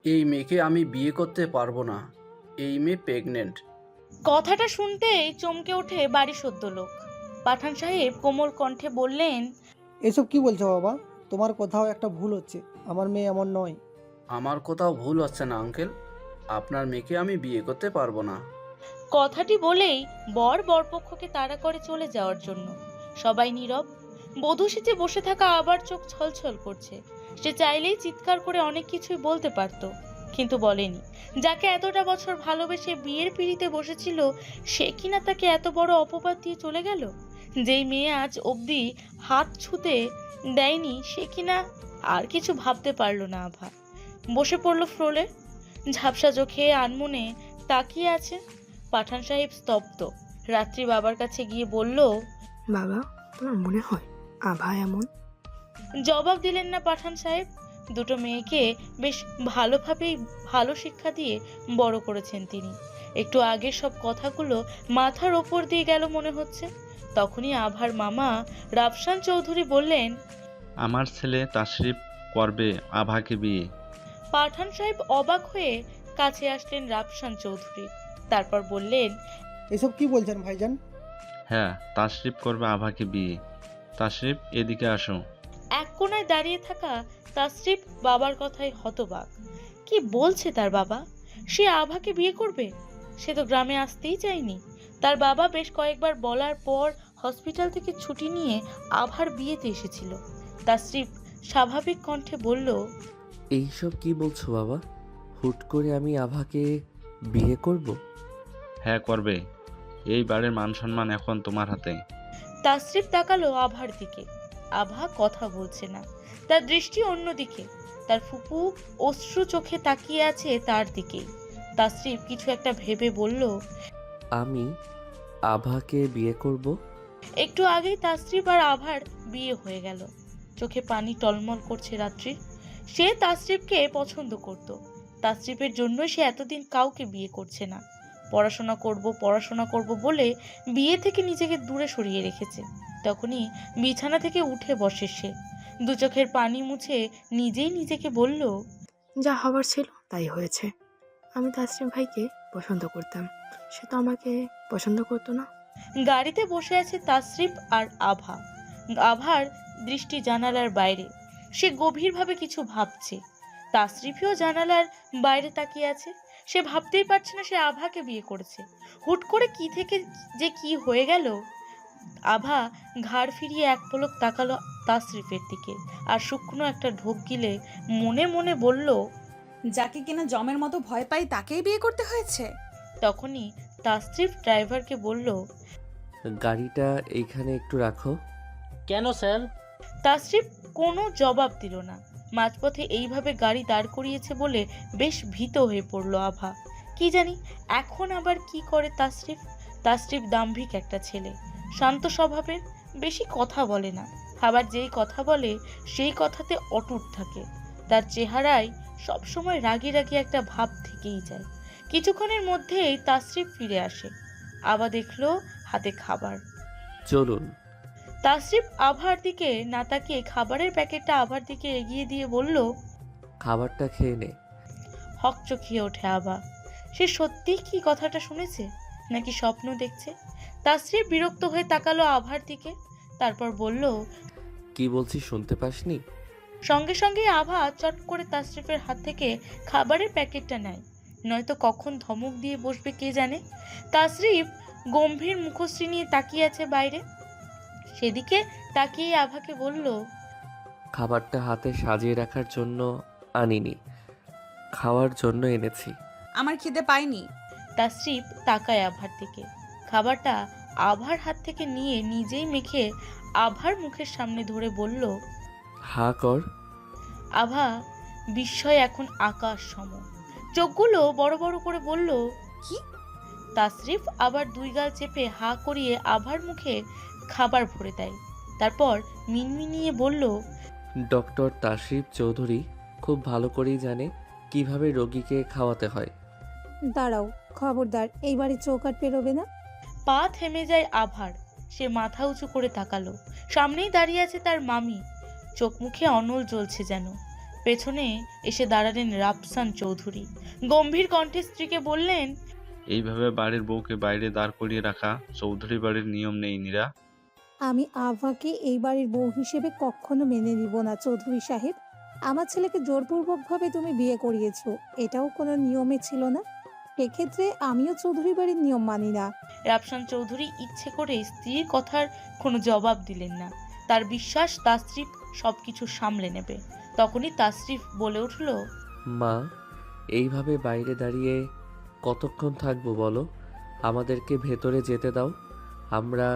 এই মেয়েকে আমি বিয়ে করতে পারবো না। এই মেয়ে প্রেগনেন্ট। কথাটা শুনতেই চমকে ওঠে বাড়ি সদ্য লোক। পাঠান সাহেব কোমল কণ্ঠে বললেন, এসব কি বলছো বাবা? তোমার কোথাও একটা ভুল হচ্ছে। আমার মেয়ে এমন নয়। আমার কোথাও ভুল হচ্ছে না আঙ্কেল। আপনার মেয়েকে আমি বিয়ে করতে পারবো না। কথাটি বলেই বরপক্ষকে তাড়া করে চলে যাওয়ার জন্য। সবাই নীরব। বধূ সেজে বসে থাকা আবার চোখ ছলছল করছে। সে চাইলেই চিৎকার করে অনেক কিছুই বলতে পারত, কিন্তু বলেনি। যাকে এতটা বছর ভালোবেসে বিয়ের পিঁড়িতে বসেছিল, সে কিনা তাকে এত বড় অপবাদ দিয়ে চলে গেল। যেই মেয়ে আজ অবধি হাত ছুতে দেয়নি, সে কিনা আর কিছু ভাবতে পারল না। আভা বসে পড়ল ফ্লোরে, ঝাপসা চোখে আনমনে তাকিয়ে আছে। পাঠান সাহেব স্তব্ধ। রাত্রি বাবার কাছে গিয়ে বলল, বাবা, তোমার মনে হয় আভা এমন? জবাব দিলেন না পাঠান সাহেব। দুটো মেয়েকে বেশ ভালোভাবেই ভালো শিক্ষা দিয়ে বড় করেছেন তিনি। একটু আগে সব কথাগুলো মাথার ওপর দিয়ে গেল মনে হচ্ছে। তখনই আভার মামা রাফসান চৌধুরী বললেন, আমার ছেলে তাশরিফ করবে আভাকে বিয়ে। পাঠান সাহেব অবাক হয়ে কাছে আসলেন রাফসান চৌধুরী। তারপর বললেন, এসব কি বলছেন ভাইজান? হ্যাঁ, তাশরিফ করবে আভাকে বিয়ে। তাশরিফ, এদিকে আসো। এক কোণায় দাঁড়িয়ে থাকা তাসরিফ বাবার কথায় হতবাক। কি বলছে তার বাবা? সে আভাকে বিয়ে করবে? সে তো গ্রামে আসতেই চায়নি। তার বাবা বেশ কয়েকবার বলার পর হসপিটাল থেকে ছুটি নিয়ে আভার বিয়েতে এসেছিল। তাসরিফ স্বাভাবিক কণ্ঠে বলল, এইসব কি বলছো বাবা? হুট করে আমি আভাকে বিয়ে করব? হ্যাঁ, করবে। এই বাড়ির মান সম্মান এখন তোমার হাতে। তাসরিফ তাকালো আভার দিকে। আভা কথা বলছে না, তার দৃষ্টি অন্যদিকে। তার ফুপু অশ্রু চোখে তাকিয়ে আছে তার দিকেই। তাসরিফ কিছু একটা ভেবে বলল, আমি আভাকে বিয়ে করব? একটু আগেই তাসরিফ আর আভার বিয়ে হয়ে গেল। চোখে পানি টলমল করছে রাত্রির। সে তাসরিফকে পছন্দ করত। তাসরিফের জন্য সে এতদিন কাউকে বিয়ে করছে না। পড়াশোনা করব বলে বিয়ে থেকে নিজেকে দূরে সরিয়ে রেখেছে। তখনই বিছানা থেকে উঠে বসে সে। দু চোখের পানি মুছে নিজেই নিজেকে বলল, যা হবার ছিল তাই হয়েছে। আমি তাসরিফ ভাইকে পছন্দ করতাম, সে তো আমাকে পছন্দ করতো না। গাড়িতে বসে আছে তাসরিফ আর আভা। আভার দৃষ্টি জানালার বাইরে। সে গভীরভাবে কিছু ভাবছে। তাসরিফও জানালার বাইরে তাকিয়ে আছে। সে ভাবতেই পারছে না সে আভাকে বিয়ে করেছে। হুট করে কি থেকে যে কি হয়ে গেল। আভা ঘাড় ফিরিয়ে এক পলক তাকালো তাসরিফের দিকে, আর শুকনো একটা ঢোক গিলে মনে মনে বলল, যাকে কিনা জমের মতো ভয় পাই তাকেই বিয়ে করতে হয়েছে। তখনই তাসরিফ ড্রাইভারকে বলল, গাড়িটা এইখানে একটু রাখো। কেন স্যার? তাসরিফ কোনো জবাব দিল না। মাঝপথে এইভাবে গাড়ি দাঁড় করিয়েছে বলে বেশ ভীত হয়ে পড়ল আভা। কি জানি এখন আবার কি করে তাসরিফ। তাসরিফ দাম্ভিক একটা ছেলে, শান্ত স্বভাবের, বেশি কথা বলে না। আবার যেই কথা বলে সেই কথাতে অটুট থাকে। তার চেহারায় সবসময় রাগী রাগী একটা ভাব থেকেই যায়। কিছুক্ষণের মধ্যেই তাসরিফ ফিরে আসে। আভা দেখলো হাতে খাবার। চলুন। তাসরিফ আভার দিকে না তাকিয়ে খাবারের প্যাকেটটা আভার দিকে এগিয়ে দিয়ে বলল, খাবারটা খেয়ে নে। হকচকিয়ে ওঠে আভা। সে সত্যিই কি কথাটা শুনেছে, নাকি স্বপ্ন দেখছে? তাসরিফ বিরক্ত হয়ে তাকালো আভার দিকে, তারপর বলল, কি বলছি শুনতে পাসনি? সঙ্গে সঙ্গে আভা চট করে তাসরিফের হাত থেকে খাবারের প্যাকেটটা নেয়। নয়তো কখন ধমক দিয়ে বসবে কে জানে। তাসরিফ গম্ভীর মুখশ্রী নিয়ে তাকিয়ে আছে বাইরে। সেদিকে তাকিয়ে আভাকে বলল, খাবারটা হাতে সাজিয়ে রাখার জন্য আনিনি, খাওয়ার জন্য এনেছি। আমার খিদে পাইনি। তাসরিফ তাকায় আভার দিকে। খাবারটা আভার হাত থেকে নিয়ে নিজেই মেখে আভার মুখের সামনে ধরে বলল, হা কর। আভা বিস্ময় এখন আকাশ সম। চোখগুলো বড় বড় করে বলল, কি? তাসরিফ আবার দুই গাল চেপে হা করিয়ে আভার মুখে খাবার ভরে দেয়। তারপর মিনমিনিয়ে বলল, ডক্টর তাশরিফ চৌধুরী খুব ভালো করেই জানে কিভাবে রোগীকে খাওয়াতে হয়। দাঁড়াও, খবরদার এইবারে চৌকাট পেরোবে না। পা থেমে যায় আভার। সে মাথা উঁচু করে তাকালো। সামনেই দাঁড়িয়ে আছে তার মামি। চোখ মুখে অনল জ্বলছে যেন। পেছনে এসে দাঁড়ালেন রাফসান চৌধুরী। গম্ভীর কণ্ঠে স্ত্রীকে বললেন, এইভাবে বাড়ির বউকে বাইরে দাঁড় করিয়ে রাখা চৌধুরী বাড়ির নিয়ম নেই নীরা। আমি আভাকে এই বাড়ির বউ হিসেবে কখনো মেনে নিব না চৌধুরী সাহেব। আমার ছেলেকে জোরপূর্বকভাবে তুমি বিয়ে করিয়েছো, এটাও কোনো নিয়মে ছিল না। এক্ষেত্রে আমিও চৌধুরী বাড়ির নিয়ম মানি না। রাফসান চৌধুরী ইচ্ছে করে স্ত্রীর কথার কোনো জবাব দিলেন না। তার বিশ্বাস তাসরিফ সবকিছু সামলে নেবে। তখনই তাসরিফ বলে উঠল, মা, এইভাবে বাইরে দাঁড়িয়ে কতক্ষণ থাকবো বলো? আমাদেরকে ভেতরে যেতে দাও, আমরা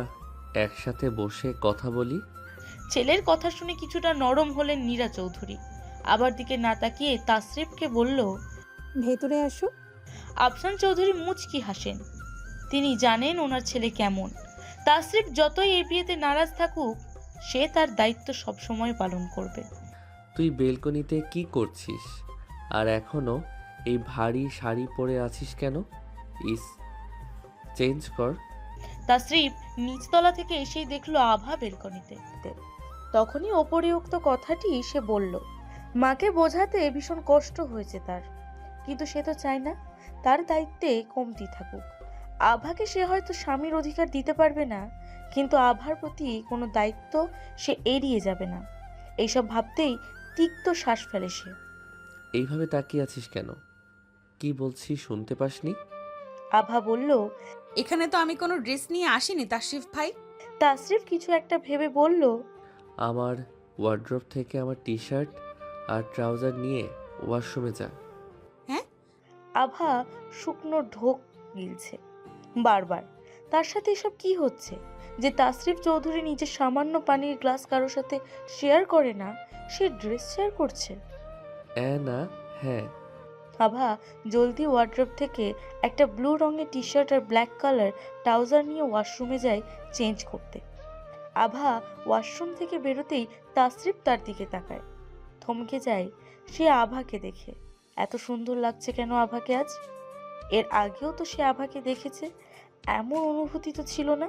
একসাথে বসে কথা বলি। ছেলের কথা শুনে কিছুটা নরম হলেন নীরা চৌধুরী। আবার দিকে না তাকিয়ে তাসরিফকে বলল, ভেতরে আসো। আফসান চৌধুরী মুচকি হাসেন। তিনি জানেন ওনার ছেলে কেমন। তাসরিফ যতই এই বিয়েতে নারাজ থাকুক, সে তার দায়িত্ব সবসময় পালন করবে। তুই বেলকনিতে কি করছিস? আর এখনো এই ভারী শাড়ি পরে আছিস কেন? ইস, চেঞ্জ কর। তাসরিফ নিচতলা থেকে এসেই দেখলো আভা বেলকনিতে। তখনই ওপরে উক্ত কথাটি সে বলল। মাকে বোঝাতে ভীষণ কষ্ট হয়েছে তার, কিন্তু সে তো চায় না তার দায়িত্বে কমতি থাকুক। আভাকে সে হয়তো স্বামীর অধিকার দিতে পারবে না, কিন্তু আভার প্রতি কোনো দায়িত্ব সে এড়িয়ে যাবে না। এইসব ভাবতেই তিক্ত শ্বাস ফেলে সে। এইভাবে তাকিয়ে আছিস কেন? কি বলছি শুনতে পাসনি? আভা বলল, এখানে তো আমি কোনো ড্রেস নিয়ে আসিনি তাশরিফ ভাই। তাসরিফ কিছু একটা ভেবে বলল, আমার ওয়ার্ড্রপ থেকে আমার টি শার্ট আর ট্রাউজার নিয়ে ওয়াশরুমে যা। হ্যাঁ? আভা শুকনো ঢোক গিলছে বারবার। তার সাথে এসব কি হচ্ছে যে তাসরিফ চৌধুরী নিজের সামান্য পানির গ্লাস কারোর সাথে শেয়ার করে না, সে ড্রেস শেয়ার করছে। না, হ্যাঁ। আভা জলদি ওয়ার্ড্রপ থেকে একটা ব্লু রঙের টি শার্ট আর ব্ল্যাক কালার ট্রাউজার নিয়ে ওয়াশরুমে যায় চেঞ্জ করতে। আভা ওয়াশরুম থেকে বেরোতেই তাসরিফ তার দিকে তাকায়। থমকে যায় সে আভাকে দেখে। এত সুন্দর লাগছে কেন আভাকে আজ? এর আগেও তো সে আভাকে দেখেছে, এমন অনুভূতি তো ছিল না।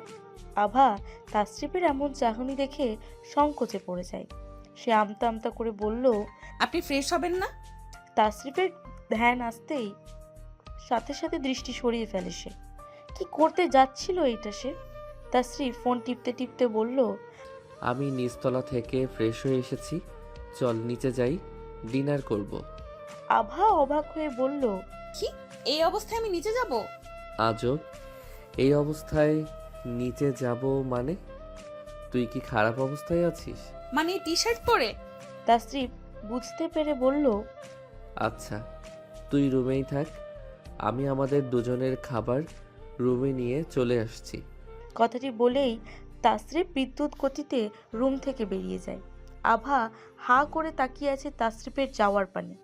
আভা তাসরিফের এমন চাহনি দেখে সংকোচে পড়ে যায়। সে আমতা আমতা করে বলল, আপনি ফ্রেশ হবেন না? তাসরিফের ধ্যান আসতেই সাথে সাথে দৃষ্টি সরিয়ে ফেলে সে। কি করতে যাচ্ছিল এইটা সে? তাসরিফ ফোন টিপতে টিপতে বলল, আমি নিচতলা থেকে ফ্রেশ হয়ে এসেছি, চল নিচে যাই, ডিনার করব। আভা অবাক হয়ে বলল, কি, এই অবস্থায় আমি নিচে যাব? আজব, এই অবস্থায় নিচে যাব মানে? তুই কি খারাপ অবস্থায় আছিস? মানে টি শার্ট পরে? তাসরিফ বুঝতে পেরে বলল, আচ্ছা, তুই রুমেই থাক, আমি আমাদের দুজনের খাবার রুমে নিয়ে চলে আসছি। কথাটি বলেই তাসরিফ বিদ্যুৎ গতিতে রুম থেকে বেরিয়ে যায়। আভা হা করে তাকিয়ে আছে তাসরিফের যাওয়ার পানে।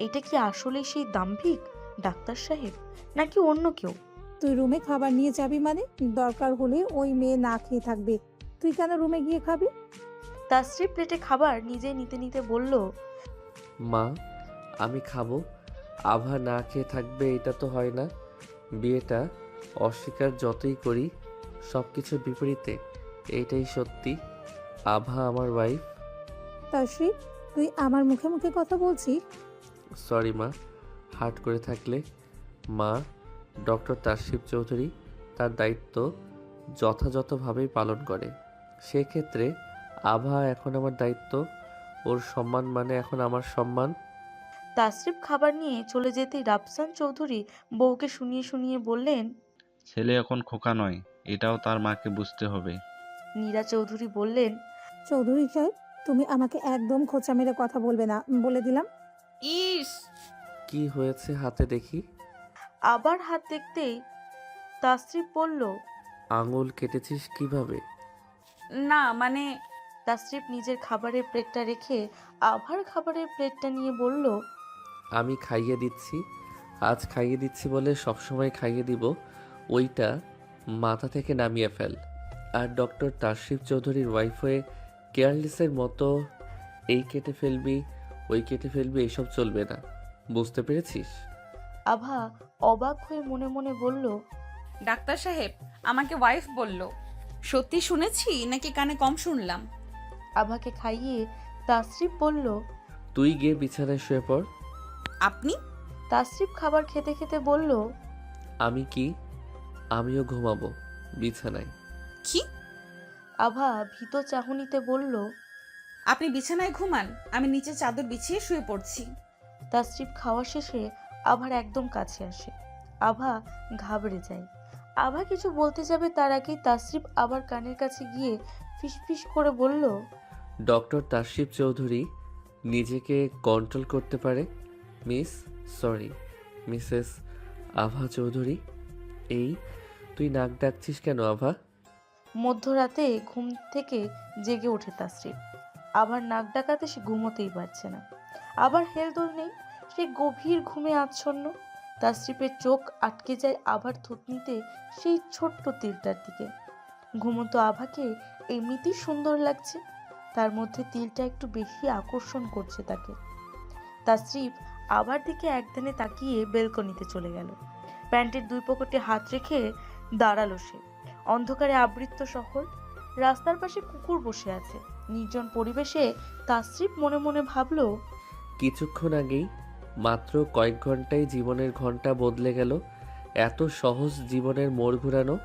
এটা কি আসলে সেই দাম্ভিক ডাক্তার সাহেব, নাকি অন্য কেউ? তুই রুমে খাবার নিয়ে যাবি মানে? দরকার হলে ওই মেয়ে না খেয়ে থাকবে, তুই কেন রুমে গিয়ে খাবি? তাসরিফ প্লেটে খাবার নিজে নিতে নিতে বলল, মা, আমি খাবো, আভা না খেয়ে থাকবে এটা তো হয় না। বিয়েটা অস্বীকার যতই করি, সব কিছুর বিপরীতে এইটাই সত্যি, আভা আমার ওয়াইফ। তাশরিফ, তুই আমার মুখে মুখে কথা বলছিস? সরি মা, হার্ট করে থাকলে। মা, ডক্টর তাশরিফ চৌধুরী তার দায়িত্ব যথাযথভাবেই পালন করে, সেক্ষেত্রে আভা এখন আমার দায়িত্ব, ওর সম্মান মানে এখন আমার সম্মান। তাসরিফ খাবার নিয়ে চলে যেতেই রাফসান চৌধুরী বউকে শুনিয়ে শুনিয়ে বললেন, ছেলে এখন খোকা নয়, এটাও তার মাকে বুঝতে হবে। নীরা চৌধুরী বললেন, চৌধুরী সাহেব, তুমি আমাকে একদম খোঁচা মেরে কথা বলবে না, বলে দিলাম। ইস, কি হয়েছে হাতে দেখি? আবার হাত দেখতেই তাসরিফ বলল, আঙুল কেটেছিস কিভাবে? না মানে তাসরিফ নিজের খাবারের প্লেটটা রেখে আভার খাবারের প্লেটটা নিয়ে বলল, আমি খাইয়ে দিচ্ছি, আজ খাইয়ে দিচ্ছি বলে সবসময় খাইয়ে দিব, ওইটা মাথা থেকে নামিয়ে ফেল। আর ডক্টর তাশরিফ চৌধুরীর ওয়াইফ হয়ে কেয়ারলেসের মতো এই কেটে ফেলবি ওই কেটে ফেলবি এসব চলবে না, বুঝতে পেরেছিস? আভা অবাক হয়ে মনে মনে বলল, ডাক্তার সাহেব আমাকে ওয়াইফ বলল, সত্যি শুনেছি নাকি কানে কম শুনলাম? আভাকে খাইয়ে তাসরিফ বলল, তুই গিয়ে বিছানায় শুয়ে পড়। আপনি? তাসরিফ খাবার খেতে খেতে বলল, আমি কি? আমিও ঘুমাবো বিছানায়। কি? আভা ভীত চাহনিতে বলল। আপনি বিছানায় ঘুমান, আমি নিচে চাদর বিছিয়ে শুয়ে পড়ছি। তাসরিফ খাওয়া শেষে আভার একদম কাছে আসে। আভা ঘাবড়ে যায়। আভা কিছু বলতে যাবে তার আগেই তাসরিফ আবার কানের কাছে গিয়ে ফিসফিস করে বলল, ডক্টর তাশরিফ চৌধুরী নিজেকে কন্ট্রোল করতে পারে। মিসেস আভা চৌধুরী। এই তুই নাক ডাকছিস কেন আভা? মধ্যরাতে ঘুম থেকে জেগে ওঠে তাসরিফ। আবার নাক ডাকাতে সে ঘুমোতেই পারছে না। আবার হেলদোল নেই, সে গভীর ঘুমে আচ্ছন্ন। তাসরিফের চোখ আটকে যায় আভার থুতনিতে সেই ছোট্ট তিলটার দিকে। ঘুমন্ত আভাকে এমনিতেই সুন্দর লাগছে, তার মধ্যে তিলটা একটু বেশি আকর্ষণ করছে তাকে। তাসরিফ আবার দিকে একধানে তাকিয়ে বেলকনিতে চলে গেল। প্যান্টের দুই পকেটে হাত রেখে দাঁড়ালো সে। অন্ধকারে আবৃত শহর, রাস্তার পাশে কুকুর বসে আছে। নির্জন পরিবেশে তাসরিফ মনে মনে ভাবল, কিছুক্ষণ আগেই মাত্র কয়েক ঘন্টায় জীবনের ঘন্টা বদলে গেল। এত সহজ জীবনের মোড় ঘুরানো।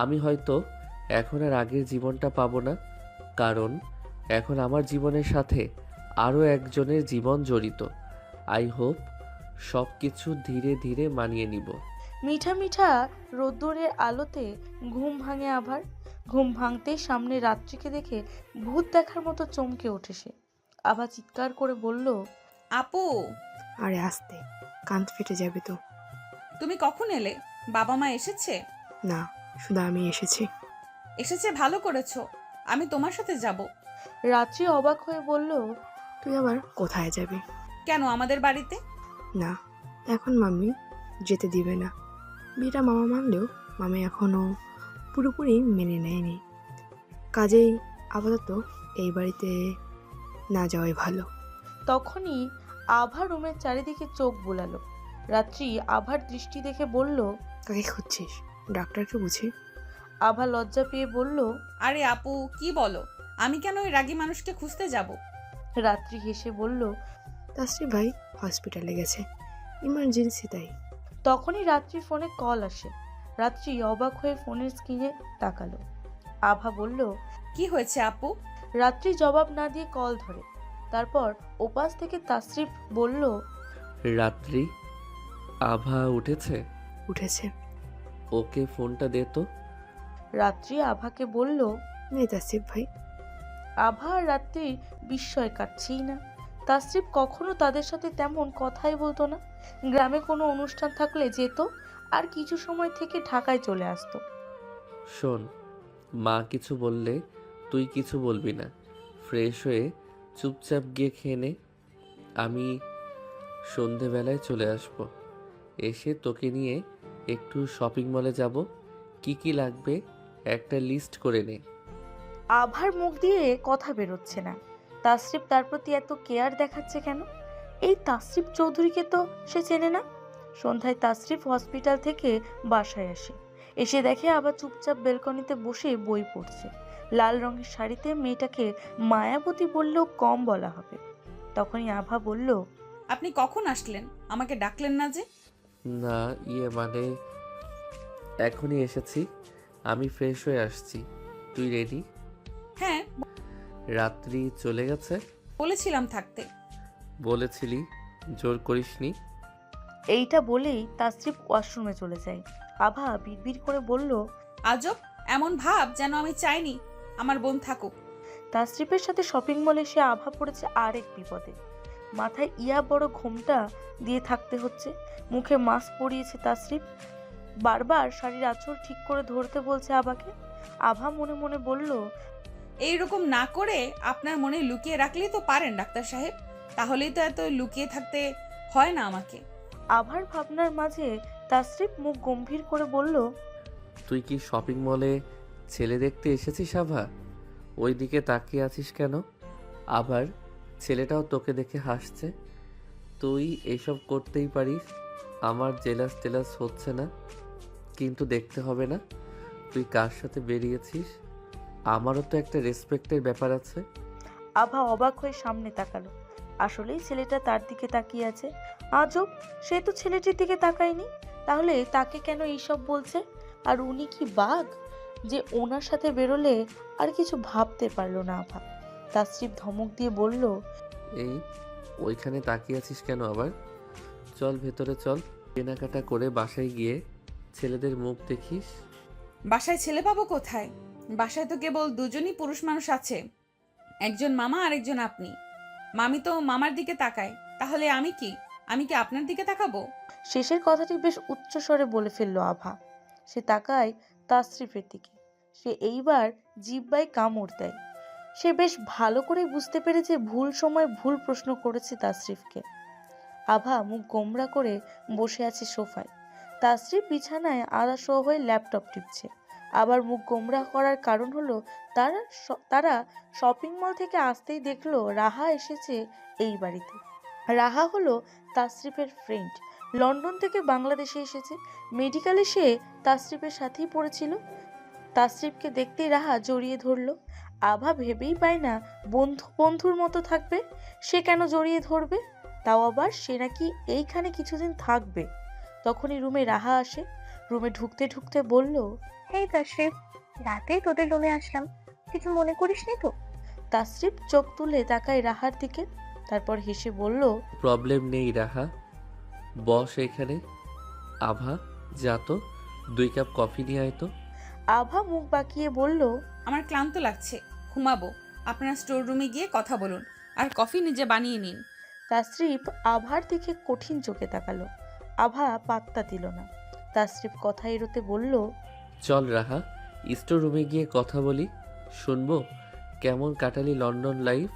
আমি হয়তো এখন আর আগের জীবনটা পাবো না, কারণ এখন আমার জীবনের সাথে আরও একজনের জীবন জড়িত। আই হোপ সব কিছু ধীরে ধীরে মানিয়ে নিব। মিঠা মিঠা রোদ্দুরের আলোতে ঘুম ভাঙে আভার। ঘুম ভাঙতেই সামনে রাত্রিকে দেখে ভূত দেখার মতো চমকে ওঠে সে। আভা চিৎকার করে বলল, আপু, আরে আস্তে, কান ফেটে যাবে তো। তুমি কখন এলে? বাবা মা এসেছে? না, শুধু আমি এসেছি। এসেছে ভালো করেছো, আমি তোমার সাথে যাব। রাত্রি অবাক হয়ে বলল, তুই আবার কোথায় যাবি? কেন, আমাদের বাড়িতে? না, এখন মাম্মি যেতে দিবে না। বিয়েটা মামা মানলেও মামি এখনও পুরোপুরি মেনে নেয়নি। কাজেই আপাতত এই বাড়িতে না যাওয়াই ভালো। তখনই আভা রুমের চারিদিকে চোখ বুলালো। রাত্রি আভার দৃষ্টি দেখে বলল, কাকে খুঁজছিস? ডাক্তারকে বুঝি? আভা লজ্জা পেয়ে বলল, আরে আপু, কি বলো? আমি কেন ওই রাগী মানুষকে খুঁজতে যাব? রাত্রি হেসে বলল। তাসরিফ ভাই হসপিটালে গেছে, ইমার্জেন্সি তাই। তখনই রাত্রির ফোনে কল আসে। রাত্রি অবাক হয়ে ফোনের স্ক্রিনে তাকালো। আভা বলল, কি হয়েছে আপু? রাত্রি জবাব না দিয়ে কল ধরে। তারপর ওপাশ থেকে তাসরিফ বলল, রাত্রি, আভা উঠেছে? উঠেছে। ওকে ফোনটা দে তো। রাত্রি আভাকে বলল। নেই তাসরিফ ভাই। আভা আর রাত্রি বিস্ময় কাটছেই না। তাসরিফ কখনো তাদের সাথে তেমন কথাই বলতো না। গ্রামে কোনো অনুষ্ঠান থাকলে যেত, আর কিছু সময় থেকে ঢাকায় চলে আসতো। শোন, মা কিছু বললে তুই কিছু বলবি না। ফ্রেশ হয়ে চুপচাপ গিয়ে খেয়ে নে। আমি সন্ধেবেলায় চলে আসব। এসে তোকে নিয়ে একটু শপিং মলে যাব। কি কি লাগবে একটা লিস্ট করে নে। আভার মুখ দিয়ে কথা বেরোচ্ছে না। তাসরিফ তার প্রতি এত কেয়ার দেখাচ্ছে কেন? এই তাসরিফ চৌধুরীকে তো সে চেনে না। সন্ধ্যায় তাসরিফ হসপিটাল থেকে বাসায় আসে। এসে দেখে আবার চুপচাপ বেলকনিতে বসে বই পড়ছে। লাল রঙের শাড়িতে মেয়েটাকে মায়াবতী বললেও কম বলা হবে। তখনই আভা বলল, আপনি কখন আসলেন? আমাকে ডাকলেন না যে? না, মানে এখনই এসেছি। আমি ফ্রেশ হয়ে আসছি। তুই রেডি? হ্যাঁ, রাত্রি চলে গেছে? বলেছিলাম থাকতে। বলেছিলি, জোর করিসনি। এইটা বলেই তাসরিফ ওয়াশরুমে চলে যায়। আভা বিড়বিড় করে বলল, আজব, এমন ভাব যেন আমি চাইনি আমার বোন থাকুক। তাসরিফের সাথে শপিং মলে এসে আভা পড়েছে আরেক বিপদে। মাথায় ইয়া বড় ঘোমটা দিয়ে থাকতে হচ্ছে, মুখে মাস্ক পরিয়েছে তাসরিফ। বারবার শাড়ির আঁচল ঠিক করে ধরতে বলছে আভাকে। আভা মনে মনে বলল, এইরকম না করে আপনার মনে লুকিয়ে রাখলেই তো পারেন ডাক্তার সাহেব, তাহলেই তো এত লুকিয়ে থাকতে হয় না আমাকে। আভার ভাবনার মাঝে তাসরিফ মুখ গম্ভীর করে বলল, তুই কি শপিং মলে ছেলে দেখতে এসেছিস আভা? ওই দিকে তাকিয়ে আছিস কেন? আবার ছেলেটাও তোকে দেখে হাসছে। তুই এসব করতেই পারিস। আমার জেলাস টেলাস হচ্ছে না, কিন্তু দেখতে হবে না তুই কার সাথে বেরিয়েছিস। আমারও তো একটা রেসপেক্টের ব্যাপার আছে। আভা অবাক হয়ে সামনে তাকালো। আসলেই ছেলেটা তার দিকে তাকিয়ে আছে। আজব, সে তো ছেলেটির দিকে তাকায়নি, তাহলে তাকে কেন এইসব বলছে? আর উনি কি বাঘ যে ওনার সাথে বেরোলে আর কিছু ভাবতে পারলো না আভা। তাসরিফ ধমক দিয়ে বলল, এই ওইখানে তাকিয়ে আছিস কেন আবার? চল ভেতরে চল, কেনাকাটা করে বাসায় গিয়ে ছেলেদের মুখ দেখিস। বাসায় ছেলে পাবো কোথায়? বাসায় তো কেবল দুজনই পুরুষ মানুষ আছে, একজন মামা আর একজন আপনি। মামি তো মামার দিকে তাকায়, তাহলে আমি কি আপনার দিকে তাকাবো? শেষের কথাটি বেশ উচ্চস্বরে বলে ফেললো আভা। সে তাকায় তাসরিফের দিকে। সে এইবার জিহ্বায় কামড় দেয়। সে বেশ ভালো করে বুঝতে পেরেছে ভুল সময় ভুল প্রশ্ন করেছে তাসরিফকে। আভা মুখ গোমড়া করে বসে আছে সোফায়। তাসরিফ বিছানায় আড়াশো হয়ে ল্যাপটপ টিপছে। আবার মুখ গোমড়া করার কারণ হলো তারা শপিং মল থেকে আসতেই দেখলো রাহা এসেছে এই বাড়িতে। রাহা হলো তাসরিফের ফ্রেন্ড, লন্ডন থেকে বাংলাদেশে এসেছে। মেডিকেলে সে তাসরিফের সাথেই পড়েছিল। তাসরিফকে দেখতেই রাহা জড়িয়ে ধরলো। আভা ভেবেই পায় না বন্ধুর মতো থাকবে, সে কেন জড়িয়ে ধরবে, তাও আবার সে নাকি এইখানে কিছুদিন থাকবে। তখনই রুমে রাহা আসে। রুমে ঢুকতে ঢুকতে বলল, হেই তাশরিফ, রাতে তোদের রুমে আসলাম, কিছু মনে করিসনি তো? তাসরিফ চোখ তুলে তাকায় রাহার দিকে, তারপর হেসে বলল, প্রবলেম নেই রাহা, বস এখানে। আভা যা তো 2 কাপ কফি নিয়ে আয় তো। আভা মুখ বাঁকিয়ে বলল, আমার ক্লান্ত লাগছে, ঘুমাবো। আপনারা স্টোর রুমে গিয়ে কথা বলুন আর কফি নিজে বানিয়ে নিন। তাসরিফ আভার দিকে কঠিন চোখে তাকালো। আভা পাত্তা দিল না। তাসরিফ কথা এড়োতে বলল, চল রাহা, স্টোর রুমে গিয়ে কথা বলি, শুনবো কেমন কাটালি লন্ডন লাইফ।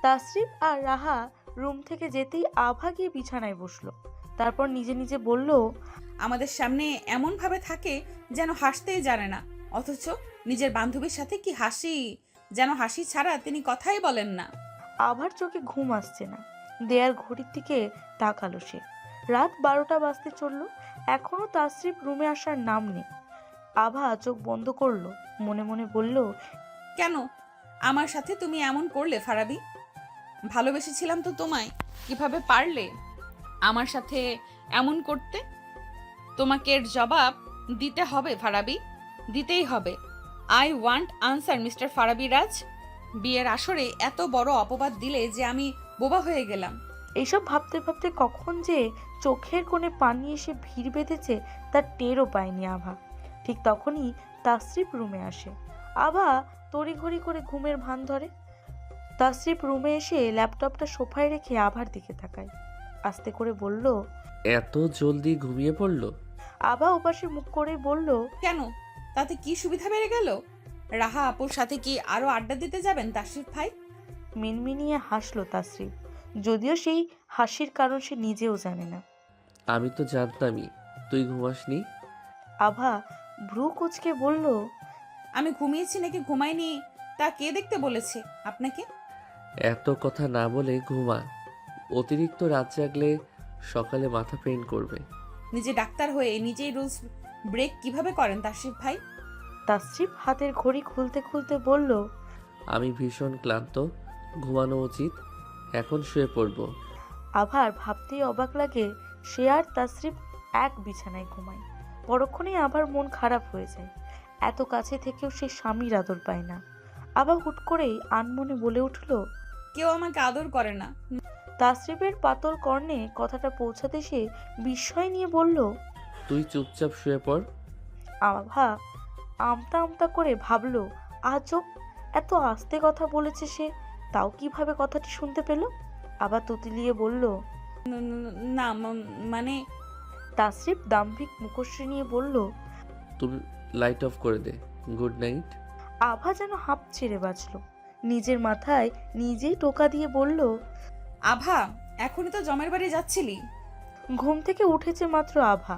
তাসরিফ আর রাহা রুম থেকে যেতেই আভা গিয়ে বিছানায় বসলো। তারপর নিজে নিজে বলল, আমাদের সামনে এমন ভাবে থাকে যেন হাসতেই জানে না, অথচ নিজের বান্ধবীর সাথে কি হাসি, যেন হাসি ছাড়া তিনি কথাই বলেন না। আভার চোখে ঘুম আসছে না। দেয়ার ঘড়ির দিকে তাকালো সে। রাত 12টা বাজতে চললো, এখনো তাসরিফ রুমে আসার নাম নেই। আভা চোখ বন্ধ করলো, মনে মনে বলল, কেন আমার সাথে তুমি এমন করলে ফারাবি? ভালোবেসেছিলাম তো তোমায়, কিভাবে পারলে আমার সাথে এমন করতে? তোমাকে এর জবাব দিতে হবে ফারাবি, দিতেই হবে। I want answer mister Farabi Raj. বিয়ের আসরে এত বড় অপবাদ দিলে যে আমি বোবা হয়ে গেলাম। এইসব ভাবতে ভাবতে কখন যে চোখের কোণে পানি এসে ভিড় বেঁধেছে তার টেরও পায়নি আভা। ঠিক তখনই তাসরিফ রুমে আসে। আভা তড়িঘড়ি করে ঘুমের ভান ধরে। তাসরিফ রুমে এসে ল্যাপটপটা সোফায় রেখে আভার দিকে তাকায়। আস্তে করে বলল, এত জলদি ঘুমিয়ে পড়লো? আভা ওপাশে মুখ করে বলল, কেন, তাতে কি সুবিধা বেড়ে গেল? রাহা আপুর সাথে কি আরো আড্ডা দিতে যাবেন তাশরিফ ভাই? মিনমিনিয়ে হাসলো তাসরিফ, যদিও সেই হাসির কারণ সে নিজেও জানে না। আমি তো জানতামই তুই ঘুমাসনি। আভা ভ্রু কুঁচকে বলল, আমি ঘুমিয়েছি নাকি ঘুমাইনি তা কে দেখতে বলেছে আপনাকে? এত কথা না বলে ঘুমা, অতিরিক্ত রাত জাগলে সকালে মাথা পেইন করবে। নিজে ডাক্তার হয়ে নিজেই রুলস ব্রেক কিভাবে করেন তাশরিফ ভাই? তাসরিফ হাতের ঘড়ি খুলতে খুলতে বলল, আমি ভীষণ ক্লান্ত, ঘুমানো উচিত, এখন শুয়ে পড়বো। আভার ভাবতেই অবাক লাগে সে আর তাসরিফ এক বিছানায় ঘুমায়। পরক্ষণেই আভার মন খারাপ হয়ে যায়। এত কাছে থেকেও সে স্বামীর আদর পায় না। আবার হুট করেই আনমনে বলে উঠল, কেউ আমাকে আদর করে না। তাসরিফের পাতল কর্ণে কথাটা পৌঁছাতে সে বিস্ময় নিয়ে বলল, তুই চুপচাপ শুয়ে পড়। আভা আমতা আমতা করে ভাবল, আজব, এত আস্তে কথা বলেছে সে, তাও কিভাবে কথাটি শুনতে পেল। আবার তুতিলিয়ে বলল, না মানে। তাসরিফ দাম্ভিক মুখশ্রী নিয়ে বলল, তুমি লাইট অফ করে দে, গুড নাইট। আভা যেন হাঁপ ছেড়ে বাঁচল। নিজের মাথায় নিজেই টোকা দিয়ে বলল, আভা এখনই তো জমের বাড়ি যাচ্ছিলি। ঘুম থেকে উঠেছে মাত্র আভা।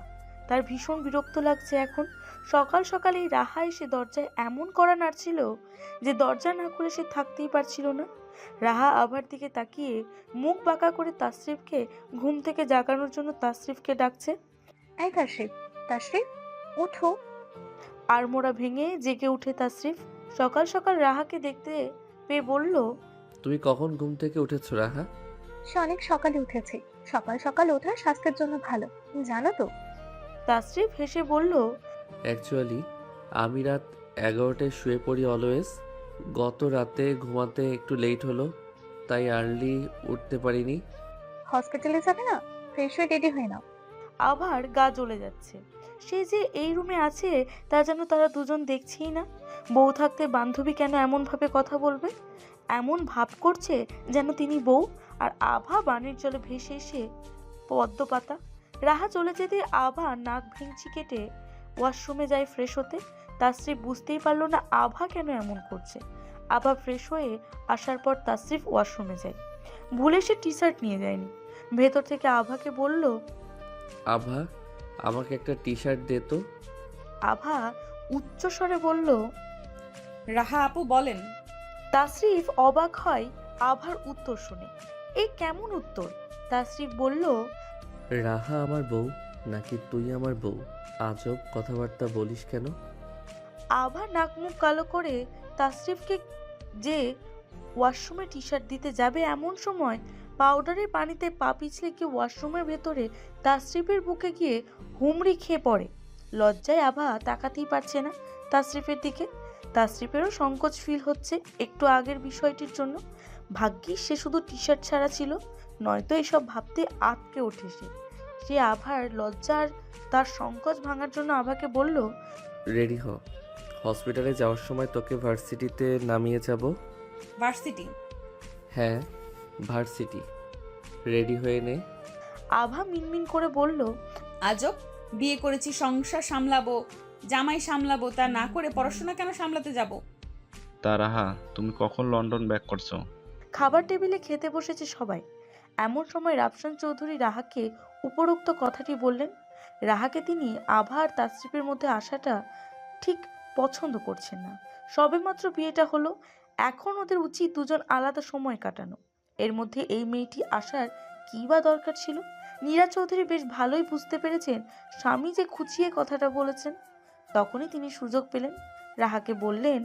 তার ভীষণ বিরক্ত লাগছে এখন। সকাল সকাল এই রাহা এসে দরজায় এমন কড়া নাড়ছিল যে দরজা না খুলে সে থাকতেই পারছিল না। রাহা আভার দিকে তাকিয়ে মুখ বাঁকা করে তাসরিফকে ঘুম থেকে জাগানোর জন্য তাসরিফকে ডাকছে। এই তাশরিফ, তাশরিফ ওঠো। আড়মোড়া ভেঙে জেগে উঠে তাসরিফ। সকাল সকাল রাহাকে দেখতে পেয়ে বলল, তুমি কখন ঘুম থেকে উঠেছো রাহা? সে অনেক সকালে উঠেছে। সকাল সকাল ওঠা স্বাস্থ্যের জন্য ভালো, জানো তো? তাসরিফ হেসে বলল, অ্যাকচুয়ালি আমি রাত 11টায় শুয়ে পড়ি অলওয়েজ। গত রাতে ঘুমাতে একটু লেট হলো, তাই আর্লি উঠতে পারিনি। হসপিটালে যাবে না? ফ্রেশ হয়ে রেডি হয়ে নাও। আভার গা জ্বলে যাচ্ছে। সে যে এই রুমে আছে তা যেন তারা দুজন দেখছেই না। বউ থাকতে বান্ধবী কেন এমনভাবে কথা বলবে? এমন ভাব করছে যেন তিনি বউ, আর আভা বানের জলে ভেসে এসে পদ্ম পাতা। রাহা চলে যেতে আভা নাক ভেঙচি কেটে ওয়াশরুমে যায় ফ্রেশ হতে। তাসরিফ বুঝতেই পারলো না আভা কেন এমন করছে। আভা ফ্রেশ হয়ে আসার পর তাসরিফ ওয়াশরুমে যায়। ভুলে সে টি শার্ট নিয়ে যায়নি। ভেতর থেকে আভাকে বলল, আভা, আমাকে একটা টি শার্ট দে তো। আভা উচ্চ স্বরে বলল। রাহা আপু বলেন। তাসরিফ অবাক হয় আভার উত্তর শুনে। এই কেমন উত্তর? তাসরিফ বলল, রাহা আমার বউ নাকি তুই আমার বউ? আজব কথাবার্তা বলিস কেন? আভা নাক মুখ কালো করে তাসরিফকে যে ওয়াশরুমে টি শার্ট দিতে যাবে এমন সময় পাউডারের পানিতে পা পিছলে গিয়ে ওয়াশরুমের ভেতরে তাসরিফের বুকে গিয়ে হুমড়ি খেয়ে পড়ে। লজ্জায় আভা তাকাতেই পারছে না তাসরিফের দিকে। তাসরিফেরও সংকোচ ফিল হচ্ছে একটু আগের বিষয়টির জন্য। ভাগ্যিস সে শুধু টি শার্ট ছাড়া ছিল, নয়তো এসব ভাবতে আটকে ওঠে সে। সে আভার লজ্জা আর তার সংকোচ ভাঙার জন্য আভাকে বলল, রেডি হ, হসপিটালে যাওয়ার সময় তোকে ভার্সিটিতে নামিয়ে যাব। ভার্সিটি? হ্যাঁ, ভার্সিটি। রেডি হয়ে নে। আভা মিনমিন করে বলল, আজব, বিয়ে করেছি সংসার সামলাবো, জামাই সামলাবো, তা না করে পড়াশোনা কেন সামলাতে যাব? তা রাহা, তুমি কখন লন্ডন ব্যাক করছো? খাবার টেবিলে খেতে বসেছে সবাই। এমন সময় রাফসান চৌধুরী রাহাকে উপরোক্ত কথাটি বললেন। রাহাকে তিনি আভা আর তাসরিফের মধ্যে আসাটা ঠিক পছন্দ করছেন না। সবেমাত্র বিয়েটা হলো, এখন ওদের উচিত দুজন আলাদা সময় কাটানো। এর মধ্যে এই মেয়েটি আসার কী বা দরকার ছিল? নীরা চৌধুরী বেশ ভালোই বুঝতে পেরেছেন স্বামী যে খুঁচিয়ে কথাটা বলেছেন। তখনই তিনি সুযোগ পেলেন, রাহাকে বললেন,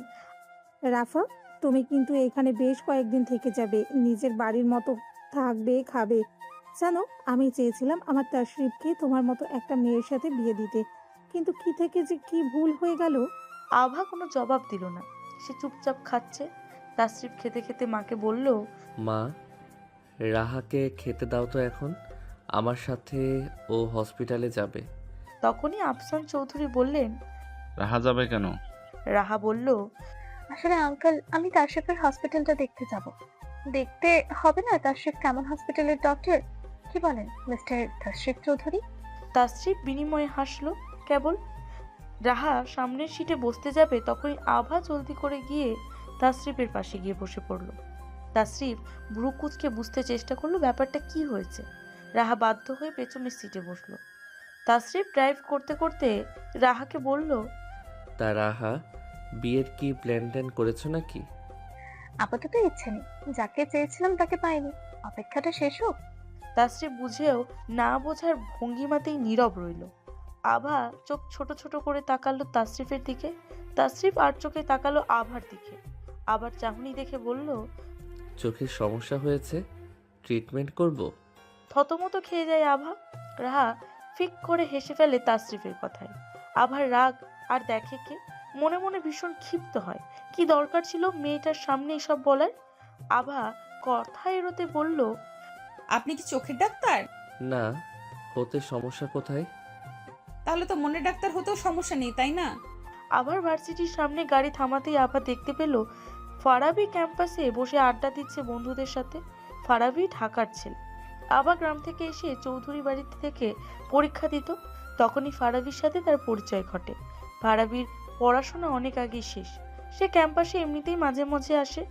রাফা, তুমি কিন্তু এখানে বেশ কয়েকদিন থেকে যাবে। নিজের বাড়ির মতো থাকবে, খাবে। জানো, আমি চেয়েছিলাম আমার তাশরিফকে তোমার মতো একটা মেয়ের সাথে বিয়ে দিতে, কিন্তু কি থেকে যে কি ভুল হয়ে গেল। আভা কোনো জবাব দিল না। সে চুপচাপ খাচ্ছে। তাসরিফ খেতে খেতে মাকে বলল, মা, রাহাকে খেতে দাও তো এখন। আমার সাথে ও হসপিটালে যাবে। তখনই আফসান চৌধুরী বললেন। রাহা যাবে কেন? রাহা বলল, আসলে আঙ্কেল, আমি তাশরিফের হসপিটালটা দেখতে যাব। দেখতে হবে না তাশরিফ কেমন হসপিটালের ডক্টর? কি বলেন মিস্টার তাশরিফ চৌধুরী? তাসরিফ বিনিময়ে হাসলো কেবল। রাহা সামনের সিটে বসতে যাবে তখনই আভা জলদি করে গিয়ে তাসরিফের পাশে গিয়ে বসে পড়ল। তাসরিফ ভ্রু কুঁচকে বুঝতে চেষ্টা করলো ব্যাপারটা কি হয়েছে। রাহা বাধ্য হয়ে পেছনের সিটে বসলো। তাসরিফ ড্রাইভ করতে করতে রাহাকে বলল, তা রাহা, বিয়ের কি প্ল্যান ট্যান করেছো নাকি? আপাতত ইচ্ছে নেই, যাকে চেয়েছিলাম তাকে পাইনি, অপেক্ষাটা শেষ হোক। তাসরিফ বুঝেও না বোঝার ভঙ্গিমাতেই নীরব রইল। আভা চোখ ছোট ছোট করে তাকালো তাসরিফের দিকে। তাসরিফ আর চোখে তাকালো আভার দিকে। আবার চাহনি দেখে বলল, চোখের সমস্যা হয়েছে, ট্রিটমেন্ট করব। থতমত খেয়ে যায় আভা। রাহা ফিক করে হেসে ফেলে তাসরিফের কথায়। আভার রাগ আর দেখে কে, মনে মনে ভীষণ ক্ষিপ্ত হয়। কি দরকার ছিল মেয়েটার সামনে এসব বলার? আভা কথা এড়োতে বলল, আপনি কি চোখের ডাক্তার? না, হতে সমস্যা কোথায়? তাহলে তো মনের ডাক্তার হতেও সমস্যা নেই, তাই না? আবার ভার্সিটির সামনে গাড়ি থামাতেই আভা দেখতে পেল ফারাবি ক্যাম্পাসে বসে আড্ডা দিচ্ছে বন্ধুদের সাথে। ফারাবি ঢাকার ছেলে। আভা গ্রাম থেকে এসে চৌধুরী বাড়িতে থেকে পরীক্ষা দিত। তখনই ফারাবির সাথে তার পরিচয় ঘটে। ফারাবির পড়াশোনা অনেক আগেই শেষ। সে ক্যাম্পাসে এমনিতেই মাঝে মাঝে আসে।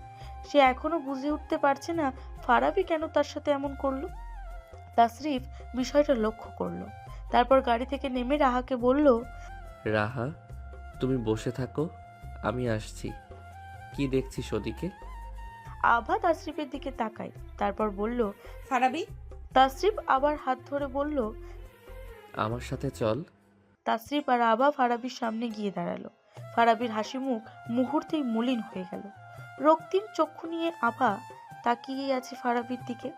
সে এখনো বুঝে উঠতে পারছে না ফারাবি কেন তার সাথে এমন করলো। তাসরিফ বিষয়টা লক্ষ্য করলো। তারপর গাড়ি থেকে নেমে রাহাকে বলল, রাহা, তুমি বসে থাকো, আমি আসছি। কি দেখছিস ওদিকে? আভা তাসরিফের দিকে তাকায়, তারপর বলল, ফারাবি। তাসরিফ আবার হাত ধরে বলল। আমার সাথে চল। তাসরিফ আর আভা ফারাবির সামনে গিয়ে দাঁড়ালো। ফারাবির হাসি মুখ মুহূর্তেই মলিন হয়ে গেল। রক্তিম চক্ষু নিয়ে আভা তাকিয়ে আছে ফারাবির দিকে।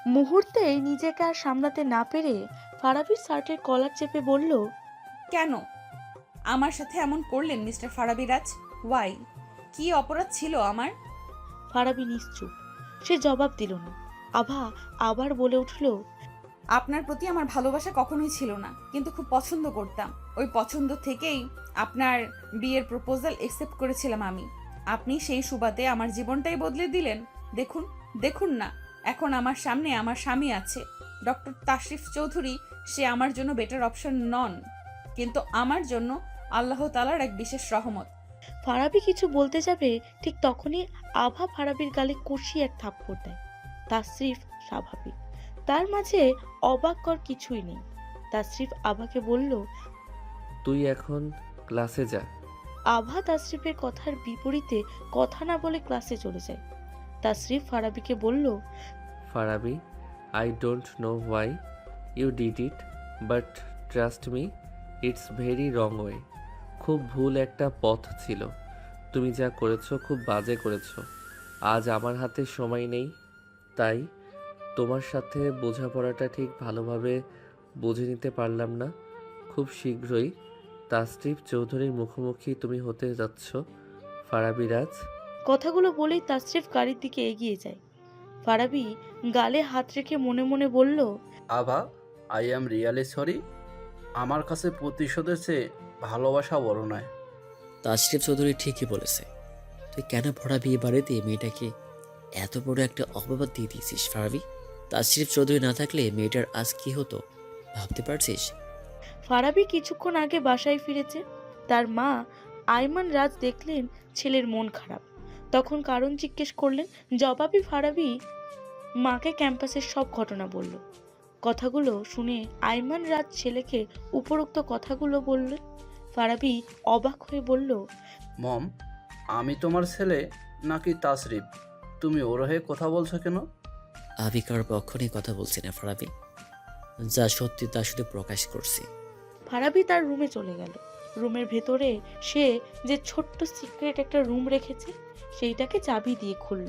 মুহূর্তেই নিজেকে আর সামলাতে না পেরে ফারাবির শার্টের কলার চেপে বলল, কেন আমার সাথে এমন করলেন মিস্টার ফারাবি রাজ? ওয়াই? কি অপরাধ ছিল আমার? ফারাবি নিশ্চুপ, সে জবাব দিল না। আভা আবার বলে উঠল, আপনার প্রতি আমার ভালোবাসা কখনোই ছিল না, কিন্তু খুব পছন্দ করতাম। ওই পছন্দ থেকেই আপনার বিয়ের প্রপোজাল একসেপ্ট করেছিলাম আমি। আপনি সেই সুবাদে আমার জীবনটাই বদলে দিলেন। দেখুন দেখুন না, এখন আমার সামনে আমার স্বামী আছে, ডক্টর তাশরিফ চৌধুরী। সে আমার জন্য বেটার অপশন নন, কিন্তু আমার জন্য আল্লাহ তাআলার এক বিশেষ রহমত। ফারাবি কিছু বলতে যাবে, ঠিক তখনই আভা ফারাবির গালে কষিয়ে এক থাপ্পড় দেয়। তাসরিফ স্বাভাবিক, তার মাঝে অবাককর কিছুই নেই। তাসরিফ আভাকে বলল, তুই এখন ক্লাসে যা। আভা তাসরিফের কথার বিপরীতে কথা না বলে ক্লাসে চলে যায়। তাসরিফ ফারাবিকে বলল, Farabi, I don't know why you did it, but trust me, it's very wrong way. খুব ভুল একটা পথ ছিল। তুমি যা করেছো খুব বাজে করেছো। আজ আমার হাতে সময় নেই, তাই তোমার সাথে বোঝাপড়াটা ঠিক ভালোভাবে বুঝে নিতে পারলাম না। খুব শীঘ্রই তাসরিফ চৌধুরীর মুখোমুখি তুমি হতে যাচ্ছ, ফারাবি রাজ। কথাগুলো বলেই তাসরিফ গাড়ির দিকে এগিয়ে যায়। ফারাবি গালে হাত রেখে মনে মনে বলল, আভা, আই অ্যাম রিয়ালি সরি। আমার কাছে প্রতিশোধের চেয়ে ভালোবাসা বড় নয়। তাশরিফ চৌধুরী ঠিকই বলেছে। তুই কেন ভরা বিয়ে বাড়িতে মেয়েটাকে এত বড় একটা অপবাদ দিয়ে দিয়েছিস ফারাবি? তাশরিফ চৌধুরী না থাকলে মেয়েটার আজ কি হতো ভাবতে পারছিস? ফারাবি কিছুক্ষণ আগে বাসায় ফিরেছে। তার মা আইমান রাজ দেখলেন ছেলের মন খারাপ, তখন কারণ জিজ্ঞেস করলেন। জবাবে ফারাবি মাকে ক্যাম্পাসের সব ঘটনা বলল। কথাগুলো শুনে আইমান রাজ ছেলেকে উপরোক্ত কথাগুলো বললেন। ফারাবি অবাক হয়ে বলল, মম, আমি তোমার ছেলে নাকি তাসরিফ? তুমি ওর হয়ে কথা বলছো কেন? আমি কারোর পক্ষ নিয়ে কথা বলছি না ফারাবি, যা সত্যি তা শুধু প্রকাশ করছি। ফারাবি তার রুমে চলে গেল। রুমের ভেতরে সে যে ছোট্ট সিক্রেট একটা রুম রেখেছে সেইটাকে চাবি দিয়ে খুলল।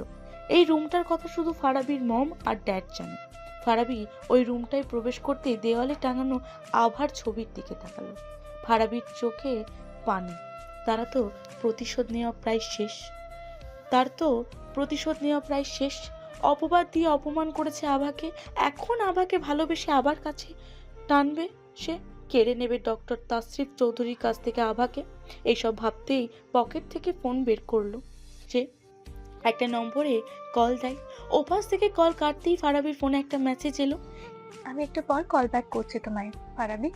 এই রুমটার কথা শুধু ফারাবির মম আর ড্যাড জানে। ফারাবি ওই রুমটায় প্রবেশ করতে দেওয়ালে টাঙানো আভার ছবির দিকে তাকালো। ফারাবির চোখে পানি। তার তো প্রতিশোধ নেওয়া প্রায় শেষ। অপবাদ দিয়ে অপমান করেছে আভাকে, এখন আভাকে ভালোবেসে আবার কাছে টানবে সে, কেড়ে নেবে ডক্টর তাসরিফ চৌধুরীর কাছ থেকে আভাকে। এইসব ভাবতেই পকেট থেকে ফোন বের করলো সে। একটা নম্বরে কল দেয়। ওপাশ থেকে কল কাটতেই ফারাবির ফোনে একটা মেসেজ এলো। আমি একটু পর কল ব্যাক করছি তোমায়, ফারাবি।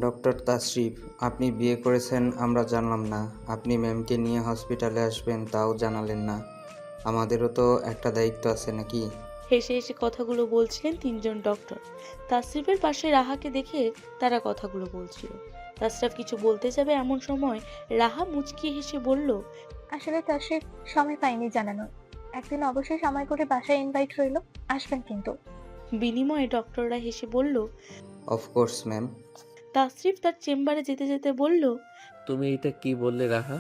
ডক্টর তাশরিফ, আপনি বিয়ে করেছেন আমরা জানলাম না। আপনি ম্যামকে নিয়ে হসপিটালে আসবেন তাও জানালেন না। আমাদেরও তো একটা দায়িত্ব আছে নাকি? হেসে হেসে কথাগুলো বলছিলেন তিনজন ডক্টর। তাসরিফের পাশে রাহাকে দেখে তারা কথাগুলো বলছিল। তাসরিফ কিছু বলতে যাবে এমন সময় রাহা মুচকি হেসে বলল, আসলে তাশরিফ সময় পাইনি জানানো। একদিন অবশ্যই সময় করে বাসায় ইনভাইট রইলো, আসবেন কিন্তু। বিনিময়ে ডক্টররা হেসে বলল। Of course ma'am. তাসরিফ তার চেম্বারে যেতে যেতে বলল, তুমি এটা কি বললে রাহা?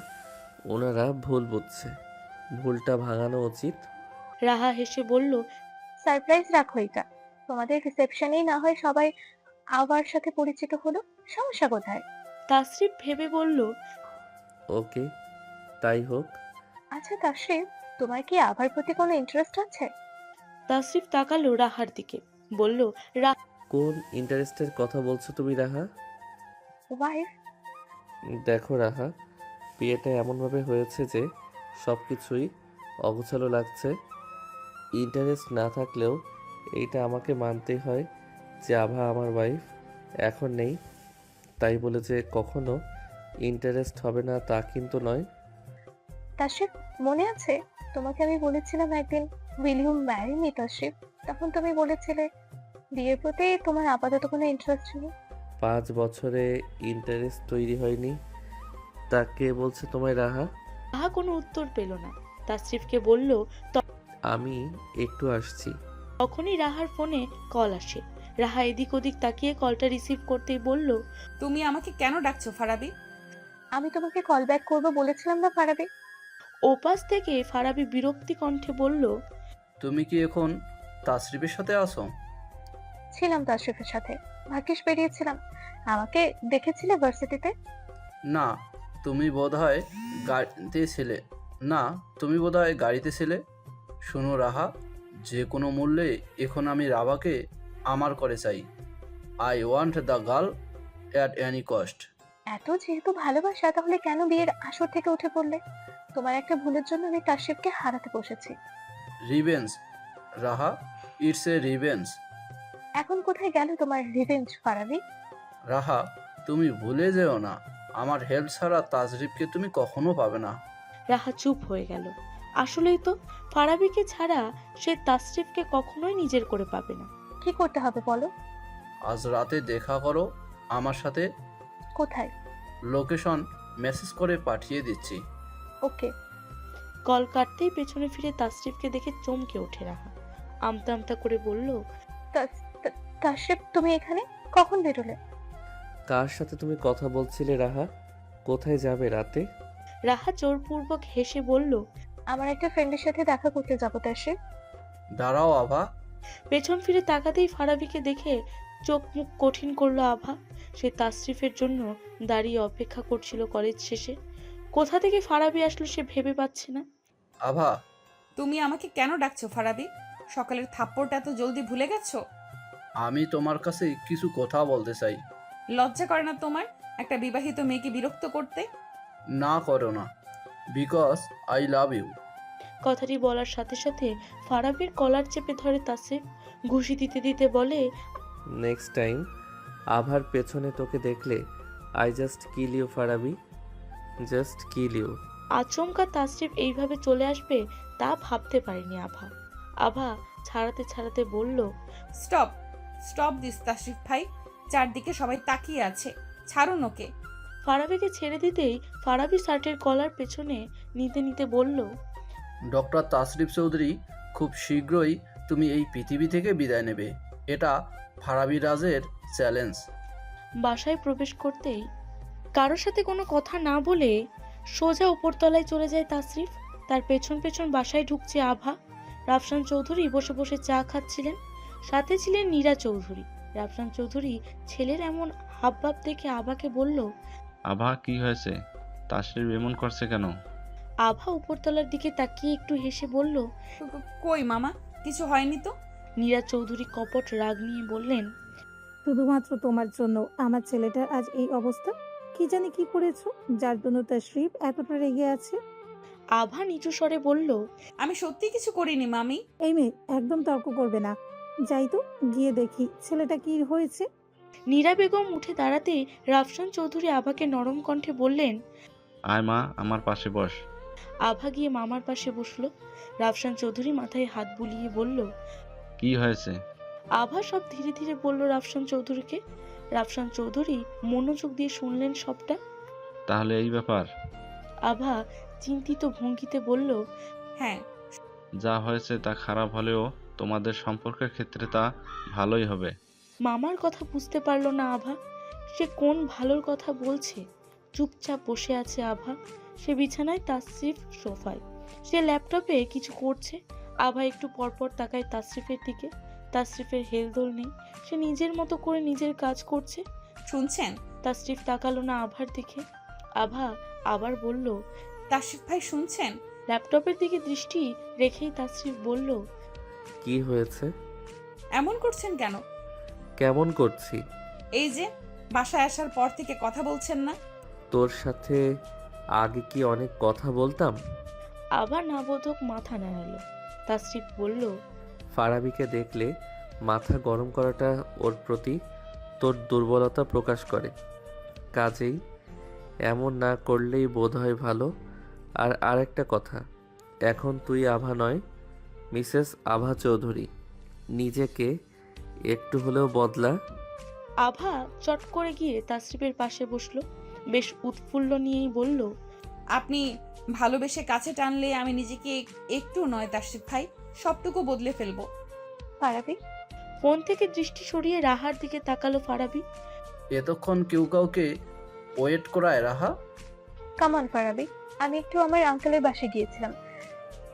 ওনারা ভুল বুঝছে, ভুলটা ভাঙানো উচিত। রাহা হেসে বলল, সারপ্রাইজ রাখো এটা। তোমাদের রিসেপশনেই না হয় সবাই আবার সাথে পরিচিত হলো, সমস্যা কোথায়? তাসরিফ ভেবে বলল, ওকে, তাই হোক। আচ্ছা তাশরিফ, তোমার কি আভার প্রতি কোনো ইন্টারেস্ট আছে? তাসরিফ তাকালো রাহার দিকে, বলল, কোন ইন্টারেস্টের কথা বলছো তুমি রাহা? ওয়াইফ। দেখো রাহা, বিয়েটা এমনভাবে হয়েছে যে সব কিছুই অগোছালো লাগছে। ইন্টারেস্ট না থাকলেও এইটা আমাকে মানতেই হয় যে আভা আমার ওয়াইফ এখন নেই, তাই বলে যে কখনো ইন্টারেস্ট হবে না তা কিন্তু নয়। তাশরিফ, মনে আছে তোমাকে আমি বলেছিলাম একদিন, will you marry me Tashrif? তখন তুমি বলেছিলে বিয়ের প্রতি তোমার আপাতত কোনো ইন্টারেস্ট নেই। 5 বছরে ইন্টারেস্ট তৈরি হয়নি, তা কে বলছে তোমায় রাহা? রাহা কোনো উত্তর পেল না। তাসরিফকে বলল, আমি একটু আসছি। তখনই রাহার ফোনে কল আসে। রাহা এদিক ওদিক তাকিয়ে কলটা রিসিভ করতেই বলল, তুমি আমাকে কেন ডাকছো ফারাবি? আমি তোমাকে কল ব্যাক করবো বলেছিলাম না ফারাবি? ওপাশ থেকে ফারাবি বিরক্তি কণ্ঠে বলল, তুমি কি এখন তাসরিফের সাথে আসো? ছিলাম তাশরিফের সাথে, ভাগ্যিস বেরিয়েছিলাম। আমাকে দেখেছিলে ভার্সিটিতে? না, তুমি বোধহয় গাড়িতে ছিলে। না, তুমি বোধহয় গাড়িতে ছিলে। শোনো রাহা, যে কোনো মূল্যে এখন আমি রাভাকে আমার করে চাই। I want the girl at any cost. এত যেহেতু ভালোবাসা, তাহলে কেন বিয়ের আসর থেকে উঠে পড়লে? তোমার একটা ভুলের জন্য আমি তাশরিফকে হারাতে বসেছি। Revenge Raha, it's a revenge. এখন কোথায় গেল তোমার রিভেঞ্জ ফারাবি? রাহা, তুমি ভুলে যেও না, আমার হেল্প ছাড়া তাজরিফকে তুমি কখনো পাবে না। রাহা চুপ হয়ে গেল। আসলেই তো, ফারাবিকে ছাড়া সে তাসরিফকে কখনোই নিজের করে পাবে না। কি করতে হবে বলো? আজ রাতে দেখা করো আমার সাথে। কোথায়? লোকেশন মেসেজ করে পাঠিয়ে দিচ্ছি। ওকে। কল কাটতেই পেছনে ফিরে তাসরিফকে দেখে চমকে ওঠে রাহা। আমতা আমতা করে বলল, তাশরিফ, তুমি এখানে কখন বেরোলে? কার সাথে তুমি কথা বলছিলে রাহা? কোথায় যাবে রাতে? রাহা জোরপূর্বক হেসে বলল, আমার একটা ফ্রেন্ডের সাথে দেখা করতে যাবো তাশরিফ। দাঁড়াও আভা। পেছন ফিরে তাকাতেই ফারাবিকে দেখে চোখ মুখ কঠিন করলো আভা। সে তাসরিফের জন্য দাঁড়িয়ে অপেক্ষা করছিল কলেজ শেষে। কোথা থেকে ফারাবি আসলো সে ভেবে পাচ্ছে না। আভা, তুমি আমাকে কেন ডাকছো ফারাবি? সকালের থাপ্পড়টা এত জলদি ভুলে গেছো? আমি তোমার কাছে কিছু কথা বলতে চাই। লজ্জা করে না তোমার একটা বিবাহিত মেয়েকে বিরক্ত করতে? না করো না, বিকজ আই লাভ ইউ। কথাটি বলার সাথে সাথে ফারাবির কলার চেপে ধরে তাসরিফ। ঘুষি দিতে দিতে বলে, নেক্সট টাইম আভার পেছনে তোকে দেখলে I just kill you Farabi, just kill you. আচমকা তাসরিফ এইভাবে চলে আসবে তা ভাবতে পারেনি আভা। আভা ছাড়াতে ছাড়াতে বলল, স্টপ স্টপ দিস তাশরিফ ভাই, চারদিকে সবাই তাকিয়ে আছে, ছাড়ুন ওকে। ফারাবিকে ছেড়ে দিতেই ফারাবি শার্টের কলার পেছনে নিতে নিতে বলল, ডক্টর তাসরিফ চৌধুরী, খুব শীঘ্রই তুমি এই পৃথিবী থেকে বিদায় নেবে। এটা ফারাবি রাজের চ্যালেঞ্জ। বাসায় প্রবেশ করতেই কারোর সাথে কোনো কথা না বলে সোজা উপরতলায় চলে যায় তাসরিফ। তার পেছন পেছন বাসায় ঢুকছে আভা। রাফসান চৌধুরী বসে বসে চা খাচ্ছিলেন, সাথে ছিলেন নীরা চৌধুরী। রাফসান চৌধুরী ছেলের এমন হাবভাব দেখে আভাকে বলল, আভা, কি হয়েছে? তাসরিফ এমন করছে কেন? আভা উপরতলার দিকে তাকিয়ে একটু হেসে বলল, কই মামা, কিছু হয়নি তো? নীরা চৌধুরী কপট রাগ নিয়ে বললেন, শুধুমাত্র তোমার জন্য আমার ছেলেটার আজ এই অবস্থা। কি জানি কি করেছো যার জন্য তাশরিফ এতটা রেগে আছে। আভা নিচু স্বরে বলল, আমি সত্যি কিছু করিনি মামি। এই মেয়ে, একদম তর্ক করবে না। যাই তো, গিয়ে দেখি ছেলেটা কি হয়েছে। নীরা বেগম উঠে দাঁড়াতেই রাফসান চৌধুরী আভাকে নরম কণ্ঠে বললেন, আয় মা, আমার পাশে বস। আভা গিয়ে মামার পাশে বসলো। রাফসান চৌধুরী মাথায় হাত বুলিয়ে বলল, কি হয়েছে? আভা সব ধীরে ধীরে বলল রাফসান চৌধুরীকে। রাফসান চৌধুরী মনোযোগ দিয়ে শুনলেন সবটা। তাহলে এই ব্যাপার? আভা চিন্তিত ভঙ্গিতে বলল, হ্যাঁ। যা হয়েছে তা খারাপ হলেও তোমাদের সম্পর্কের ক্ষেত্রে তা ভালোই হবে। মামার কথা বুঝতে পারল না আভা। সে কোন ভালোর কথা বলছে। চুপচাপ বসে আছে আভা। সে বিছানায়, তাসরিফ সোফায়। সে ল্যাপটপে কিছু করছে। আভা একটু পরপর তাকায় তাসরিফের দিকে। তাসরিফের হেলদোল নেই, সে নিজের মতো করে নিজের কাজ করছে। শুনছেন? তাসরিফ তাকালো না আভার দিকে। আভা আবার বলল, তাশরিফ ভাই শুনছেন? ল্যাপটপের দিকে দৃষ্টি রেখেই তাসরিফ বলল, কি হয়েছে? এমন করছেন কেন? কেমন করছি? এই যে বাসায় আসার পর থেকে কথা বলছেন না। তোর সাথে আগে কি অনেক কথা বলতাম? আবার নাবোধক মাথা নাড়ালো। তাসরিফ বলল, ফারাবিকে দেখলে মাথা গরম করাটা ওর প্রতি তোর দুর্বলতা প্রকাশ করে। কাজেই এমন না করলেই বোধ হয় ভালো। আর আরেকটা কথা, এখন তুই আভা নয়, মিসেস আভা চৌধুরী। নিজেকে একটু হলেও বদলা। আভা চট করে গিয়ে তাসরিফের পাশে বসলো। বেশ উৎফুল্ল নিয়েই বলল, আপনি ভালোবেসে কাছে টানলে আমি নিজেকে একটু নয় তাশরিফ ভাই, সবটুকু বদলে ফেলবো। ফারাবি, ফোন থেকে দৃষ্টি সরিয়ে রাহার দিকে তাকালো ফারাবি। এতক্ষণ কেউ কাউকে ওয়েট করায় রাহা? কামান ফারাবি, আমি একটু আমার আঙ্কেলের বাসায় গিয়েছিলাম।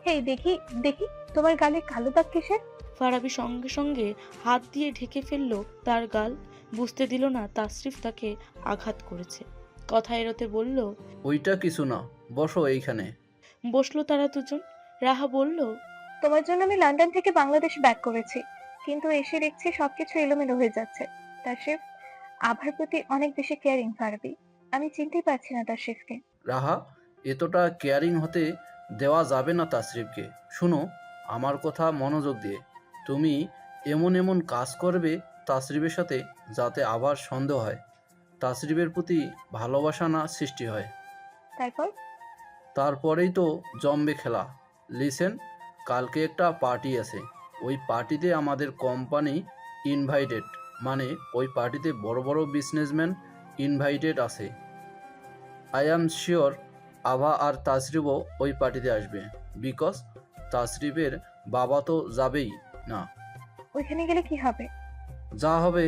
হেই, দেখি দেখি তোমার গালে কালো দাগ কিসের? ফারাবি সঙ্গে সঙ্গে হাত দিয়ে ঢেকে ফেলল তার গাল। বুঝতে দিল না তাসরিফ তাকে আঘাত করেছে। কথা এড়োতে বলল, ওইটা কিছু না, বসো এইখানে। বসলো তারা দুজন। রাহা বলল, তোমার জন্য আমি লন্ডন থেকে বাংলাদেশে ব্যাক করেছি, কিন্তু এসে দেখছি সবকিছু এলোমেলো হয়ে যাচ্ছে। তাশরিফ আভার প্রতি অনেক বেশি কেয়ারিং ফারাবি। আমি চিনতেই পারছি না তাশরিফকে। রাহা, এতটা কেয়ারিং হতে দেওয়া যাবে না তাসরিফকে। শুনো আমার কথা মনোযোগ দিয়ে। তুমি এমন এমন কাজ করবে তাসরিফের সাথে যাতে আবার সন্দেহ হয়, তাসরিফের প্রতি ভালোবাসা না সৃষ্টি হয়। তারপর? তারপরেই তো জমবে খেলা। লিসেন, কালকে একটা পার্টি আছে। ওই পার্টিতে আমাদের কোম্পানি ইনভাইটেড, মানে ওই পার্টিতে বড় বড় বিজনেসম্যান ইনভাইটেড আছে। আই অ্যাম শিওর আভা আর তাসরিফও ওই পার্টিতে আসবে, বিকজ তাসরিফের বাবা তো যাবেই না। ওইখানে গেলে কি হবে? যা হবে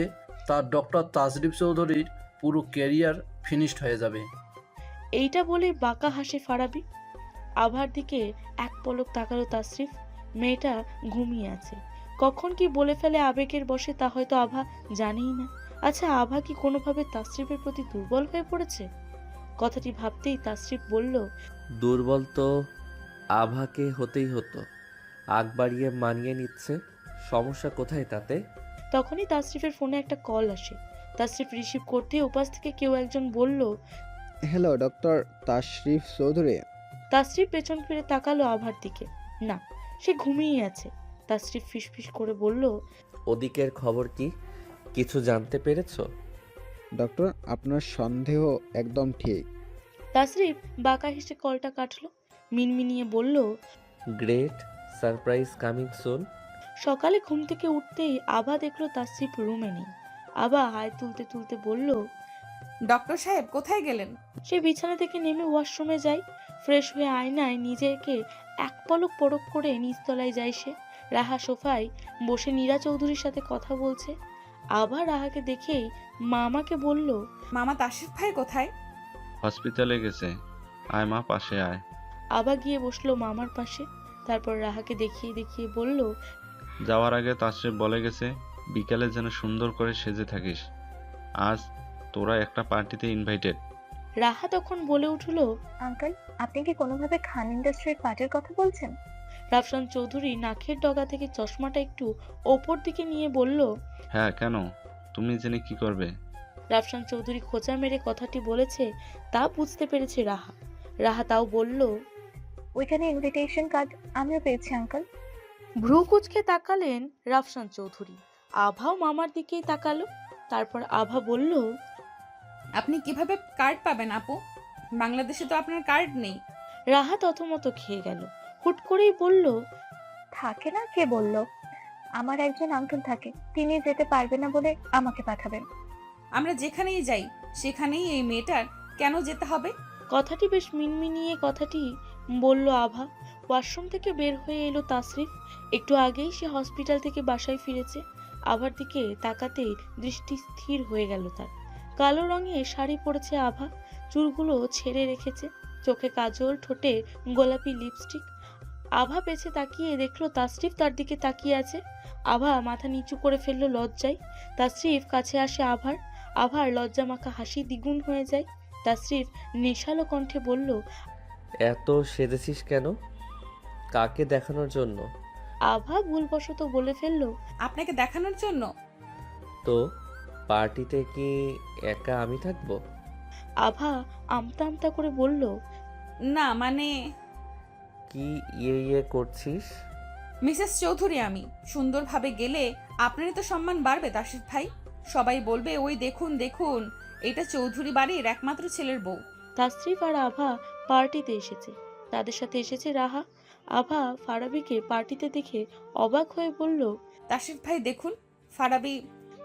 তার ডক্টর তাসরিফ চৌধুরীর পুরো ক্যারিয়ার ফিনিশড হয়ে যাবে। এইটা বলেই বাঁকা হাসে ফারাবি। আভার দিকে এক পলক তাকালো তাসরিফ। মেয়েটা ঘুমিয়ে আছে। কখন কি বলে ফেলে আবেগের বশে তা হয়তো আভা জানেই না। আচ্ছা, আভা কি কোনোভাবে তাসরিফের প্রতি দুর্বল হয়ে পড়েছে? কথাটি ভাবতেই তাসরিফ বলল, দুর্বল তো আভাকে হতেই হতো, আগ বাড়িয়ে মানিয়ে নিচ্ছে। সমস্যা কোথায় তাতে? তখনই তাসরিফের ফোনে একটা কল আসে। তাসরিফ রিসিভ করতেই ওপাশ থেকে কেউ একজন বলল, হ্যালো ডক্টর তাশরিফ চৌধুরী। তাসরিফ পেছন ফিরে তাকালো আভার দিকে। না, সে ঘুমিয়ে আছে। তাসরিফ ফিসফিস করে বলল, ওদিকের খবর কি? কিছু জানতে পেরেছো? ডক্টর, আপনার সন্দেহ একদম ঠিক। তাসরিফ বাঁকা হেসে কলটা কাটলো। মিনমিনিয়ে বলল, গ্রেট সারপ্রাইজ কামিং সুন। সকালে ঘুম থেকে উঠতেই আভা দেখলো তাসরিফ রুমে নেই। আভা হাই তুলতে তুলতে বলল, ডক্টর সাহেব কোথায় গেলেন? সে বিছানা থেকে নেমে ওয়াশরুমে যায়। ফ্রেশ হয়ে আয়নায় নিজেকে এক পলক পরক করে নিচতলায় যায় সে। রাহা সোফায় বসে নীরা চৌধুরীর সাথে কথা বলছে। আভা রাহাকে দেখেই মামাকে বলল, মামা তাশরিফ ভাই কোথায়? হসপিটালে গেছে। আয় মা, পাশে আয়। আভা গিয়ে বসলো মামার পাশে। তারপর রাহাকে দেখিয়ে দেখিয়ে বলল, যাওয়ার আগে তাশরিফ বলে গেছে বিকালে যেন সুন্দর করে সেজে থাকিস। আজ তোরা একটা পার্টিতে ইনভাইটেড। রাহা তখন বলে উঠল, আঙ্কেল, আপনি কি কোনোভাবে খান ইন্ডাস্ট্রির পার্টির কথা বলছেন? রাফসান চৌধুরী নাকের ডগা থেকে চশমাটা একটু ওপর দিকে নিয়ে বলল, হ্যাঁ, কেন? তুমি জেনে কি করবে? রাফসান চৌধুরী খোঁচা মেরে কথাটি বলেছে তা বুঝতে পেরেছে রাহা। রাহা তাও বলল, ওইখানে ইনভিটেশন কার্ড আমিও পেয়েছি আঙ্কেল। ভ্রু কুচকে তাকালেন রাফসান চৌধুরী। আভাও মামার দিকেই তাকালো। তারপর আভা বলল, আপনি কিভাবে কার্ড পাবেন আপু? বাংলাদেশে তো আপনার কার্ড নেই। রাহা তথমত খেয়ে গেল। হুট করেই বলল, থাকে না, কে বলল? আমার একজন আঙ্কেল থাকে, তিনি যেতে পারবে না বলে আমাকে পাঠাবেন। আমরা যেখানেই যাই সেখানেই এই মেয়েটার কেন যেতে হবে? কথাটি বেশ মিনমিনিয়ে কথাটি বলল আভা। ওয়াশরুম থেকে বের হয়ে এলো তাসরিফ। একটু আগেই সে হসপিটাল থেকে বাসায় ফিরেছে। আভার দিকে তাকাতেই দৃষ্টি স্থির হয়ে গেল তার। কালো রঙের শাড়ি পরেছে আভা, চুলগুলো ছেড়ে রেখেছে, চোখে কাজল, ঠোঁটে গোলাপি লিপস্টিক। আভা পেছে তাকিয়ে দেখলো তাসরিফ তার দিকে তাকিয়ে আছে। আভা মাথা নিচু করে ফেললো লজ্জায়। তাসরিফ কাছে আসে আভার। আভার লজ্জা মাখা হাসি দ্বিগুণ হয়ে যায়। তাসরিফ নেশালো কণ্ঠে বলল, এত সেজেছিস কেন? কাকে দেখানোর জন্য? আভা ভুলবশত বলে ফেলল, আপনাকে দেখানোর জন্য। তো পার্টিতে কি একা আমি থাকবো? আভা আমতা আমতা করে বলল, না মানে কি ইয়ে করছিস? মিসেস চৌধুরী আমি। সুন্দরভাবে গেলে আপনারই তো সম্মান বাড়বে তাশরিফ ভাই। সবাই বলবে ওই দেখুন দেখুন, এটা চৌধুরী বাড়ির একমাত্র ছেলের বউ। তাসরিফ আর আভা পার্টিতে এসেছে। তাদের সাথে এসেছে রাহা। আভা ফারাবিকে পার্টিতে দেখে অবাক হয়ে বলল, তাশরিফ ভাই দেখুন, ফারাবি।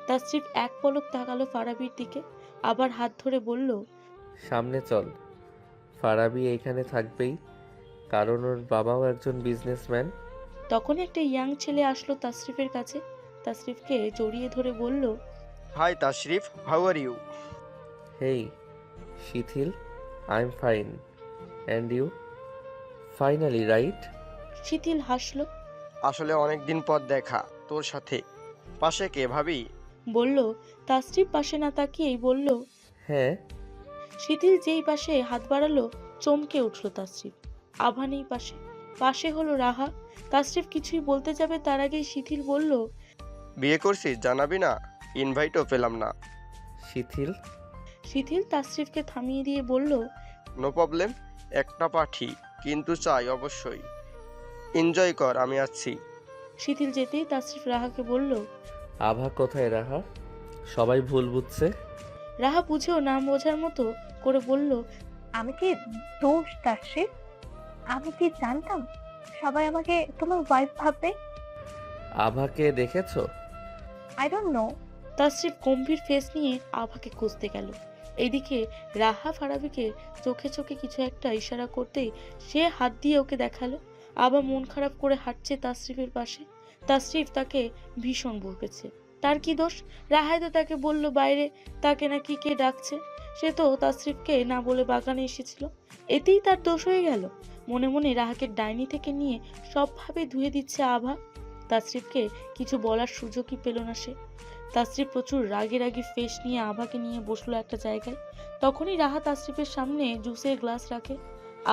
তাসরিফ এক পলক তাকালো ফারাবির দিকে, আবার হাত ধরে বলল, সামনে চল। ফারাবি এইখানে থাকবেই, কারণ ওর বাবাও একজন বিজনেসম্যান। তখন একটা ইয়াং ছেলে আসলো তাসরিফের কাছে। তাসরিফকে জড়িয়ে ধরে বলল, hi Tashrif, how are you? Hey Shithil, I am fine. And you? Finally right? Shithil হাসলো। আসলে অনেক দিন পর দেখা। তোর সাথে। পাশে কে ভাবি? বলল তাসরিফ পাশে না তাকিয়েই বলল। হ্যাঁ। শিথিল যেই পাশে হাত বাড়ালো চমকে উঠল তাসরিফ। আভা নেই পাশে, পাশে হলো রাহা। তাসরিফ কিছুই বলতে যাবে তার আগেই শিথিল বলল। বিয়ে করছিস জানাবি না? ইনভাইটও পেলাম না। শিথিল। শিথিল তাসরিফকে থামিয়ে দিয়ে বলল। নো প্রবলেম, একটা পাঠি, কিন্তু চাই অবশ্যই। এনজয় কর, আমি আছি। শিথিল যেতেই তাসরিফ রাহাকে বলল। আভা কোথায় রাহা? সবাই ভুল বুঝছে। রাহা বুঝেও নাম বোঝার মতো করে বলল। আমি কি দোষ তাসরিফ? আমি কি জানতাম সবাই আমাকে তোমার ওয়াইফ ভাববে? আভাকে দেখেছো? I don't no. Tasrif Gambhir face নিয়ে আভাকে খুঁজতে গেল। এদিকে রাহা ফারাবিকে চোখে চোখে কিছু একটা ইশারা করতেই সে হাত দিয়ে ওকে দেখালো। আভা মন খারাপ করে হাঁটছে তাসরিফের পাশে। তাসরিফ তাকে ভীষণ বকেছে। তার কি দোষ? রাহাই তো তাকে বলল বাইরে তাকে নাকি কে ডাকছে। সে তো তাসরিফকে না বলে বাগানে এসেছিল, এতেই তার দোষ হয়ে গেল। মনে মনে রাহাকে ডাইনি থেকে নিয়ে সবভাবে ধুয়ে দিচ্ছে আভা। তাসরিফকে কিছু বলার সুযোগই পেল না সে। তাসরিফ প্রচুর রাগে রাগে ফেস নিয়ে আভাকে নিয়ে বসলো একটা জায়গায়। তখনই রাহা তাসরিফের সামনে জুসের গ্লাস রাখে।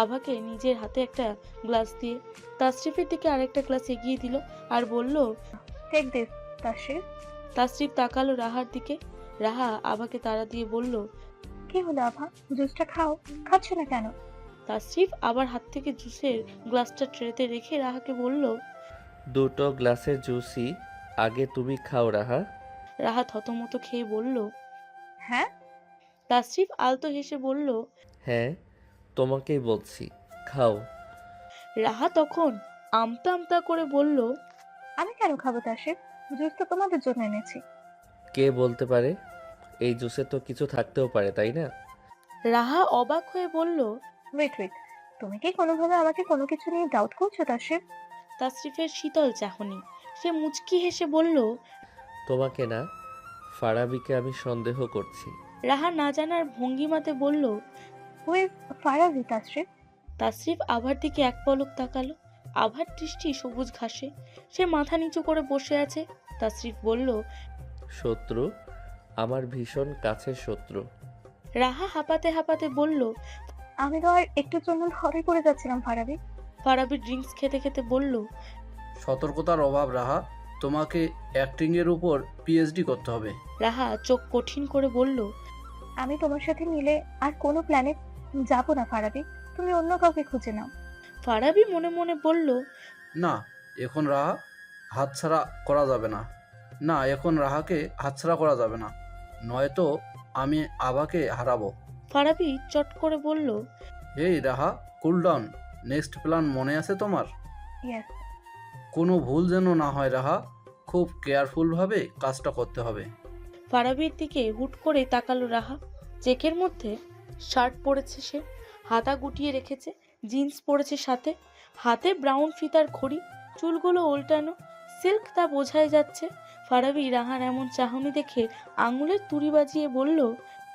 আভাকে নিজের হাতে একটা গ্লাস দিয়ে তাসরিফের দিকে আরেকটা গ্লাস এগিয়ে দিল আর বলল। Take this Tasrif. তাসরিফ তাকালো রাহার দিকে। রাহা আভাকে তাড়া দিয়ে বলল। কি হলো আভা, জুসটা খাও। খাচ্ছ না কেন? তাসরিফ আবার হাত থেকে জুসের গ্লাসটা ট্রেতে রেখে রাহাকে বলল। দুটো গ্লাসের জুসই আগে তুমি খাও রাহা। রাহা থতমত খেয়ে বলল। হ্যাঁ? তাসরিফ আলতো হেসে বলল। হ্যাঁ, তোমাকেই বলছি, খাও। রাহা তখন আমতা আমতা করে বলল। আমি কেন খাবো তাসরিফ? জুস তো তোমাদের জন্য এনেছি। কে বলতে পারে? এই জুসে তো কিছু থাকতেও পারে, তাই না? রাহা অবাক হয়ে বলল। ওয়েট ওয়েট, তুমি কি কোনোভাবে আমাকে কোনো কিছু নিয়ে ডাউট করছো তাসরিফ? তাসরিফের শীতল চাহনি। সে মুচকি হেসে বলল। তোমাকে না, ফারাবিকে আমি সন্দেহ করছি। রাহা না জানার ভঙ্গিমাতে বলল। Who is Farabi Tasrif? তাসরিফ আভার দিকে এক পলক তাকালো। আভার দৃষ্টি সবুজ ঘাসে। সে মাথা নিচু করে বসে আছে। তাসরিফ বলল। শত্রু, আমার ভীষণ কাছের শত্রু। রাহা হাঁপাতে হাঁপাতে বলল। আমি তো আর একটুর জন্য ধরে পড়ে যাচ্ছিলাম ফারাবি। ফারাবি ড্রিঙ্কস খেতে খেতে বলল। সতর্কতার অভাব রাহা, তোমাকে অ্যাক্টিংয়ের উপর পিএইচডি করতে হবে। রাহা চোখ কঠিন করে বলল। আমি তোমার সাথে মিলে আর কোনো প্ল্যানে যাব না ফারাবি। তুমি অন্য কাউকে খুঁজে নাও। ফারাবি মনে মনে বলল। না, এখন রাহা হাতছাড়া করা যাবে না। না, এখন রাহাকে হাতছাড়া করা যাবে না, নয়তো আমি আভাকে হারাবো। ফারাবি চট করে বলল। এই রাহা, কুল ডাউন। নেক্সট প্ল্যান মনে আছে তোমার? ইয়েস। কোনো ভুল যেন না হয় রাহা, খুব কেয়ারফুলভাবে কাজটা করতে হবে। ফারাবির দিকে হুট করে তাকালো রাহা। চেকের মধ্যে শার্ট পরেছে সে, হাতা গুটিয়ে রেখেছে, জিন্স পরেছে সাথে, হাতে ব্রাউন ফিতার ঘড়ি, চুলগুলো উল্টানো, সিল্ক তা বোঝাই যাচ্ছে। ফারাবি রাহার এমন চাহনি দেখে আঙুলের তুড়ি বাজিয়ে বলল।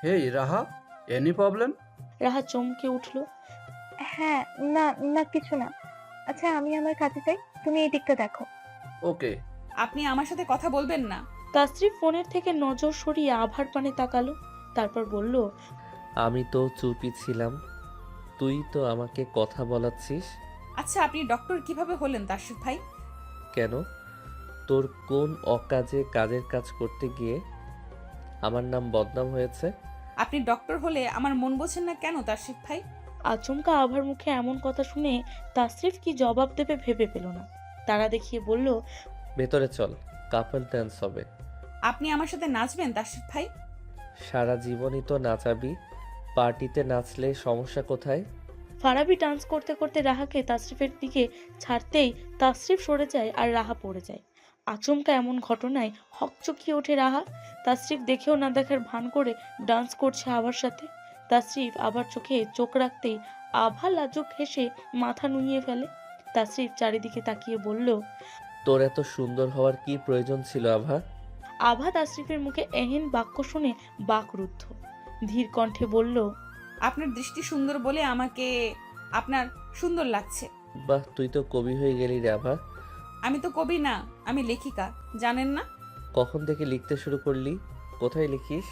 হেই রাহা, এনি প্রবলেম? রাহা চমকে উঠল। হ্যাঁ, না না কিছু না। আচ্ছা আমি আমার কাছে যাই, তুমি এই দিকটা দেখো। ওকে। আপনি আমার সাথে কথা বলবেন না? তাসরিফ ফোনের থেকে নজর সরিয়ে আভার পানে তাকালো, তারপর বলল। আমি তো চুপই ছিলাম, তুই তো আমাকে কথা বলাচ্ছিস। আচ্ছা আপনি ডক্টর কিভাবে হলেন তাসরিফ ভাই? কেন? তোর কোন অকাজে কাজের কাজ করতে গিয়ে আমার নাম বদনাম হয়েছে? আপনি ডক্টর হলে আমার মন বোঝেন না কেন তাসরিফ ভাই? আচমকা আভার মুখে এমন কথা শুনে তাসরিফ কি জবাব দেবে ভেবে পেল না। তারা দেখিয়ে বলল। ভেতরে চল, কাপল ডান্স হবে। আপনি আমার সাথে নাচবেন তাসরিফ ভাই? সারা জীবনই তো নাচাবি, পার্টিতে নাচলে সমস্যা কোথায়? ফারাবি ডান্স করতে করতে রাহাকে তাসরিফের দিকে ছাড়তেই তাসরিফ সরে যায় আর রাহা পড়ে যায়। আচমকা এমন ঘটনায় হকচকিয়ে ওঠে রাহা। তাসরিফ দেখেও না দেখার ভান করে ডান্স করছে আভার সাথে। তাসরিফ আবার চোখে চোখ রাখতেই আভা লাজুক হেসে মাথা নুইয়ে ফেলে। তাসরিফ চারিদিকে তাকিয়ে বলল। তোর এত সুন্দর হওয়ার কি প্রয়োজন ছিল আভা? আভা তাসরিফের মুখে এহেন বাক্য শুনে বাকরুদ্ধ। ধীর কণ্ঠে বলল। আপনার দৃষ্টি সুন্দর বলে আমাকে আপনার সুন্দর লাগছে। বাহ, তুই তো কবি হয়ে গেলি রে আভা। আমি তো কবি না, আমি লেখিকা, জানেন না? কখন থেকে লিখতে শুরু করলি? কোথায় লিখিস?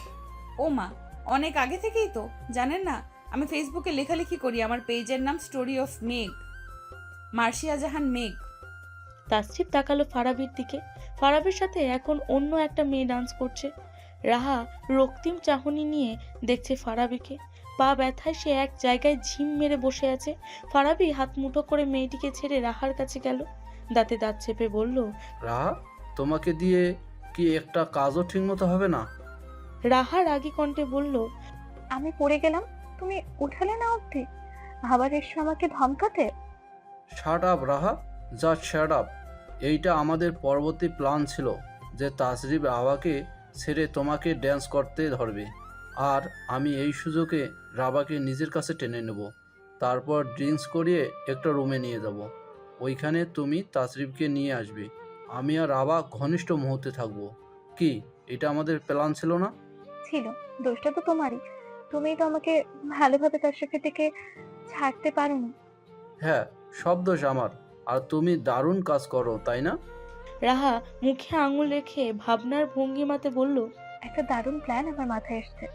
ও মা, অনেক আগে থেকেই তো, জানেন না? আমি ফেসবুকে লেখালেখি করি, আমার পেজের নাম স্টোরি অফ মেঘ, মার্শিয়া জাহান মেঘ। তাসরিফ তাকালো ফারাবির দিকে। ফারাবির সাথে এখন অন্য একটা মেয়ে ডান্স করছে। রাহা রক্তিম চাহনি নিয়ে দেখছে ফারাবিকে। পা ব্যথায় সে এক জায়গায় ঝিম মেরে বসে আছে। ফারাবি হাত মুঠো করে মেয়েটিকে ছেড়ে রাহার কাছে গেল। দাঁতে দাঁত চেপে বলল, রাহা, তোমাকে দিয়ে কি একটা কাজও ঠিকমতো হবে না? রাহা রাগী কণ্ঠে বলল, আমি পড়ে গেলাম, তুমি উঠালে না অবধি, আবার এসো আমাকে ধমকাতে। শাট আপ রাহা, জাস্ট শাট আপ। এইটা আমাদের পরবর্তী প্ল্যান ছিল যে তাসরিফ রাবাকে ছেড়ে তোমাকে ড্যান্স করতে ধরবে, আর আমি এই সুযোগে রাবাকে নিজের কাছে টেনে নেব, তারপর ড্রিঙ্কস করিয়ে একটা রুমে নিয়ে যাব। ওইখানে তুমি তাসরিফকে নিয়ে আসবে, আমি আর রাবা ঘনিষ্ঠ মুহূর্তে থাকবো। কি এটা আমাদের প্ল্যান ছিল না? ছিল, দোষটা তো তোমারই। তুমিই তো আমাকে ভালোভাবে তার সাথে থেকে ছাড়তে পারোনি। হ্যাঁ, সব দোষ আমার, আর তুমি দারুণ কাজ করো, তাই না? রাহা মুখে আঙুল রেখে ভাবনার ভঙ্গিমাতে বলল, একটা দারুণ প্ল্যান আমার মাথায় এসছে।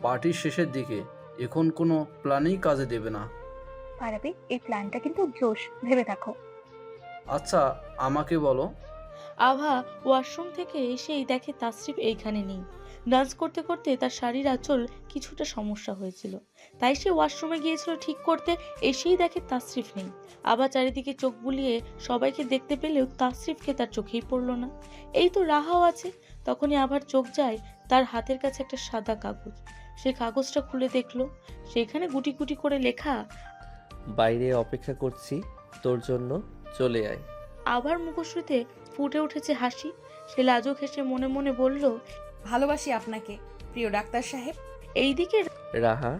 পার্টির শেষের দিকে এখন কোনো প্ল্যানই কাজে দেবে না। পারাবি, এই প্ল্যানটা কিন্তু জোশ, ভেবে দেখো। আচ্ছা, আমাকে বলো। আভা ওয়াশরুম থেকে এসেই দেখে তাসরিফ এইখানে নেই। ডান্স করতে করতে তার শাড়ির আঁচল কিছুটা সমস্যা হয়েছিল, তাই সে ওয়াশরুমে গিয়েছিল ঠিক করতে। এসেই দেখে তাসরিফ নেই। আবার চারিদিকে চোখ বুলিয়ে সবাইকে দেখতে পেলেও তাসরিফকে তার চোখেই পড়ল না। এই তো রাহাও আছে। তখনই আবার চোখ যায় তার হাতের কাছে একটা সাদা কাগজ। সে কাগজটা খুলে দেখলো, সেখানে গুটি গুটি করে লেখা, বাইরে অপেক্ষা করছি তোর জন্য, চলে আয়। আবার মুখশ্রীতে ফুটে উঠেছে হাসি। সে লাজুক হেসে মনে মনে বলল, ভালোবাসি আপনাকে প্রিয় ডাক্তার সাহেব। এইদিকে রাহা,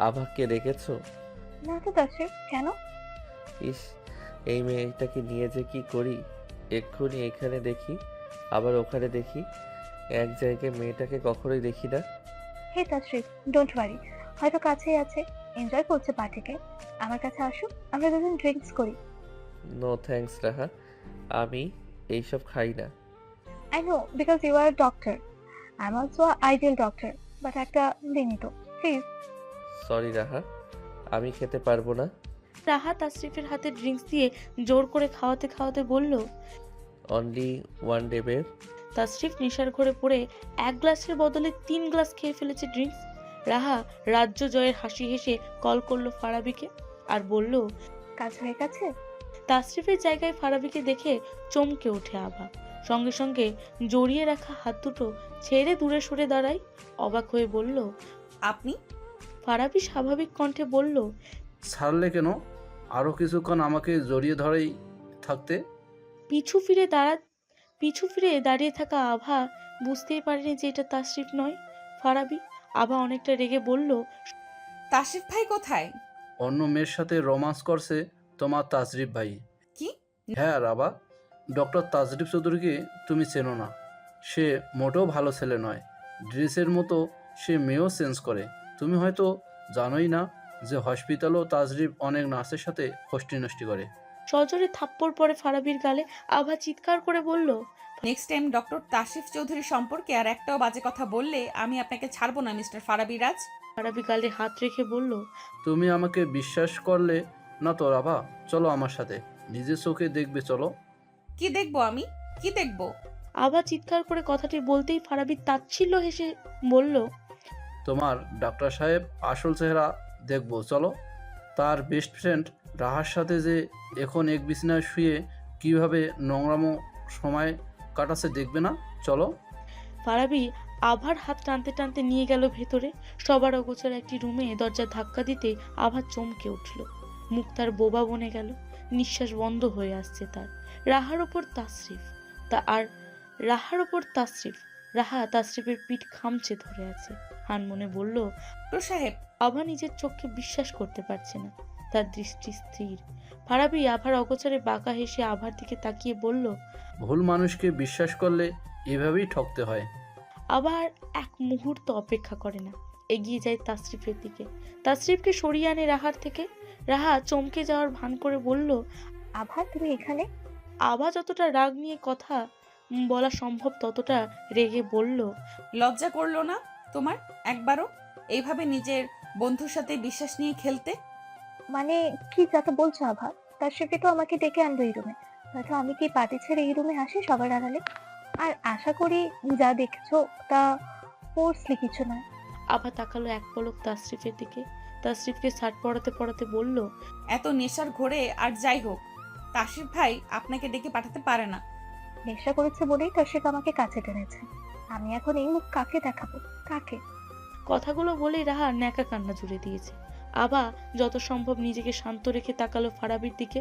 আভাকে রেখেছো? না তো তাসরিফ, কেন? ইস, এই মেয়েটাকে নিয়ে যে কি করি। এক্ষুনি এখানে দেখি, আবার ওখানে দেখি, এক জায়গায় মেয়েটাকে কখনোই দেখি না। হে তাসরিফ, ডোন্ট ওয়ারি, হয়তো কাছেই আছে, এনজয় করছে পার্টিকে। আমার কাছে আসো, আমরা দুজন ড্রিঙ্কস করি। নো থ্যাঙ্কস রাহা, আমি এইসব খাই না। I know, because you are a doctor. I'm also an ideal doctor, but একটা লিমিটও, প্লিজ। সরি রাহা, আমি খেতে পারবো না। রাহা তাসরিফের হাতে ড্রিঙ্কস দিয়ে জোর করে খাওয়াতে খাওয়াতে বলল, only one day babe. Tasrif নেশার ঘরে পড়ে এক গ্লাসের বদলে 3 গ্লাস খেয়ে ফেলেছে ড্রিঙ্কস। রাহা রাজ্য জয়ের হাসি হেসে কল করলো ফারাবিকে আর বলল, কাজ হয়ে গেছে। তাসরিফের জায়গায় ফারাবিকে দেখে চমকে ওঠে আভা। সঙ্গে সঙ্গে জড়িয়ে রাখা হাত দুটো ছেড়ে দূরে সরে দাঁড়ায়। অবাক হয়ে বলল, আপনি? ফারাবি স্বাভাবিক কণ্ঠে বলল, ছাড়লে কেন? আরও কিছুক্ষণ আমাকে জড়িয়ে ধরেই থাকতে। পিছু ফিরে দাঁড়িয়ে থাকা আভা বুঝতেই পারেনি যে এটা তাসরিফ নয়, ফারাবি। আভা অনেকটা রেগে বলল, তাসরিফ ভাই কোথায়? অন্য মেয়ের সাথে রোমান্স করছে তোমার তাসরিফ ভাই। কি? হ্যাঁ রাবা, ডক্টর তাসরিফ চৌধুরীকে তুমি চেনো না। সে মোটেও ভালো ছেলে নয়। ড্রেসের মতো সে মেয়েও চেঞ্জ করে। তুমি হয়তো জানোই না যে হসপিটালও তাসরিফ অনেক নার্সের সাথে ফষ্টি নষ্টি করে। সজোরে থাপ্পড় পড়ে ফারাবির গালে। আভা চিৎকার করে বলল, next time doctor Tasrif Chowdhury সম্পর্কে আর একটাও বাজে কথা বললে আমি আপনাকে ছাড়বো না মিস্টার ফারাবি রাজ। ফারাবি গালে হাত রেখে বলল, তুমি আমাকে বিশ্বাস করলে না তো রাবা, চলো আমার সাথে, নিজের চোখে দেখবে, চলো। কি দেখবো আমি? কি দেখবো? আভা চিৎকার করে কথাটি বলতেই ফারাবি তাচ্ছিল্য হেসে বলল, তোমার ডাক্তার সাহেব আসল চেহারা দেখবো, চলো। তার বেস্ট ফ্রেন্ড রাহার সাথে যে এখন এক বিছানায় শুয়ে কীভাবে নোংরামো সময় কাটাচ্ছে দেখবে না, চলো। ফারাবি আভার হাত টানতে টানতে নিয়ে গেল ভেতরে। সবার অগোচর একটি রুমে দরজা ধাক্কা দিতে আভা চমকে উঠল। মুখ তার বোবা বনে গেল, নিঃশ্বাস বন্ধ হয়ে আসছে তার। রাহার ওপর তাসরিফ। রাহা তাসরিফের পিঠ খামচে ধরে আছে, হানমনে বলল, ডক্টর সাহেব। আভা নিজের চোখকে বিশ্বাস করতে পারছে না, তার দৃষ্টি স্থির। ফারাবি আভার অগোচরে বাঁকা হেসে আভার দিকে তাকিয়ে বলল, ভুল মানুষকে বিশ্বাস করলে এভাবেই ঠকতে হয়। আবার এক মুহূর্ত অপেক্ষা করে না, এগিয়ে যায় তাসরিফের দিকে। তাসরিফকে সরিয়ে আনে রাহার থেকে। রাহা চমকে যাওয়ার ভান করে বলল, আভা, তুমি এখানে? আভা যতটা রাগ নিয়ে কথা বলা সম্ভব ততটা রেগে বলল, লজ্জা করলো না তোমার একবারও এইভাবে নিজের বন্ধুর সাথে বিশ্বাস নিয়ে খেলতে? মানে কি যাতে বলছো আভা? তার সাথে তো আমাকে ডেকে আনলো এই রুমে, নয়তো আমি কি পার্টি ছেড়ে এই রুমে আসি সবার আড়ালে? আর আশা করি যা দেখছো তা ফোর্সলি কিছু নয়। আভা তাকালো এক পলক তাসরিফের দিকে। তাসরিফকে শার্ট পরাতে পরাতে বলল, এত নেশার ঘোরে আর যাই হোক, তাসরিফ ভাই আপনাকে ডেকে পাঠাতে পারে না। নেশা করেছে বলেই তার সাথে আমাকে কাছে টেনেছে। আমি এখন এই মুখ কাকে দেখাবো? কাকে? কথাগুলো বলেই রাহা ন্যাকা কান্না জুড়ে দিয়েছে। আভা যত সম্ভব নিজেকে শান্ত রেখে তাকালো ফারাবির দিকে।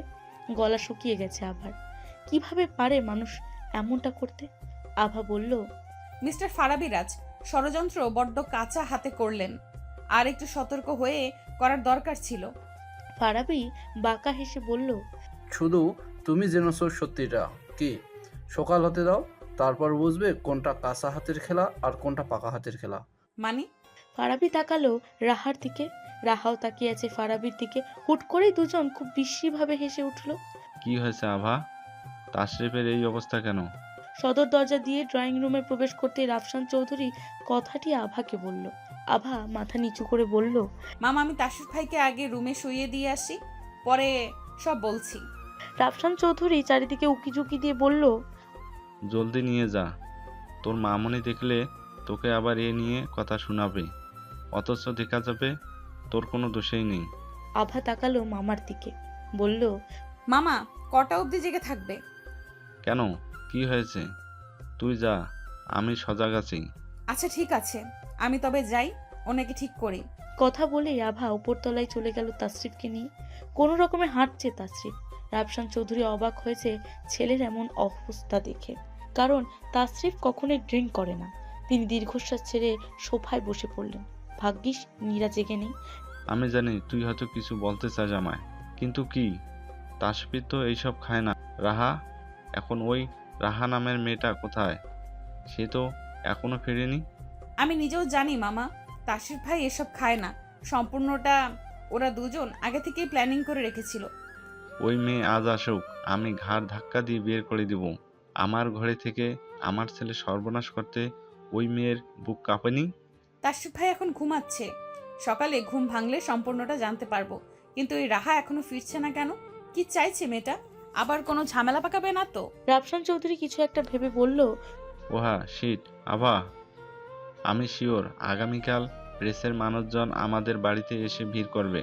গলা শুকিয়ে গেছে আভার। কিভাবে পারে মানুষ এমনটা করতে? আভা বলল, মিস্টার ফারাবিরাজ, ষড়যন্ত্র বড্ড কাঁচা হাতে করলেন, আর একটু সতর্ক হয়ে করার দরকার ছিল। ফারাবি বাঁকা হেসে বলল, শুধু তুমি জেনেছো সত্যিটা কি। সকাল হতে দাও, তারপর বুঝবে কোনটা কাঁচা হাতের খেলা আর কোনটা পাকা হাতের খেলা। মানে? ফারাবি তাকালো রাহার দিকে। রাহাও তাকিয়ে আছে ফারাবির দিকে। হুট করেই দুজন খুব বিশ্রীভাবে হেসে উঠল। কি হয়েছে আভা? তাশরিফের এই অবস্থা কেন? সদর দরজা দিয়ে ড্রয়িং রুমে প্রবেশ করতেই রাফসান চৌধুরী কথাটি আভাকে বলল। আভা মাথা নিচু করে বলল, মামা, আমি তাসরিফ ভাইকে আগে রুমে শুইয়ে দিয়ে আসি, পরে সব বলছি। রাফসান চৌধুরী চারিদিকে উকিঝুঁকি দিয়ে বলল, জলদি নিয়ে যা, তোর মামনি দেখলে তোকে আবার এ নিয়ে কথা শোনাবে, অথচ দেখা যাবে তোর কোনো দোষেই নেই। আভা তাকালো মামার দিকে, বলল, মামা কটা অবধি জেগে থাকবে? কেন, কি হয়েছে? তুই যা, আমি সজাগ আছি। আচ্ছা ঠিক আছে, আমি তবে যাই, ওনাকে ঠিক করি। কথা বলেই আভা উপরতলায় চলে গেল তাসরিফকে নিয়ে। কোনো রকমে হাঁটছে তাসরিফ। রাফসান চৌধুরী অবাক হয়েছে ছেলের এমন অবস্থা দেখে, কারণ তাসরিফ কখনোই ড্রিঙ্ক করে না। তিনি দীর্ঘশ্বাস ছেড়ে সোফায় বসে পড়লেন। ভাগ্যিস নীরা জেগে নেই। আমি জানি তুই হয়তো কিছু বলতে চাস আমায়, কিন্তু কি? তাসফির তো এইসব খায় না। রাহা, এখন ওই রাহা নামের মেয়েটা কোথায়? সে তো এখনো ফেরেনি। আমি নিজেও জানি মামা, তাসরিফ ভাই এসব খায় না। সম্পূর্ণটা ওরা দুজন আগে থেকেই প্ল্যানিং করে রেখেছিল। ওই মেয়ে আজ আসুক, আমি ঘাড় ধাক্কা দিয়ে বের করে দিব। আমার ঘরে থেকে আমার ছেলে সর্বনাশ করতে ওই মেয়ের বুক কাঁপেনি? তাসরিফ ভাই এখন ঘুমাচ্ছে, সকালে ঘুম ভাঙলে সম্পূর্ণটা জানতে পারবো। কিন্তু এই রাহা এখনো ফিরছে না কেন? কি চাইছে মেয়েটা? আবার কোনো ঝামেলা পাকাবে না তো? রাফসান চৌধুরী কিছু একটা ভেবে বলল, ওহা শিট, আভা, আমি শিওর আগামীকাল প্রেসের মানুষজন আমাদের বাড়িতে এসে ভিড় করবে।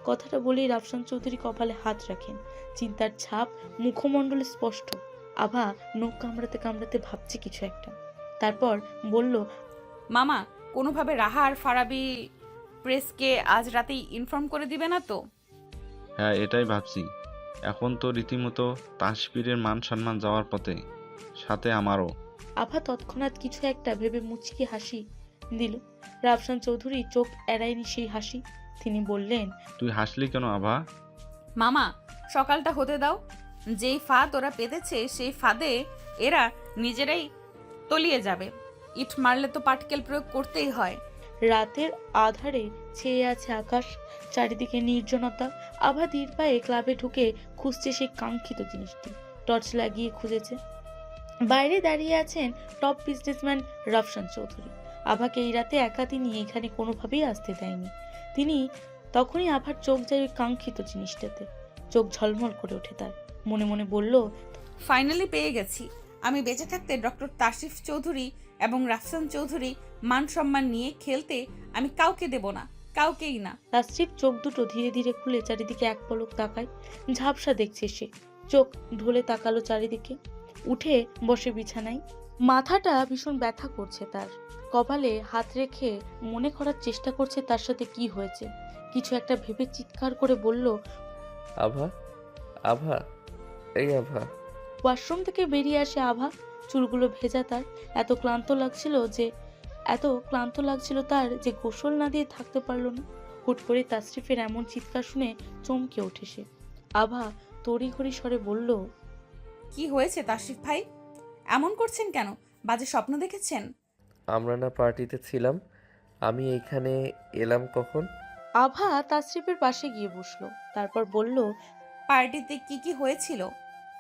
কথাটা বলেই রাফসান চৌধুরী কপালে হাত রাখেন। চিন্তার ছাপ মুখমণ্ডলে স্পষ্ট। আভা নখ কামড়াতে কামড়াতে ভাবছে কিছু একটা। তারপর বলল, মামা, কোনোভাবে রাহা আর ফারাবি প্রেসকে আজ রাতেই ইনফর্ম করে দিবে না তো? হ্যাঁ, এটাই ভাবছি। এখন তো রীতিমতো তাসফিরের মান সম্মান যাওয়ার পথে, সাথে আমারও। আভা তৎক্ষণাৎ কিছু একটা ভেবে মুচকি হাসি দিল। রাফসান চৌধুরী চোখ এড়ায়নি সেই হাসি। তিনি বললেন, তুই হাসলি কেন আভা? মামা, সকালটা হতে দাও। যেই ফাঁদ ওরা পেতেছে সেই ফাঁদে এরা নিজেরাই তলিয়ে যাবে। ইট মারলে তো পাটকেল প্রয়োগ করতেই হয়। রাতের আধারে ছেয়ে আছে আকাশ, চারিদিকে নির্জনতা। আভা ধীর পায়ে ক্লাবে ঢুকে খুঁজছে সেই কাঙ্ক্ষিত জিনিসটি। টর্চ লাগিয়ে খুঁজেছে। বাইরে দাঁড়িয়ে আছেন টপ বিজনেসম্যান রাফসান চৌধুরী। আভাকে এই রাতে একা তিনি এখানে কোনোভাবেই আসতে দেয়নি। তিনি তখনই আভার চোখ যায় ওই কাঙ্ক্ষিত জিনিসটাতে। চোখ ঝলমল করে ওঠে তার। মনে মনে বলল, ফাইনালি পেয়ে গেছি। আমি বেঁচে থাকতে ডক্টর তাসরিফ চৌধুরী এবং রাফসান চৌধুরী মান সম্মান নিয়ে খেলতে আমি কাউকে দেব না, কাউকেই না। তাসরিফ চোখ দুটো ধীরে ধীরে খুলে চারিদিকে এক পলক তাকায়। ঝাপসা দেখছে সে। চোখ ঢোলে তাকালো চারিদিকে। উঠে বসে বিছানায়। মাথাটা ভীষণ ব্যথা করছে তার। কপালে হাত রেখে মনে করার চেষ্টা করছে তার সাথে কি হয়েছে। কিছু একটা ভেবে চিৎকার করে বলল, আভা, আভা, এই আভা। ওয়াশরুম থেকে বেরিয়ে আসে আভা। চুলগুলো ভেজা তার। এত ক্লান্ত লাগছিল তার যে গোসল না দিয়ে থাকতে পারলো না। হুট করে তাসরিফের এমন চিৎকার শুনে চমকে ওঠে সে। আভা তড়িঘড়ি স্বরে বলল, কি হয়েছে তাসরিফ ভাই? এমন করছেন কেন? বাজে স্বপ্ন দেখেছেন? আমরা না পার্টিতে ছিলাম, আমি এইখানে এলাম কখন? আভা তাসরিফের পাশে গিয়ে বসলো। তারপর বলল, পার্টিতে কি কি হয়েছিল?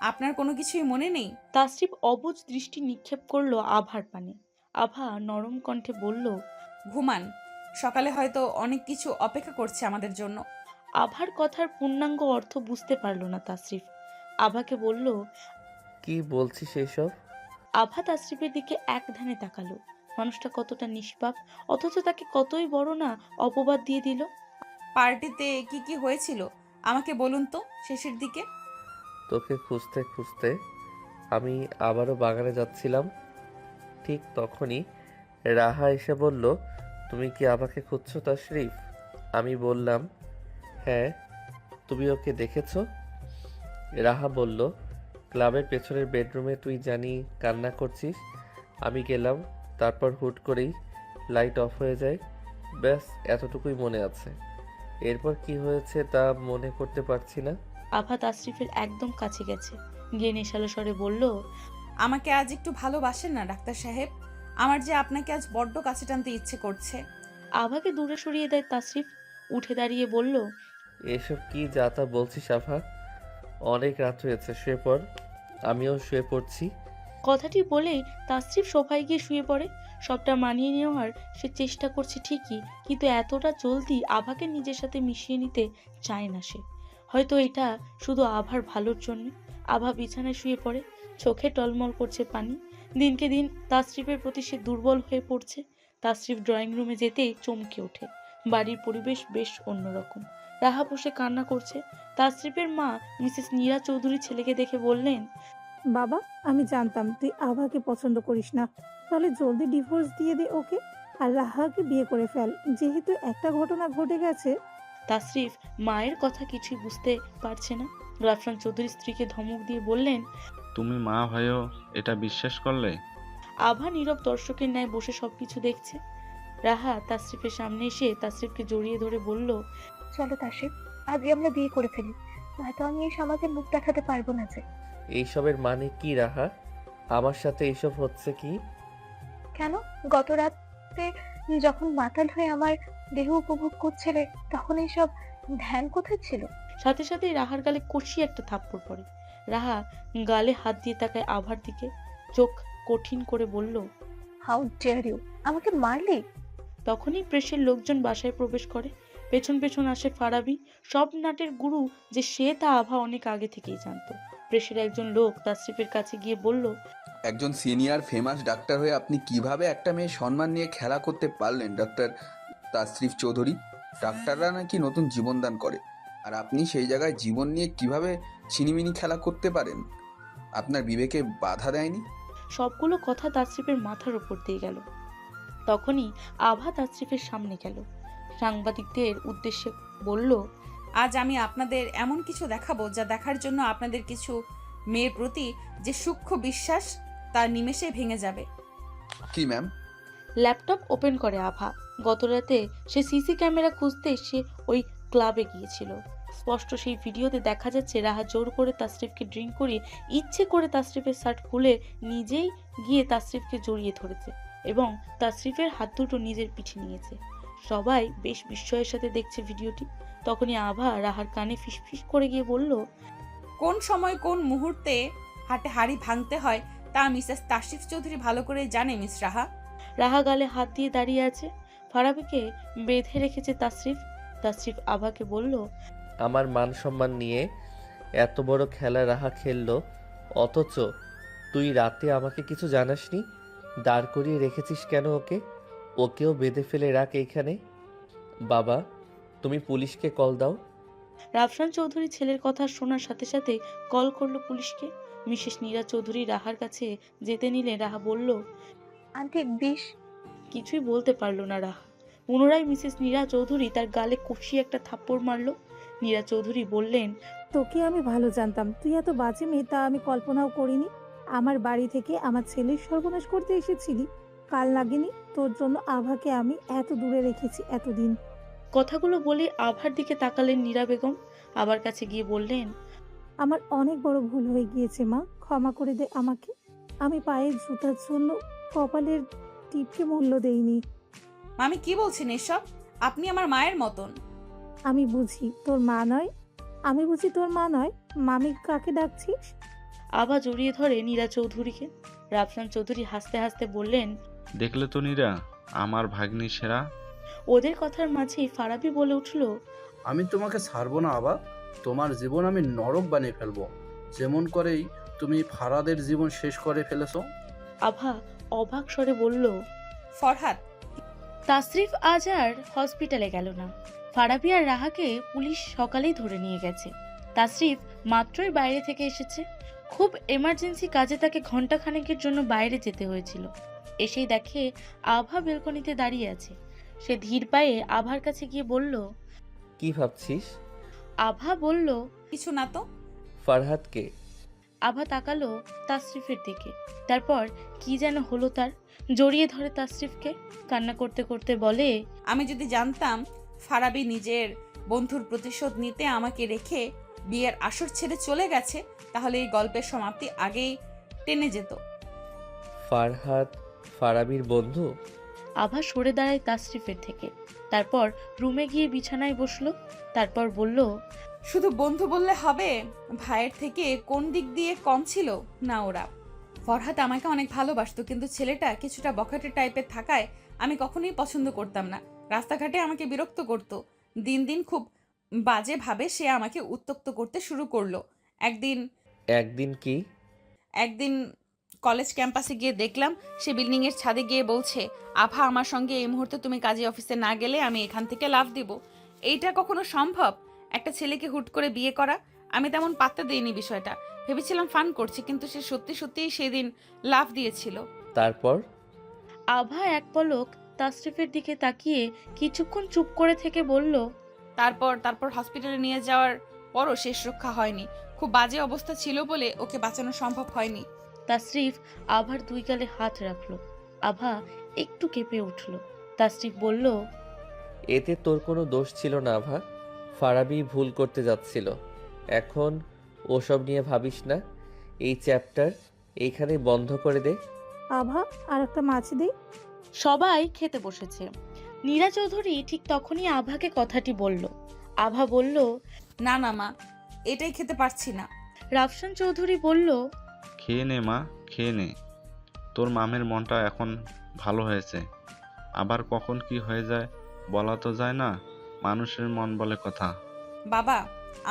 আপনার কোনো কিছুই মনে নেই? তাসরিফ অবুঝ দৃষ্টি নিক্ষেপ করলো আভার পানে। আভা নরম কণ্ঠে বলল, ঘুমান, সকালে হয়তো অনেক কিছু অপেক্ষা করছে আমাদের জন্য। আভার কথার পূর্ণাঙ্গ অর্থ বুঝতে পারল না তাসরিফ। আভাকে বলল, কি বলছিস এইসব? আভা তাসরিফের দিকে এক ধ্যানে তাকালো। মানুষটা কতটা নিষ্পাপ, অথচ তাকে কতই বড় না অপবাদ দিয়ে দিল। পার্টিতে কি কি হয়েছিল আমাকে বলুন তো শেষের দিকে। তোকে খুঁজতে খুঁজতে আমি আবারও বাগানে যাচ্ছিলাম। ঠিক তখনই রাহা এসে বলল, তুমি কি আমাকে খুঁজছো তাশরিফ? আমি বললাম, হ্যাঁ। তুমি ওকে দেখেছো? রাহা বলল, ক্লাবের পেছনের বেডরুমে তুই জানি কান্না করছিস। আমি গেলাম, তারপর হুট করেই লাইট অফ হয়ে যায়। ব্যাস এতটুকুই মনে আছে। এরপর কি হয়েছে তা মনে করতে পারছি না। আভা তাসরিফের একদম কাছে গেছে, গিয়ে নেশালো স্বরে বলল, আমাকে আজ একটু ভালোবাসেন না ডাক্তার সাহেব? আমার যে আপনাকে আজ বড্ড কাছে টানতে ইচ্ছে করছে। আভাকে দূরে সরিয়ে দেয় তাসরিফ। উঠে দাঁড়িয়ে বলল, এসব কি যা তা বলছিস আভা? অনেক রাত হয়েছে, শুয়ে পড়। আমিও শুয়ে পড়ছি। কথাটি বলেই তাসরিফ সোফায় গিয়ে শুয়ে পড়ে। সবটা মানিয়ে নেওয়ার সে চেষ্টা করছে ঠিকই, কিন্তু এতটা জলদি আভাকে নিজের সাথে মিশিয়ে নিতে চায় না সে। হয়তো এটা শুধু আভার ভালোর জন্য। আভা বিছানায় শুয়ে পড়ে, চোখে টলমল করছে পানি। দিনকে দিন তাসরিফের প্রতি সে দুর্বল হয়ে পড়ছে। তাসরিফ ড্রয়িং রুমে যেতেই চমকে ওঠে। বাড়ির পরিবেশ বেশ অন্যরকম। রাহা বসে কান্না করছে। তাসরিফের মা মিসেস নীরা চৌধুরী ছেলেকে দেখে বললেন, বাবা, আমি জানতাম তুই আভাকে পছন্দ করিস না, তাহলে জলদি ডিভোর্স দিয়ে দে ওকে, আর রাহাকে বিয়ে করে ফেল। যেহেতু একটা ঘটনা ঘটে গেছে। তাসরিফ মায়ের কথা কিছুই বুঝতে পারছে না। রাফসান চৌধুরী স্ত্রীকে ধমক দিয়ে বললেন, তুমি মা হয়েও এটা বিশ্বাস করলে? আভা নীরব দর্শকের ন্যায় বসে সবকিছু দেখছে। রাহা তাসরিফের সামনে এসে তাসরিফকে জড়িয়ে ধরে বলল, চলো তাসরিফ, আজই আমরা বিয়ে করে ফেলি, নয়তো আমি এই সমাজে মুখ দেখাতে পারবো না যে। এইসবের মানে কি রাহা? আমার সাথে এইসব হচ্ছে কি? কেন? গত রাতে যখন মাতাল হয়ে আমার দেহ উপভোগ করছিলে, তখন এইসব ধ্যান কোথায় ছিল? সাথে সাথেই রাহার গালে কষিয়ে একটা থাপ্পড় পড়ে। রাহা গালে হাত দিয়ে তাকায় আভার দিকে, চোখ কঠিন করে বলল, হাউ ডেয়ার ইউ, আমাকে মারলি? তখনই প্রেসের লোকজন বাসায় প্রবেশ করে। পেছন পেছন আসে ফারাবি। সব নাটের গুরু যে সে তা আভা অনেক আগে থেকেই জানতো। প্রেসের একজন লোক তাসরিফের কাছে গিয়ে বলল, একজন সিনিয়র ফেমাস ডাক্তার হয়ে আপনি কিভাবে একটা মেয়ে সম্মান নিয়ে খেলা করতে পারলেন ডাক্তার তাশরিফ চৌধুরী? ডাক্তাররা নাকি নতুন জীবনদান করে, আর আপনি সেই জায়গায় জীবন নিয়ে কিভাবে ছিনিমিনি খেলা করতে পারেন? আপনার বিবেকে বাধা দেয়নি? সবগুলো কথা তাসরিফের মাথার উপর দিয়ে গেল। তখনই আভা তাসরিফের সামনে গেল, সাংবাদিকদের উদ্দেশ্যে বলল, আজ আমি আপনাদের এমন কিছু দেখাবো যা দেখার জন্য আপনাদের কিছু মেয়ের প্রতি যে সূক্ষ্ম বিশ্বাস তা নিমেষে ভেঙে যাবে। কি ম্যাম? ল্যাপটপ ওপেন করে আভা। গতরাতে সে সিসি ক্যামেরা খুঁজতে সে ওই ক্লাবে গিয়েছিল। স্পষ্ট সেই ভিডিওতে দেখা যাচ্ছে রাহা জোর করে তাসরিফকে ড্রিঙ্ক করিয়ে ইচ্ছে করে তাসরিফের শার্ট খুলে নিজেই গিয়ে তাসরিফকে জড়িয়ে ধরেছে এবং তাসরিফের হাত দুটো নিজের পিঠে নিয়েছে। সবাই বেশ বিস্ময়ের সাথে দেখছে ভিডিওটি। তখনই আভা রাহার কানে ফিসফিস করে গিয়ে বলল, কোন সময় কোন মুহূর্তে হাটে হাড়ি ভাঙতে হয় তা মিসেস তাশরিফ চৌধুরী ভালো করে জানে মিস রাহা। রাহা গালে হাত দিয়ে দাঁড়িয়ে আছে। ফারাবিকে বেঁধে রেখেছে তাসরিফ। তাসরিফ আভাকে বলল, আমার মান সম্মান নিয়ে এত বড় খেলা রাহা খেললো, অথচ তুই রাতে আমাকে কিছু জানাসনি। দাঁড় করিয়ে রেখেছিস কেন ওকে? ওকেও বেঁধে ফেলে রাখ এইখানে। বাবা, তুমি পুলিশকে কল দাও। রাফসান চৌধুরী ছেলের কথা শোনার সাথে সাথে কল করলো পুলিশকে। মিসেস নীরা চৌধুরী রাহার কাছে যেতে নিলে রাহা বলল, আন্টি বিষ। কিছুই বলতে পারলো না রাহা। পুনরায় মিসেস নীরা চৌধুরী তার গালে কষিয়ে একটা থাপ্পড় মারলো। নীরা চৌধুরী বললেন, তোকে আমি ভালো জানতাম, তুই এত বাজে মেয়ে তা আমি কল্পনাও করিনি। আমার বাড়ি থেকে আমার ছেলের সর্বনাশ করতে এসেছিলি। কাল লাগেনি তোর জন্য আভাকে আমি এত দূরে রেখেছি এতদিন। কথাগুলো বলে আভার দিকে তাকালেন নীরা বেগম। আবার কাছে গিয়ে বললেন, আমার অনেক বড় ভুল হয়ে গিয়েছে মা, ক্ষমা করে দে আমাকে। আমি পায়ের জুতার জন্য কপালের টিপকে মূল্য দেইনি। মামি কি বলছেন এসব? আপনি আমার মায়ের মতন। আমি বুঝি তোর মা নয়, মামি কাকে ডাকছিস? আভা জড়িয়ে ধরে নীরা চৌধুরীকে। রাফসান চৌধুরী হাসতে হাসতে বললেন, দেখলে তো নীরা, আমার ভাগ্নি সেরা। ওদের কথার মাঝেই ফারাবি বলে উঠল, আমি তোমাকে ছাড়বো না আবা, তোমার জীবন আমি নরক বানিয়ে ফেলবো, যেমন করেই তুমি ফারাদের জীবন শেষ করে ফেলেছো। আভা অবাক স্বরে বলল, ফরহাদ, তাসরিফ আজ আর হসপিটালে গেল না। ফারাবি আর রাহাকে পুলিশ সকালেই ধরে নিয়ে গেছে। তাসরিফ মাত্রই বাইরে থেকে এসেছে। খুব এমার্জেন্সি কাজে তাকে ঘন্টাখানেকের জন্য বাইরে যেতে হয়েছিল। এসেই দেখে আভা বেলকনিতে দাঁড়িয়ে আছে। সে ধীর পায়ে আভার কাছে গিয়ে বলল, কি ভাবছিস? আভা বলল, কিছু না তো। ফারহাদকে? আভা তাকালো তাসরিফের দিকে। তারপর কি যেন হলো তার, জড়িয়ে ধরে তাসরিফকে। কান্না করতে করতে বলে, আমি যদি জানতাম ফারাবি নিজের বন্ধুর প্রতিশোধ নিতে আমাকে রেখে বিয়ের আসর ছেড়ে চলে গেছে, তাহলে এই গল্পের সমাপ্তি আগেই টেনে যেত। ফারহাদ ফারাবির বন্ধু? আভা সরে দাঁড়ায় তাসরিফের থেকে। তারপর রুমে গিয়ে বিছানায় বসলো। তারপর বলল, শুধু বন্ধু বললে হবে? ভাইয়ের থেকে কোন দিক দিয়ে কম ছিল না ওরা? ফরহাদ আমাকে অনেক ভালোবাসতো, কিন্তু ছেলেটা কিছুটা বখাটে টাইপের থাকায় আমি কখনোই পছন্দ করতাম না। রাস্তাঘাটে আমাকে বিরক্ত করত। দিন দিন খুব বাজে ভাবে সে আমাকে উত্ত্যক্ত করতে শুরু করলো। একদিন কি? একদিন কলেজ ক্যাম্পাসে গিয়ে দেখলাম সে বিল্ডিং এর ছাদে গিয়ে বলছে, আভা, আমার সঙ্গে এই মুহূর্তে তুমি কাজী অফিসে না গেলে আমি এখান থেকে লাফ দিব। এইটা কখনো সম্ভব, একটা ছেলেকে হুট করে বিয়ে করা? আমি তেমন পাত্তা দিইনি বিষয়টা, ভেবেছিলাম ফান করছে, কিন্তু সে সত্যি সত্যিই সেদিন লাফ দিয়েছিল। তারপর? আভা এক পলক তাসরিফের দিকে তাকিয়ে কিছুক্ষণ চুপ করে থেকে বলল, তারপর হসপিটালে নিয়ে যাওয়ার পরও শেষ রক্ষা হয়নি। খুব বাজে অবস্থা ছিল বলে ওকে বাঁচানো সম্ভব হয়নি। তাসরিফ আভার দুই গালে হাত রাখলো। আভা একটু কেঁপে উঠল। তাসরিফ বলল, এতে তোর কোনো দোষ ছিল না আভা, ফারাবি ভুল করতে যাচ্ছিল। এখন ওসব নিয়ে ভাবিস না, এই চ্যাপ্টার এইখানে বন্ধ করে দে। আভা, আর একটা মাছ দিই। সবাই খেতে বসেছে। নীরা চৌধুরী ঠিক তখনই আভাকে কথাটি বলল। আভা বলল, না না মা, এটাই খেতে পারছি না। রাফসান চৌধুরী বলল, খেয়ে নে মা, খেয়ে নে। তোর মামের মনটা এখন ভালো হয়েছে, আবার কখন কি হয়ে যায় বলা তো যায় না, মানুষের মন বলে কথা। বাবা,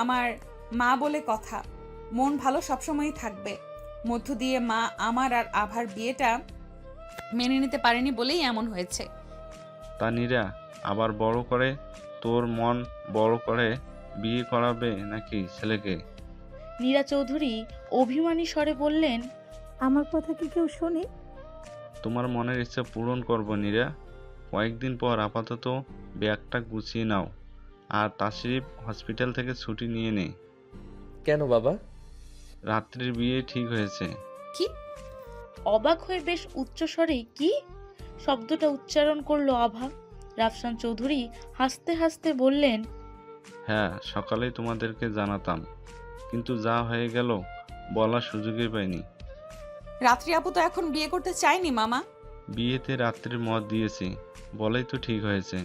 আমার মা বলে কথা, মন ভালো সবসময়ই থাকবে। মধ্য দিয়ে মা আমার আর আভার বিয়েটা মেনে নিতে পারেনি বলেই এমন হয়েছে। তা নীরা, আবার বড় করে তোর মন বড় করে বিয়ে করাবে নাকি ছেলেকে? নীরা চৌধুরী অভিমানী স্বরে বললেন, আমার কথা কি কেউ শোনে? তোমার মনের ইচ্ছা পূরণ করবো নীরা। কয়েকদিন পর আপাতত ব্যাগটা গুছিয়ে নাও, আর তাসরিফ হসপিটাল থেকে ছুটি নিয়ে নে। কেন বাবা? রাত্রির বিয়ে ঠিক হয়েছে। কি? অবাক হয়ে বেশ উচ্চস্বরে কি শব্দটা উচ্চারণ করলো আভা। রাফসান চৌধুরী হাসতে হাসতে বললেন, হ্যাঁ, সকালেই তোমাদেরকে জানাতাম, কিন্তু যা হয়ে গেল বলার সুযোগই পাইনি। রাত্রি আপু তো এখন বিয়ে করতে চায়নি মামা। বিয়েতে রাত্রির মত দিয়েছি বলেই তো ঠিক হয়েছে।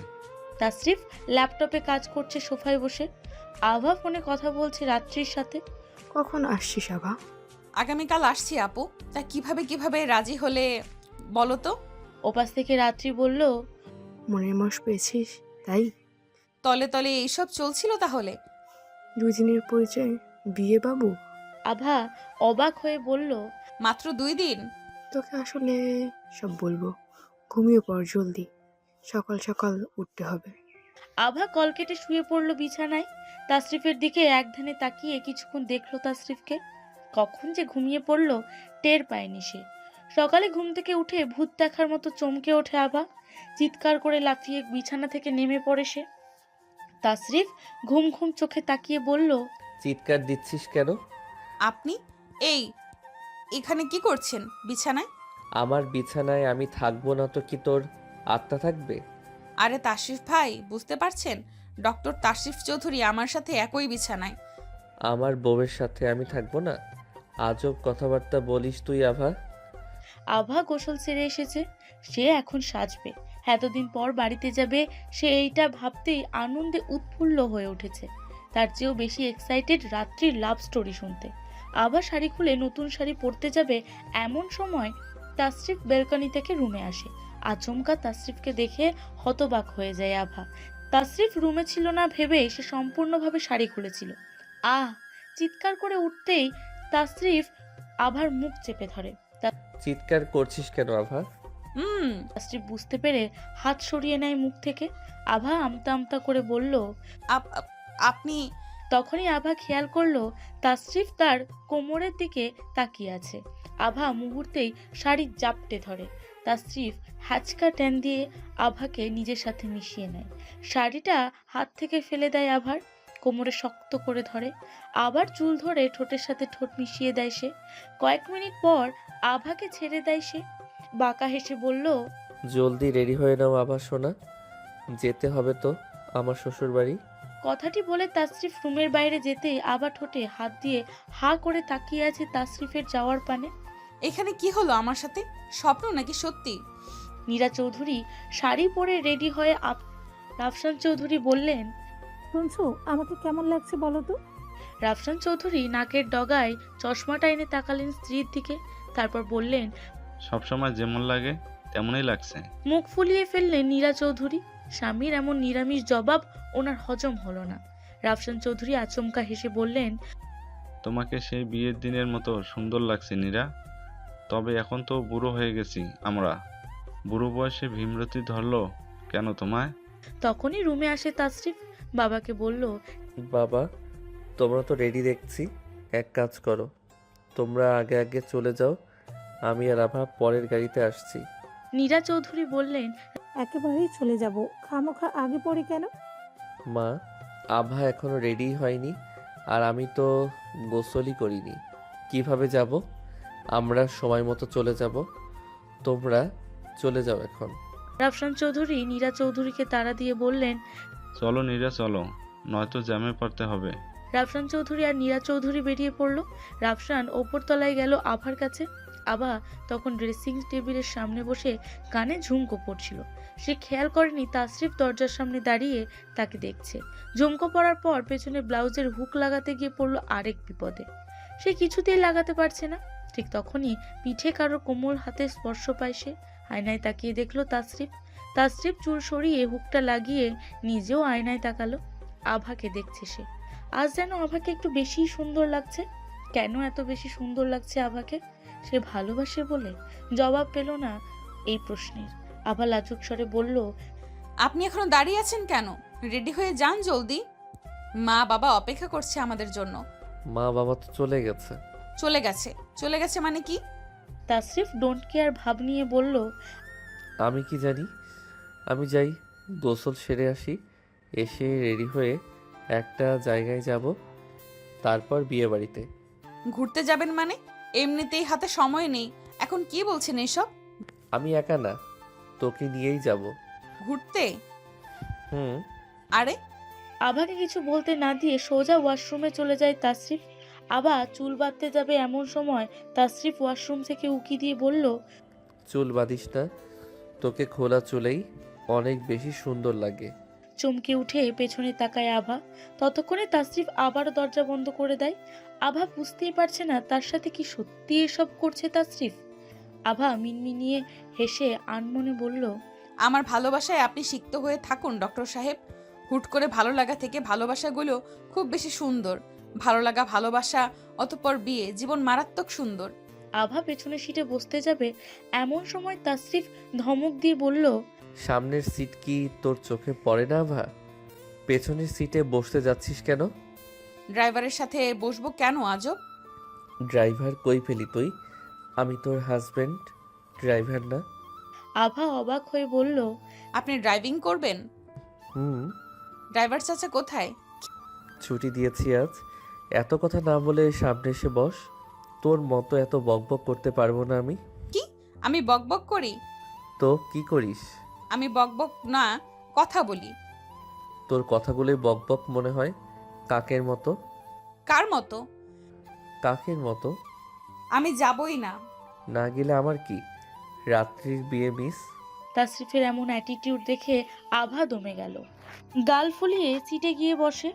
তাসরিফ ল্যাপটপে কাজ করছে সোফায় বসে। আভা ফোনে কথা বলছে রাত্রির সাথে। কখন আসছিস আভা? আগামীকাল আসছি আপু। তা কিভাবে রাজি হলে বলো তো? ওপাশ থেকে রাত্রি বলল, মনের মশ পেয়েছিস তাই? তলে তলে এইসব চলছিল তাহলে? দুদিনের পরিচয়, বিয়ে বাবু? আভা অবাক হয়ে বলল, মাত্র 2 দিন? তোকে আসলে সব বলবো, ঘুমিয়ে পড় জলদি, সকাল সকাল উঠতে হবে। আভা কল কেটে শুয়ে পড়ল বিছানায়। তাসরিফের দিকে একধানে তাকিয়ে কিছুক্ষণ দেখলো তাসরিফকে। কখন যে ঘুমিয়ে পড়ল টের পায়নি সে। সকালে ঘুম থেকে উঠে ভূত দেখার মতো চমকে ওঠে আভা। চিৎকার করে লাফিয়ে বিছানা থেকে নেমে পড়ে সে। তাসরিফ ঘুম ঘুম চোখে তাকিয়ে বলল, চিৎকার দিচ্ছিস কেন? আপনি এখানে কি করছেন বিছানায়? আমার বিছানায় আমি থাকবো না তো কি তোর আত্মা থাকবে? আরে তাশরিফ ভাই, বুঝতে পারছেন, ডক্টর তাশরিফ চৌধুরী আমার সাথে একই বিছানায়। আমার বউয়ের সাথে আমি থাকবো না? আজব কথাবার্তা বলিস তুই আভা। আভা গোসল সেরে এসেছে। সে এখন সাজবে। এতদিন পর বাড়িতে যাবে, সে এইটা ভাবতেই আনন্দে উৎফুল্ল হয়ে উঠেছে। তার চেয়েও বেশি এক্সাইটেড রাত্রির লাভ স্টোরি শুনতে। আভা শাড়ি খুলে নতুন শাড়ি পরতে যাবে এমন সময় তাসরিফ বেলকনি থেকে রুমে আসে। আচমকা তাসরিফকে দেখে হতবাক হয়ে যায় আভা। তাসরিফ রুমে ছিল না ভেবে সে সম্পূর্ণভাবে শাড়ি খুলেছিল। আহ! চিৎকার করে উঠতেই তাসরিফ আভার মুখ চেপে ধরে। চিৎকার করছিস কেন আভা? তাসরিফ বুঝতে পেরে হাত সরিয়ে নেয় মুখ থেকে। আভা আমতা আমতা করে বলল, আপনি। তখনই আভা খেয়াল করলো তাসরিফ তার কোমরের দিকে তাকিয়ে আছে। আভা মুহূর্তেই শাড়ি জাপটে ধরে। তাসরিফ হ্যাচকা টেন দিয়ে আভাকে নিজের সাথে মিশিয়ে নেয়। শাড়িটা হাত থেকে ফেলে দেয় আভার, কোমরে শক্ত করে ধরে, আবার চুল ধরে ঠোঁটের সাথে ঠোঁট মিশিয়ে দেয় সে। কয়েক মিনিট পর আভাকে ছেড়ে দেয় সে। বাঁকা হেসে বলল, জলদি রেডি হয়ে নাও আভা সোনা, যেতে হবে তো আমার শ্বশুর বাড়ি। কথাটি বলে তাসরিফ রুমের বাইরে যেতেই আভা ঠোঁটে হাত দিয়ে হা করে তাকিয়ে আছে তাসরিফের যাওয়ার পানে। এখানে কি হলো আমার সাথে? স্বপ্ন নাকি সত্যি? নীরা চৌধুরী শাড়ি পরে রেডি হয়ে রাফসান চৌধুরী বললেন, শুনছো আমাকে কেমন লাগছে বলো তো? রাফসান চৌধুরী নাকের ডগায় চশমাটা এনে তাকালেন স্ত্রীর দিকে, তারপর বললেন, সবসময় যেমন লাগে তেমনই লাগছে। মুখ ফুলিয়ে ফেললেন নীরা চৌধুরী। স্বামীর এমন নিরামিষ জবাব ওনার হজম হলো না। রাফসান চৌধুরী আচমকা হেসে বললেন, তোমাকে সেই বিয়ের দিনের মতো সুন্দর লাগছে নীরা। তবে এখন তো বুড়ো হয়ে গেছি আমরা। বুড়ো বয়সে ভীমরতি ধরলো কেন তোমায়? তখনই রুমে আসে তাসরিফ, বাবাকে বলল, বাবা, তোমরা তো রেডি দেখছি। এক কাজ করো, তোমরা আগে আগে চলে যাও, আমি আর আভা পরের গাড়িতে আসছি। নীরা চৌধুরী বললেন, একেবারেই চলে যাব, খামোখা আগে পড়ে কেন? মা, আভা এখনো রেডি হয়নি, আর আমি তো গোসলই করিনি। কিভাবে যাব? আমরা সময় মতো চলে যাব, তোমরা চলে যাও এখন। রাফসান চৌধুরী নীরা চৌধুরীকে তাড়া দিয়ে বললেন, চলো নীরা চলো, নয়তো জ্যামে পড়তে হবে। রাফসান চৌধুরী আর নীরা চৌধুরী বেরিয়ে পড়ল। রাফসান ওপর তলায় গেল আভার কাছে। আভা তখন ড্রেসিং টেবিলের সামনে বসে কানে ঝুমকো পড়ছিল। সে খেয়াল করেনি তাসরিফ দরজার সামনে দাঁড়িয়ে তাকে দেখছে। ঝুমকো পড়ার পর পেছনে ব্লাউজের হুক লাগাতে গিয়ে পড়ল আরেক বিপদে। সে কিছুতেই লাগাতে পারছে না। ঠিক তখনই পিঠে কারোর কোমল হাতে স্পর্শ পায় সে। আয়নায় তাকিয়ে দেখলো তাসরিফ। তাসরিফ চুল সরিয়ে হুকটা লাগিয়ে নিজেও আয়নায় তাকালো। আভাকে দেখছে সে। আজ যেন আভাকে একটু বেশি সুন্দর লাগছে। কেন এত বেশি সুন্দর লাগছে আভাকে? সে ভালোবাসে বলে? জবাব পেল না এই প্রশ্নের। আভা লাজুক স্বরে বলল, আপনি এখনো দাঁড়িয়ে আছেন কেন? রেডি হয়ে যান জলদি, মা বাবা অপেক্ষা করছে আমাদের জন্য। মা বাবা তো চলে গেছে। চলে গেছে? চলে গেছে মানে কি? তাসরিফ ডোন্ট কেয়ার ভাব নিয়ে বলল, আমি কি জানি। আমি যাই, গোসল সেরে আসি, এসে রেডি হয়ে একটা জায়গায় যাব, তারপর বিয়ে বাড়িতে। ঘুরতে যাবেন মানে? এমনিতেই হাতে সময় নেই, এখন কি বলছেন এসব? আমি একা না, তোকে নিয়েই যাব। ঘুরতে? হুম। আরে, আভাকে কিছু বলতে না দিয়ে সোজা ওয়াশরুমে চলে যায় তাসরিফ। আভা চুল বাঁধতে যাবে এমন সময় তাসরিফ ওয়াশরুম থেকে উকি দিয়ে বলল, চুল বাঁধিস না, তোকে খোলা চুলেই অনেক বেশি সুন্দর লাগে। চমকে উঠে পেছনে তাকায় আভা। ততক্ষণে তাসরিফ আবার দরজা বন্ধ করে দেয়। আভা বুঝতেই পারছে না তার সাথে কি সত্যি এসব করছে তাসরিফ। আভা মিনমিনিয়ে হেসে আনমনে বলল, আমার ভালোবাসায় আপনি সিক্ত হয়ে থাকুন ডক্টর সাহেব। হুট করে ভালো লাগা থেকে ভালোবাসাগুলো খুব বেশি সুন্দর। ভালো লাগা, ভালোবাসা, অতঃপর বিয়ে, জীবন মারাত্মক সুন্দর। আভা পেছনে সিটে বসতে যাবে এমন সময় তাসরিফ ধমক দিয়ে বলল, সামনের সিট কি তোর চোখে পড়ে না আভা? পেছনের সিটে বসতে যাচ্ছিস কেন? ড্রাইভারের সাথে বসবো কেন আজব? ড্রাইভার কই পেলি তুই? আমি তোর হাজবেন্ড, ড্রাইভার না। আভা অবাক হয়ে বলল, আপনি ড্রাইভিং করবেন? হুম। ড্রাইভার চাচা কোথায়? ছুটি দিয়েছি আজ। এত কথা না বলে সামনে এসে বস। তোর মতো এত বকবক করতে পারবো না আমি। কি? আমি বকবক করি? তো কি করিস? আমি বকবক না, কথা বলি। তোর কথাগুলোই বকবক মনে হয়। কাকের মতো। কার মতো? কাকের মতো। আমি যাবই না। না গেলে আমার কি? রাত্রির বিয়ে মিস। তাসরিফের এমন অ্যাটিটিউড দেখে আভা দমে গেল। গাল ফুলিয়ে সিটে গিয়ে বসে।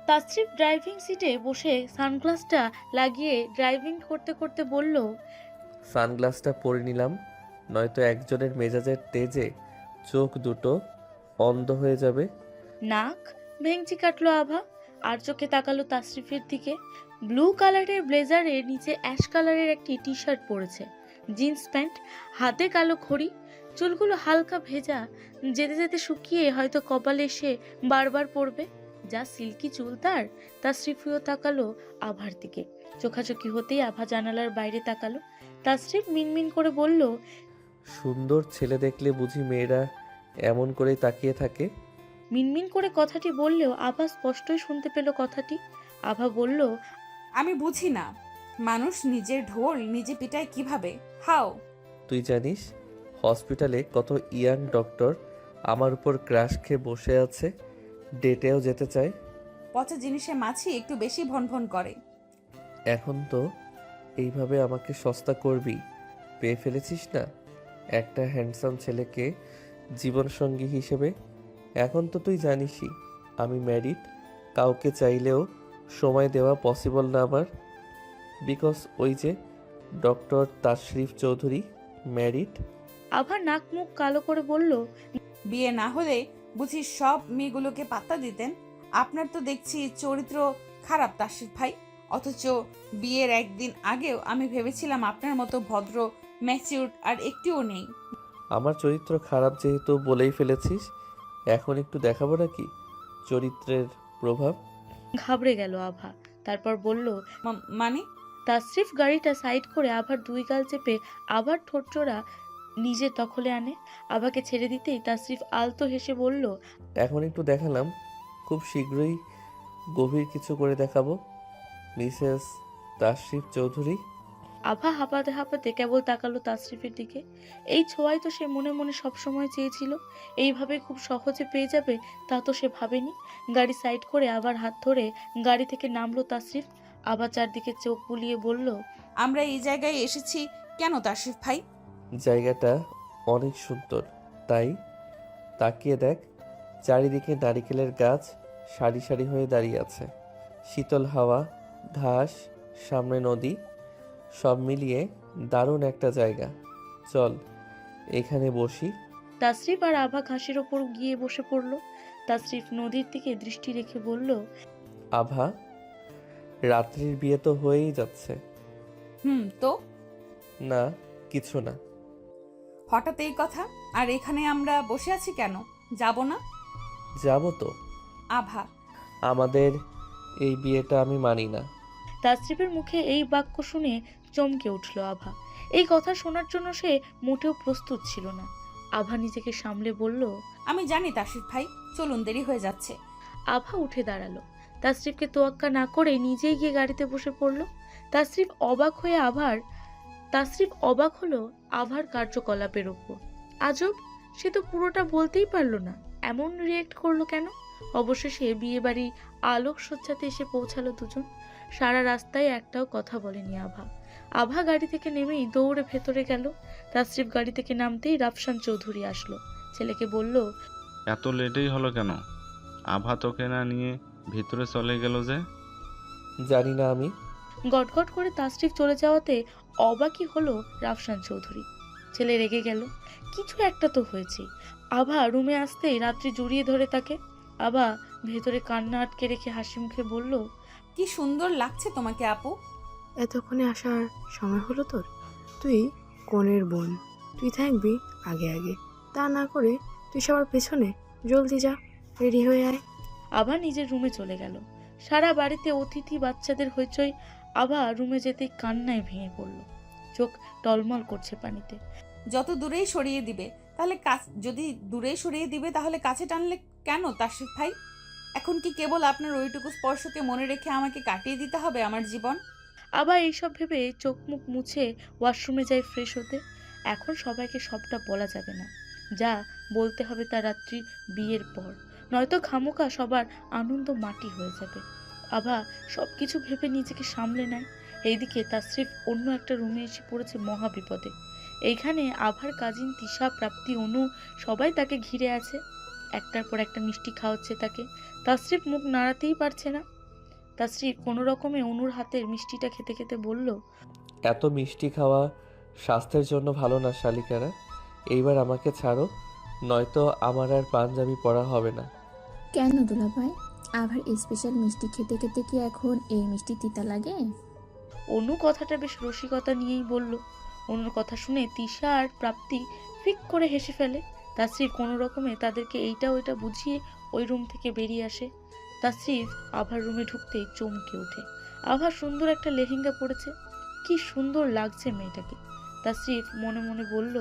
তাসরিফ ড্রাইভিং সিটে বসে সানগ্লাসটা লাগিয়ে ড্রাইভিং করতে করতে বলল, সানগ্লাসটা পরে নিলাম, নয়তো একজনের মেজাজের তেজে চোখ দুটো অন্ধ হয়ে যাবে। নাক ভেঙচি কাটলো আভা, আর চোখে তাকালো তাসরিফের দিকে। ব্লু কালারের ব্লেজারের নিচে অ্যাশ কালারের একটি টি শার্ট পরেছে, জিন্স প্যান্ট, হাতে কালো ঘড়ি, চুলগুলো হালকা ভেজা, যেতে যেতে শুকিয়ে হয়তো কপালে এসে বারবার পড়বে। যা সিল্কি চুল তার। তাসরিফিও তাকালো আভার দিকে। চোখাচোখি হতেই আভা জানালার বাইরে তাকালো। তাসরিফ মিনমিন করে বলল, সুন্দর ছেলে দেখলে বুঝি মেয়েরা এমন করেই তাকিয়ে থাকে? মিনমিন করে কথাটি বললেও আভা স্পষ্টই শুনতে পেল কথাটি। আভা বলল, আমি বুঝি না, মানুষ নিজের ঢোল নিজে পিটায় কিভাবে? হাও। তুই জানিস হসপিটালে কত ইয়াং ডক্টর আমার উপর ক্রাশ খেয়ে বসে আছে, ডেটেও যেতে চায়। পচা জিনিসে মাছি একটু বেশি ভনভন করে। এখন তো এইভাবে আমাকে সস্তা করবি, পেয়ে ফেলেছিস না একটা হ্যান্ডসাম ছেলেকে জীবনসঙ্গী হিসেবে। এখন তো তুই জানিসই আমি ম্যারিড, কাউকে চাইলেও সময় দেওয়া পসিবল না আমার, বিকজ ওই যে ডক্টর তাশরিফ চৌধুরী ম্যারিড। আভা নাক মুখ কালো করে বলল, বিয়ে না হলে বুঝি সব মেয়েগুলোকে পাত্তা দিতেন? আপনার তো দেখছি চরিত্র খারাপ তাশরিফ ভাই, অথচ বিয়ের একদিন আগেও আমি ভেবেছিলাম আপনার মতো ভদ্র, ম্যাচিউরড আর একটিও নেই। আমার চরিত্র খারাপ যেহেতু বলেই ফেলেছিস, এখন একটু দেখাবো নাকি চরিত্রের প্রভাব? ঘাবড়ে গেল আভা। তারপর বলল, মানে? তাসরিফ গাড়িটা সাইড করে আভার দুই গাল চেপে আবার ঠোঁটজোড়া নিজের দখলে আনে। আভাকে ছেড়ে দিতেই তাসরিফ আলতো হেসে বলল, এখন একটু দেখালাম, খুব শীঘ্রই গভীর কিছু করে দেখাবো মিসেস তাশরিফ চৌধুরী। আভা হাঁপাতে হাঁপাতে কেবল তাকালো তাসরিফের দিকে। এই ছোঁয়াই তো সে মনে মনে সবসময় চেয়েছিল। এইভাবে খুব সহজে পেয়ে যাবে তা তো সে ভাবেনি। গাড়ি সাইড করে আবার হাত ধরে গাড়ি থেকে নামলো তাসরিফ। আবার চারদিকে চোখ বুলিয়ে বলল, আমরা এই জায়গায় এসেছি কেন তাশরিফ ভাই? জায়গাটা অনেক সুন্দর, তাই তাকিয়ে দেখ, চারিদিকে নারিকেলের গাছ সারি সারি হয়ে দাঁড়িয়ে আছে, শীতল হাওয়া, ঘাস, সামনে নদী, সব মিলিয়ে দারুণ একটা জায়গা। চল এখানে বসি। তাসরিফ আর আভা ঘাসের ওপর গিয়ে বসে পড়ল। তাসরিফ নদীর দিকে দৃষ্টি রেখে বলল, আভা, রাত্রির বিয়ে তো হয়েই যাচ্ছে। তো না, কিছু না। হঠাৎ এই কথা? আর এখানে আমরা বসে আছি কেন? যাব না? যাবো তো। আভা, আমাদের এই বিয়েটা আমি মানি না। তাসরিফের মুখে এই বাক্য শুনে চমকে উঠল আভা। এই কথা শোনার জন্য সে মোটেও প্রস্তুত ছিল না। আভা নিজেকে সামলে বলল, আমি জানি তাশরিফ ভাই, চলুন, দেরি হয়ে যাচ্ছে। আভা উঠে দাঁড়ালো। তাসরিফকে তোয়াক্কা না করে নিজেই গিয়ে গাড়িতে বসে পড়ল। তাসরিফ অবাক হলো আভার কার্যকলাপের ওপর। আজব, সে তো পুরোটা বলতেই পারলো না, এমন রিয়েক্ট করলো কেন? অবশেষে বিয়ে বাড়ি আলোকসজ্জাতে এসে পৌঁছালো দুজন। সারা রাস্তায় একটাও কথা বলেনি আভা। আভা গাড়ি থেকে নেমেই দৌড়ে ভেতরে গেল। তাসরিফ গাড়ি থেকে নামতেই রাফসান চৌধুরী আসলো। ছেলেকে বলল, এত লেটেই হলো কেন? আভা তোকে না নিয়ে ভিতরে চলে গেল যে? জানি না আমি। গটগট করে তাসরিফ চলে যাওয়াতে অবাকই হলো রাফসান চৌধুরী। ছেলে রেগে গেল, কিছু একটা তো হয়েছে। আভা রুমে আসতেই রাত্রি জড়িয়ে ধরে তাকে। আভা ভেতরে কান্না আটকে রেখে হাসি মুখে বলল, কি সুন্দর লাগছে তোমাকে আপু। এতক্ষণে আসার সময় হলো তোর? তুই কনের বোন, তুই থাকবি আগে আগে, তা না করে তুই সবার পেছনে। জলদি যা, রেডি হয়ে আয়। আভা নিজের রুমে চলে গেল। সারা বাড়িতে অতিথি বাচ্চাদের হইচই। আভা রুমে যেতেই কান্নায় ভেঙে পড়ল। চোখ টলমল করছে পানিতে। যত দূরেই সরিয়ে দিবে যদি দূরেই সরিয়ে দিবে তাহলে কাছে টানলে কেন তাশরিফ ভাই? এখন কি কেবল আপনার ওইটুকু স্পর্শকে মনে রেখে আমাকে কাটিয়ে দিতে হবে আমার জীবন? আবার এইসব ভেবে চোখ মুখ মুছে ওয়াশরুমে যায় ফ্রেশ হতে। এখন সবাইকে সবটা বলা যাবে না, যা বলতে হবে তা রাত্রি বিয়ের পর, নয়তো খামোকা সবার আনন্দ মাটি হয়ে যাবে। আভা সবকিছু ভেবে নিজেকে সামলে নেয়। এইদিকে তাসরিফ অন্য একটা রুমে এসে পড়েছে মহা বিপদে। এইখানে আভার কাজিন তিশা, প্রাপ্তি, অনু সবাই তাকে ঘিরে আছে। একটার পর একটা মিষ্টি খাওয়াচ্ছে তাকে। তাসরিফ মুখ নাড়াতেই পারছে না। তাসরিফ কোনো রকমে অনুর হাতের মিষ্টিটা খেতে খেতে বলল, এত মিষ্টি খাওয়া স্বাস্থ্যের জন্য ভালো না শালিকারা। এইবার আমাকে ছাড়ো, নয়তো আমার আর পাঞ্জাবি পরা হবে না। কেন দুলাভাই, আবার স্পেশাল মিষ্টি খেতে খেতে কি এখন এই মিষ্টি তিতা লাগে? অনু কথাটা বেশ রসিকতা নিয়েই বলল। অনুর কথা শুনে তিশা আর প্রাপ্তি ফিক করে হেসে ফেলে। তাসরিফ কোনো রকমে তাদেরকে এইটা ওইটা বুঝিয়ে ওই রুম থেকে বেরিয়ে আসে। তাসরিফ আভার রুমে ঢুকতেই চমকে ওঠে। আভা সুন্দর একটা লেহেঙ্গা পরেছে, কি সুন্দর লাগছে মেয়েটাকে। তাসরিফ মনে মনে বলল,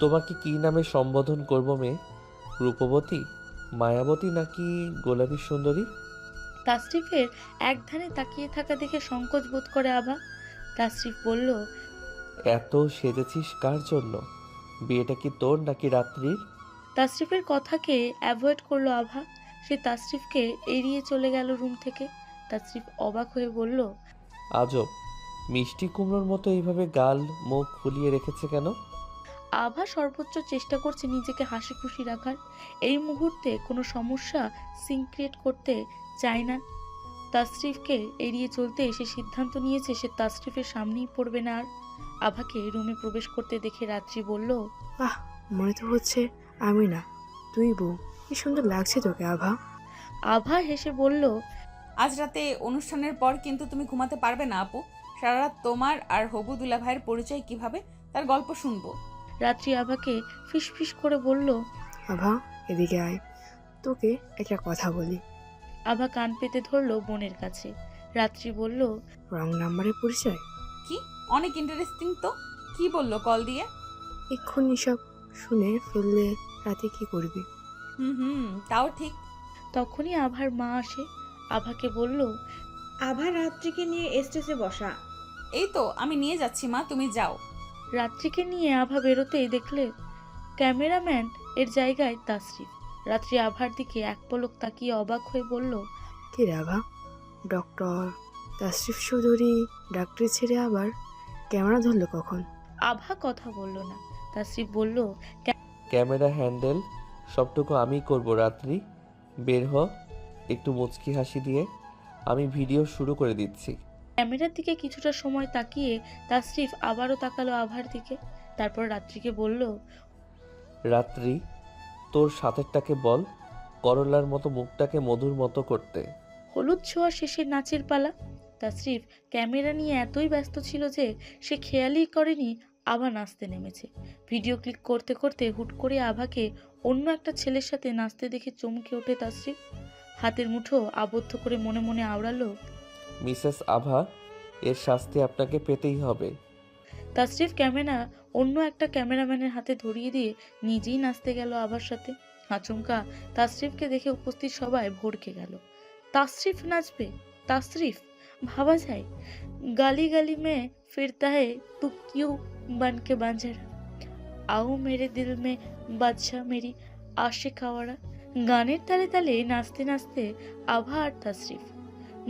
তোমাকে কি নামে সম্বোধন করব মেয়ে? রূপবতী, মায়াবতী নাকি গোলাপী সুন্দরী? তাসরিফের এক ধ্যানে তাকিয়ে থাকা দেখে সংকোচ বোধ করে আভা। তাসরিফ বলল, এত সেজেছিস কার জন্য? বিয়েটা কি তোর নাকি রাত্রির? তাসরিফের কথাকে অ্যাভয়েড করলো আভা। সে তাসরিফকে এড়িয়ে চলে গেল রুম থেকে। তাসরিফ অবাক হয়ে বলল, আজব, মিষ্টি কুমড়োর মতো এইভাবে গাল মুখ ফুলিয়ে রেখেছে কেন? আভা সর্বোচ্চ চেষ্টা করছে নিজেকে হাসি খুশি রাখার। এই মুহূর্তে কোনো সমস্যা সিনক্রিয়েট করতে চায় না। তাসরিফকে এড়িয়ে চলতে সে সিদ্ধান্ত নিয়েছে সে তাসরিফের সামনেই পড়বে না আর। আভাকে রুমে প্রবেশ করতে দেখে রাত্রি বলল, আহ, মনে তো হচ্ছে আমি না, তুই বউ। কি সুন্দর লাগছে তোকে আভা। আভা হেসে বলল, আজ রাতে অনুষ্ঠানের পর কিন্তু তুমি ঘুমাতে পারবে না আপু। সারা রাত তোমার আর হবু দুলাভাইয়ের পরিচয় কিভাবে, তার গল্প শুনবো। রাত্রি আভাকে ফিসফিস করে বলল, আভা এদিকে আয়, তোকে একটা কথা বলি। আভা কান পেতে ধরল বোনের কাছে। রাত্রি বলল, রং নাম্বারের পরিচয়? কি অনেক ইন্টারেস্টিং তো, কি বললো কল দিয়ে? এক্ষুনি সব শুনে ফেললে রাতে কি করবি? তাও ঠিক। তখনই আভার মা আসে। আভাকে বলল, আভা রাত্রিকে নিয়ে স্টেজে বসা। এই তো আমি নিয়ে যাচ্ছি মা, তুমি যাও। রাত্রিকে নিয়ে আভা বেরোতেই দেখলে ক্যামেরাম্যান এর জায়গায় তাসরিফ। রাত্রি আভার দিকে এক পলক তাকিয়ে অবাক হয়ে বলল, কি রে আভা, ডক্টর তাসরিফ চৌধুরী ডাক্তারি ছেড়ে আবার ক্যামেরা ধরলো কখন? আভা কথা বলল না। তাসরিফ বলল, ক্যামেরা হ্যান্ডেল সবটুকু আমি করব। রাত্রি বের হ, একটু মুচকি হাসি দিয়ে। আমি ভিডিও শুরু করে দিচ্ছি। ক্যামেরার দিকে কিছুটা সময় তাকিয়ে তাসরিফ আবারও তাকালো আভার দিকে। তারপর রাত্রিকে বলল, রাত্রি, তোর সাথেরটাকে বল করলার মতো মুখটাকে মধুর মতো করতে। হলুদ ছোঁয়া শেষে নাচের পালা। তাসরিফ ক্যামেরা নিয়ে এতই ব্যস্ত ছিল যে সে খেয়ালই করেনি আভা নাচতে নেমেছে। ভিডিও ক্লিক করতে করতে হুট করে আভাকে অন্য একটা ছেলের সাথে নাচতে দেখে চমকে ওঠে তাসরিফ। হাতের মুঠো আবদ্ধ করে মনে মনে আওড়ালো, মিসেস আভা, এর শাস্তি আপনাকে পেতেই হবে। তাসরিফ ক্যামেরা অন্য একটা ক্যামেরাম্যানের হাতে ধরিয়ে দিয়ে নিজেই নাচতে গেল আভার সাথে। আচমকা তাসরিফকে দেখে উপস্থিত সবাই ভড়কে গেল। তাসরিফ নাচবে? তাসরিফ? ভাবা যায়? গালি গালি মে ফিরতা है तू क्यों बन के बांझरा आओ मेरे दिल में बादशाह मेरी आशिक आवारा। গানের তালে তালে নাচতে নাচতে আভা আর তাসরিফ।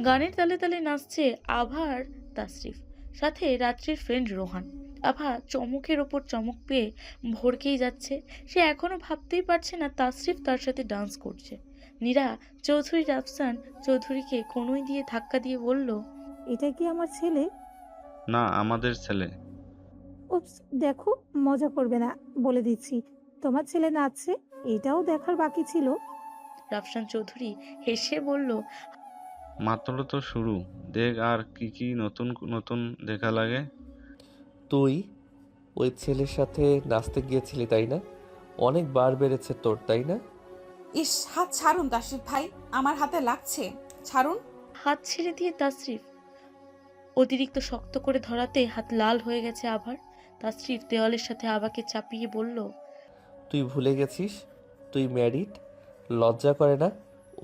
গানের তালে তালে নাচছে আভা আর তাসরিফ, সাথে রাত্রির ফ্রেন্ড রোহান। আভা চমকের ওপর চমক পেয়ে ভড়কেই যাচ্ছে। সে এখনো ভাবতেই পারছে না তাসরিফ তার সাথে ডান্স করছে। নীরা চৌধুরী রাফসান চৌধুরীকে কোনোই দিয়ে ধাক্কা দিয়ে বলল, এটা কি আমার ছেলে? না, আমাদের ছেলে। উপস, দেখো, মজা করবে না বলে দিচ্ছি। তোমার ছেলে নাচছে, এটাও দেখার বাকি ছিল। রাফসান চৌধুরী হেসে বলল, মাত্র তো শুরু, দেখ আর কি কি নতুন নতুন দেখা লাগে। তুই ওই ছেলের সাথে নাচতে গিয়েছিলি তাই না? অনেক বার বেড়েছে তোর, তাই না? ইস, হাত ছাড়ুন তাসরিফ ভাই, আমার হাতে লাগছে, ছাড়ুন। হাত ছেড়ে দিয়ে তাসরিফ অতিরিক্ত শক্ত করে ধরাতে হাত লাল হয়ে গেছে আভার। তাসরিফ দেওয়ালের সাথে আভাকে চাপিয়ে বলল, তুই ভুলে গেছিস তুই ম্যারিড? লজ্জা করে না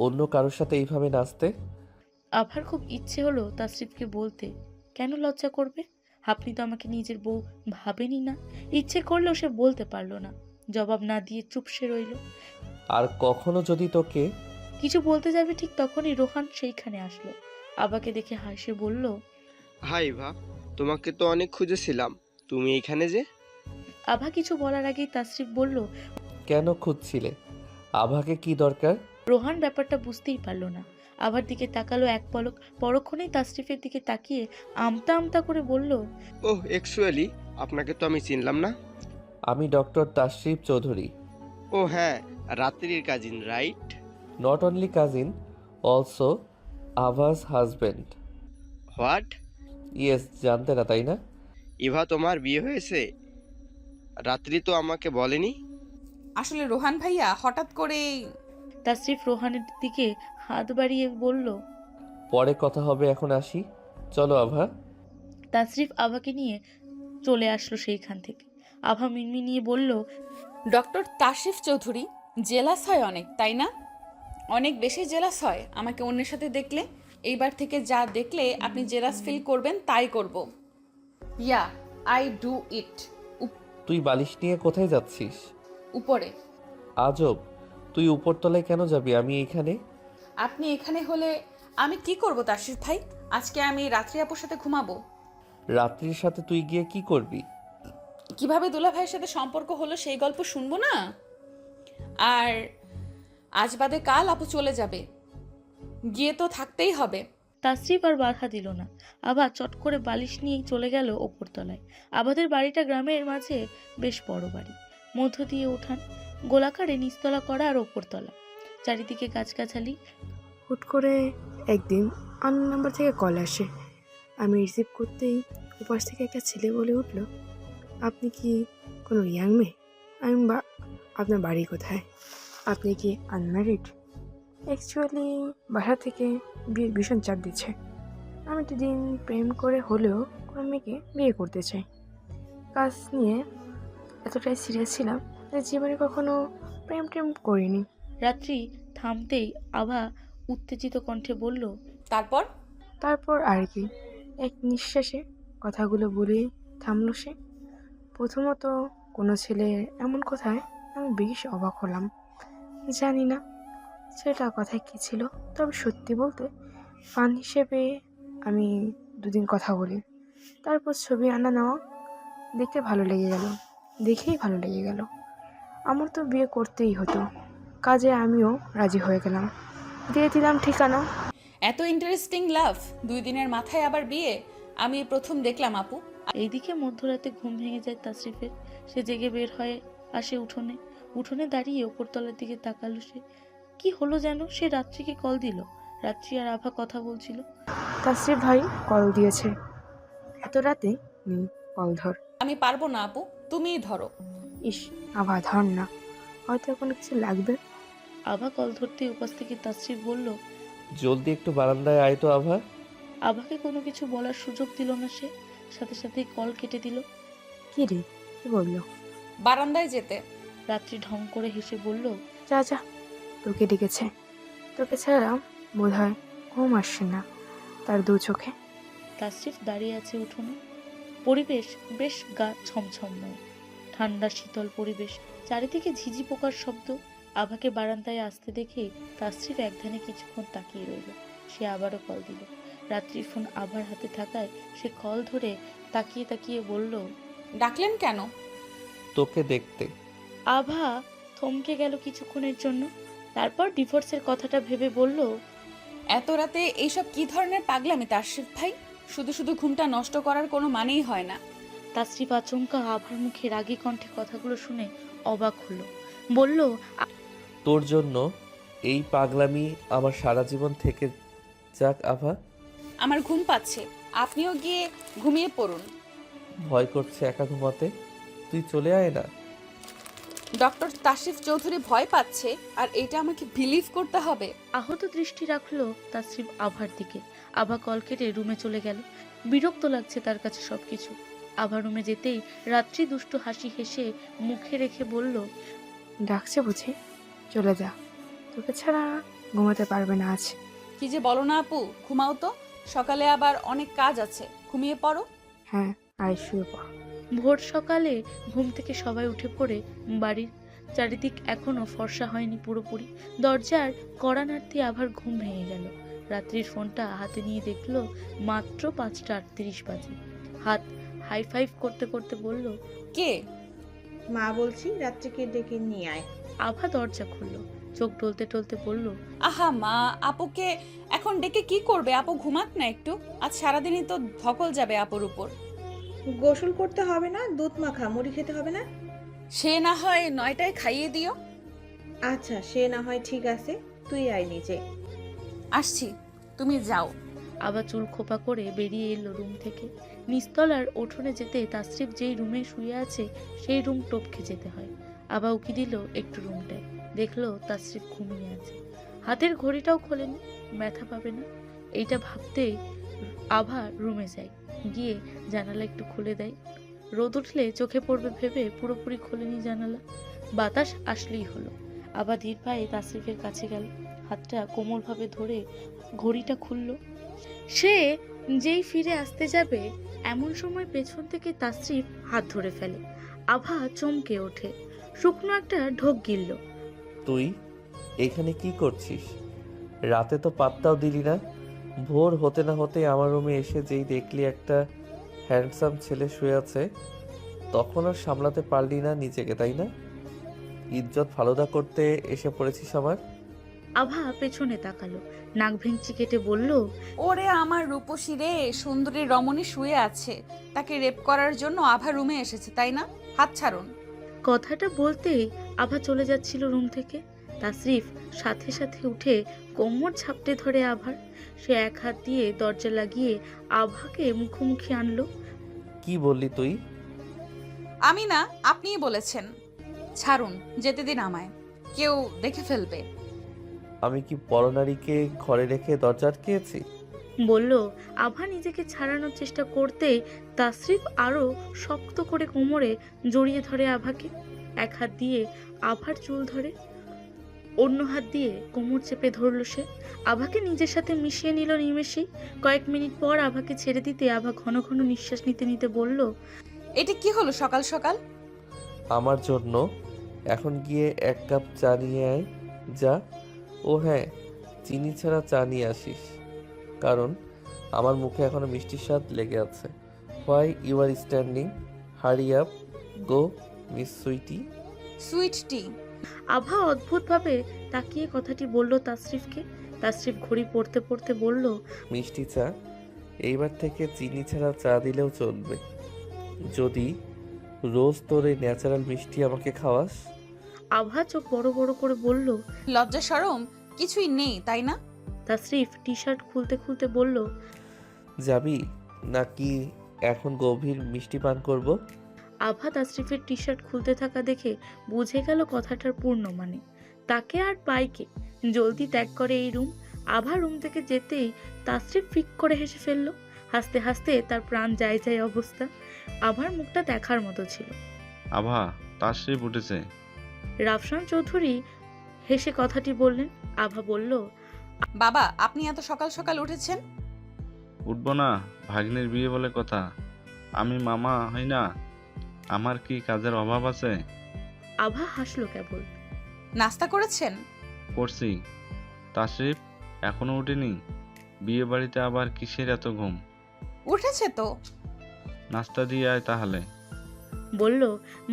অন্য কারোর সাথে এইভাবে নাচতে? আভার খুব ইচ্ছে হলো তাসরিফকে বলতে, কেন লজ্জা করবে? আপনি তো আমাকে নিজের বউ ভাবেনি না। ইচ্ছে করলেও সে বলতে পারলো না। জবাব না দিয়ে চুপসে রইল। আর কখনো যদি তোকে কিছু বলতে যাবে ঠিক তখনই রোহান সেইখানে আসলো। আভাকে দেখে হাসে বলল, হাই ভা, তোমাকে তো অনেক খুঁজেছিলাম, তুমি এখানে যে? আভা কিছু বলার আগেই তাসরিফ বলল, কেন খুঁজছিলে? আভাকে কি দরকার? রোহান ব্যাপারটা বুঝতেই পারলো না। আভার দিকে তাকালো এক পলক, পরক্ষণেই তাসরিফের দিকে তাকিয়ে আমতা আমতা করে বলল, ওহ অ্যাকচুয়ালি আপনাকে তো আমি চিনলাম না। আমি ডক্টর তাশরিফ চৌধুরী। ও হ্যাঁ, রাত্রির cousin right? Not only cousin, also আভাস হাজব্যান্ড। হোয়াট? ইয়েস, জানতে না তাই না? ইভা তোমার বিয়ে হয়েছে? রাত্রি তো আমাকে বলেনি। আসলে রোহান ভাইয়া হঠাৎ করে তাসরিফ রোহানের দিকে হাত বাড়িয়ে বলল। পরে কথা হবে, এখন আসি। চলো আভা। তাসরিফ আভাকে নিয়ে চলে আসলো সেইখান থেকে। আভা মিনমিনিয়ে বলল, ডক্টর তাশরিফ চৌধুরী জেলাস হয় অনেক, তাই না? অনেক বেশি জেলাস হয় আমাকে অন্যের সাথে দেখলে। এইবার থেকে যা দেখলে আপনি জেলাস ফিল করবেন তাই করব। ইয়া, আই ডু ইট। তুই বালিশ নিয়ে কোথায় যাচ্ছিস? উপরে। আজব, তুই উপরতলায় কেন যাবি? আমি এইখানে। আপনি এখানে হলে আমি কি করব তাশরিফ ভাই? আজকে আমি রাত্রি আপুর সাথে ঘুমাবো। রাত্রির সাথে তুই গিয়ে কি করবি? কিভাবে দুলা ভাইয়ের সাথে সম্পর্ক হলো সেই গল্প শুনবো না? আর আজ বাদে কাল আপু চলে যাবে, গিয়ে তো থাকতেই হবে। তাসরিফ আর বাধা দিল না। আভা চট করে বালিশ নিয়েই চলে গেল ওপরতলায়। আবাদের বাড়িটা গ্রামের মাঝে বেশ বড় বাড়ি, মধ্য দিয়ে উঠান, গোলাকারে নিচতলা করা আর ওপরতলা, চারিদিকে গাছগাছালি। হুট করে একদিন আননোন নাম্বার থেকে কল আসে। আমি রিসিভ করতেই ওপাশ থেকে একটা ছেলে বলে উঠল, আপনি কি কোনো ইয়াং মেয়ে? আমি আপনার বাড়ি কোথায়? আপনি কি আনম্যারিড? অ্যাকচুয়ালি বাসা থেকে বিয়ের ভীষণ চাপ দিচ্ছে। আমি দুদিন প্রেম করে হলেও কোনো মেয়েকে বিয়ে করতে চাই। কাজ নিয়ে এতটাই সিরিয়াস ছিলাম যে জীবনে কখনো প্রেম টেম করিনি। রাত্রি থামতেই আভা উত্তেজিত কণ্ঠে বলল, তারপর আর কি, এক নিঃশ্বাসে কথাগুলো বলে থামলো সে। প্রথমত কোনো ছেলের এমন কথায় আমি বেশ অবাক হলাম। জানি না সেটা কথায় কী ছিল, তবে সত্যি বলতে ফান হিসেবে আমি দুদিন কথা বলি। তারপর ছবি আনা নেওয়া দেখতে ভালো লেগে গেল, দেখেই ভালো লেগে গেল। আমার তো বিয়ে করতেই হতো, কাজে আমিও রাজি হয়ে গেলাম, দিয়ে দিলাম ঠিকানা। এত ইন্টারেস্টিং লাভ, 2 দিনের মাথায় আবার বিয়ে, আমি প্রথম দেখলাম আপু। এইদিকে মধ্যরাতে ঘুম ভেঙে যায় তাসরিফের। সে জেগে বের হয়ে আসে উঠোনে। উঠোনে দাঁড়িয়ে ওপরতলার দিকে তাকালো সে। কি হলো যেন, সে রাত্রিকে কল দিল। রাত্রি আর আভা কথা বলছিল। তাসরিফ ভাই কল দিয়েছে, এত রাতে কল ধর। আমি পারবো না আপু, তুমিই ধরো। ইস, আভা ধর না, হয়তো কোনো কিছু লাগবে। আভা কল ধরতে উপাস থেকে তাসরিফ বলল, জলদি একটু বারান্দায় আয় তো আভা। আভাকে কোনো কিছু বলার সুযোগ দিল না সে, সাথে সাথে কল কেটে দিল। কি রে, কি বললো? বারান্দায় যেতে। রাত্রি ঢং করে হেসে বলল, যা যা, তোকে ডেকেছে, তোকে ছাড়া বোধ হয় ঘুম আসছে না তার 2 চোখে। তাসরিফ দাঁড়িয়ে আছে উঠোনে। পরিবেশ বেশ গা ছমছমময়, ঠান্ডা শীতল পরিবেশ, চারিদিকে ঝিঝি পোকার শব্দ। আভাকে বারান্দায় আসতে দেখে তাসরিফ একধানে কিছুক্ষণ তাকিয়ে রইল। সে আবারও কল দিল। রাত্রির ফোন আভার হাতে থাকায় সে কল ধরে তাকিয়ে তাকিয়ে বলল, ডাকলেন কেন? তোকে দেখতে। আভা থমকে গেল কিছুক্ষণের জন্য, তারপর ডিভোর্সের কথাটা ভেবে বলল, এত রাতে এইসব কি ধরনের পাগলামি তাশরিফ ভাই? শুধু শুধু ঘুমটা নষ্ট করার কোনো মানেই হয় না। তাসরিফ আচমকা আভার মুখে রাগী কণ্ঠে কথাগুলো শুনে অবাক হলো। বলল, তোর জন্য এই পাগলামি আমার সারা জীবন থেকে যাক আভা। আমার ঘুম পাচ্ছে, আপনিও গিয়ে ঘুমিয়ে পড়ুন। ভয় করছে একা ঘুমাতে, তুই চলে আয় না। ডক্টর তাশরিফ চৌধুরী ভয় পাচ্ছে আর এটা আমাকে বিলিভ করতে হবে? আহত দৃষ্টি রাখলো তাসরিফ আভার দিকে। আভা কল কেটে রুমে চলে গেল। বিরক্ত লাগছে তার কাছে সবকিছু। আভা রুমে যেতেই রাত্রি দুষ্টু হাসি হেসে মুখে রেখে বলল, ডাকছে বুঝি, চলে যা, তোকে ছাড়া ঘুমাতে পারবে না আজ। কি যে বলো না আপু, ঘুমাও তো, সকালে আবার অনেক কাজ আছে, ঘুমিয়ে পড়ো। হ্যাঁ, আয় শুয়ে পড়। ভোর সকালে ঘুম থেকে সবাই উঠে পড়ে। বাড়ির চারিদিক এখনো ফর্সা হয়নি পুরোপুরি। দরজার কড়া নাড়তে আভার ঘুম ভেঙে গেল। রাত্রির ফোনটা হাতে নিয়ে দেখলো মাত্র 5:38 বাজে। হাত হাই ফাইভ করতে করতে বলল, কে? মা বলছি রাত্রিকে ডেকে নিয়ে আয়। আভা দরজা খুলল। চোখ টলতে টলতে বলল, আহা মা, আপুকে এখন ডেকে কি করবে? আপু ঘুমাক না একটু। আজ সারাদিনই তো ধকল যাবে আপুর উপর। গোসল করতে হবে না, দুধ মাখা, মুড়ি খেতে হবে না? সে না হয় 9টায় খাইয়ে দিও। আচ্ছা, সে না হয় ঠিক আছে, তুই আয় নিচে। আসছি, তুমি যাও। আবার চুল খোপা করে বেরিয়ে এলো রুম থেকে। নিচতলার উঠোনে যেতে তাসরিফ যেই রুমে শুয়ে আছে সেই রুম টপকে যেতে হয়। আবার উকি দিল একটু রুমটায়, দেখলো তাসরিফ ঘুমিয়ে আছে। হাতের ঘড়িটাও খোলেনি, ব্যথা পাবে না এইটা ভাবতেই আভা রুমে যায়, গিয়ে জানালা একটু খুলে দেয়। রোদ উঠলে চোখে পড়বে ভেবে পুরোপুরি খোলেনি জানালা। বাতাস আসলেই হলো। আবার ধীর পায়ে তাসরিফের কাছে গেল, হাতটা কোমলভাবে ধরে ঘড়িটা খুলল। সে যেই ফিরে আসতে যাবে এমন সময় পেছন থেকে তাসরিফ হাত ধরে ফেলে। আভা চমকে ওঠে, শুকনো একটা ঢোক গিলল। তুই এখানে কি করছিস? রাতে তো পাত্তাও দিলি না। ভোর হতে না হতে আমার রুমে এসে যেই দেখলি একটা হ্যান্ডসাম ছেলে শুয়ে আছে, তখন আর সামলাতে পারলি না নিজেকে, তাই না? ইজ্জত ফালুদা করতে এসে পড়েছিস আমার। আভা পেছনে তাকালো, নাক ভেঙচি কেটে বলল, ওরে আমার রূপসী রে, সুন্দরী রমণী শুয়ে আছে, তাকে রেপ করার জন্য আভা রুমে এসেছে, তাই না? হাত ছাড়ুন। কথাটা বলতেই আভা চলে যাচ্ছিল রুম থেকে। তাসরিফ সাথে সাথে উঠে কোমর ঝাপটে ধরে আভার। সে এক হাত দিয়ে দরজা লাগিয়ে আভাকে মুখোমুখি আনলো। কি বললি তুই? আমি না, আপনিই বলেছেন। ছাড়ুন, যেতে দিন আমায়, কেউ দেখে ফেলবে। আমি কি পরনারীকে ঘরে রেখে দরজা আটকেছি? বলল। আভা নিজেকে ছাড়ানোর চেষ্টা করতেই তাসরিফ আরো শক্ত করে কোমরে জড়িয়ে ধরে আভাকে। এক হাত দিয়ে আভার চুল ধরে, অন্য হাত দিয়ে কোমর চেপে ধরল সে। আভাকে নিজের সাথে মিশিয়ে নিল নিমেষেই। কয়েক মিনিট পর আভাকে ছেড়ে দিতে আভা ঘন ঘন নিঃশ্বাস নিতে নিতে বলল, এটা কি হলো সকাল সকাল? আমার জন্য এখন গিয়ে 1 কাপ চা নিয়ে আয় যা। ও হ্যাঁ, চিনি ছাড়া চা নিয়ে আসিস, কারণ আমার মুখে এখনো মিষ্টির স্বাদ লেগে আছে। Why you are standing? Hurry up, go miss sweetie. Sweetie. Abha অদ্ভুতভাবে তাকিয়ে কথাটি বলল তাসরিফকে। তাসরিফ ঘড়ি পড়তে পড়তে বলল, মিষ্টি চা। এইবার থেকে চিনি ছাড়া চা দিলেও চলবে, যদি রোজ তোর এই ন্যাচারাল মিষ্টি আমাকে খাওয়াস। আভা চোখ বড় বড় করে বলল, লজ্জা শরম কিছুই নেই, তাই না? তাসরিফ টি শার্ট খুলতে খুলতে বলল, যাবি নাকি এখন গভীর মিষ্টি পান করব? আভা তাসরিফের টি শার্ট খুলতে থাকা দেখে বুঝে গেল কথাটার পূর্ণ মানে। তাকে আর পাইকে জলদি ত্যাগ করে এই রুম। আভা রুম থেকে যেতেই তাসরিফ ফিক করে হেসে ফেলল। হাসতে হাসতে তার প্রাণ যায় যায় অবস্থা। আভার মুখটা দেখার মতো ছিল। আভা, তাশরিফ উঠেছে। রাফসান চৌধুরী হেসে কথাটি বললেন। আভা বলল, বাবা, আপনি এত সকাল সকাল উঠেছেন? উঠবো না, ভাগ্নের বিয়ে বলে কথা। আমি মামা হই না, আমার কি কাজের অভাব আছে? আভা হাসলো কেবল। নাস্তা করেছেন? করছি। তাশরিফ এখনো উঠেনি? বিয়ে বাড়িতে আবার কিসের এত ঘুম? উঠেছে তো। নাস্তা দিয়ে আয় তাহলে। বলল।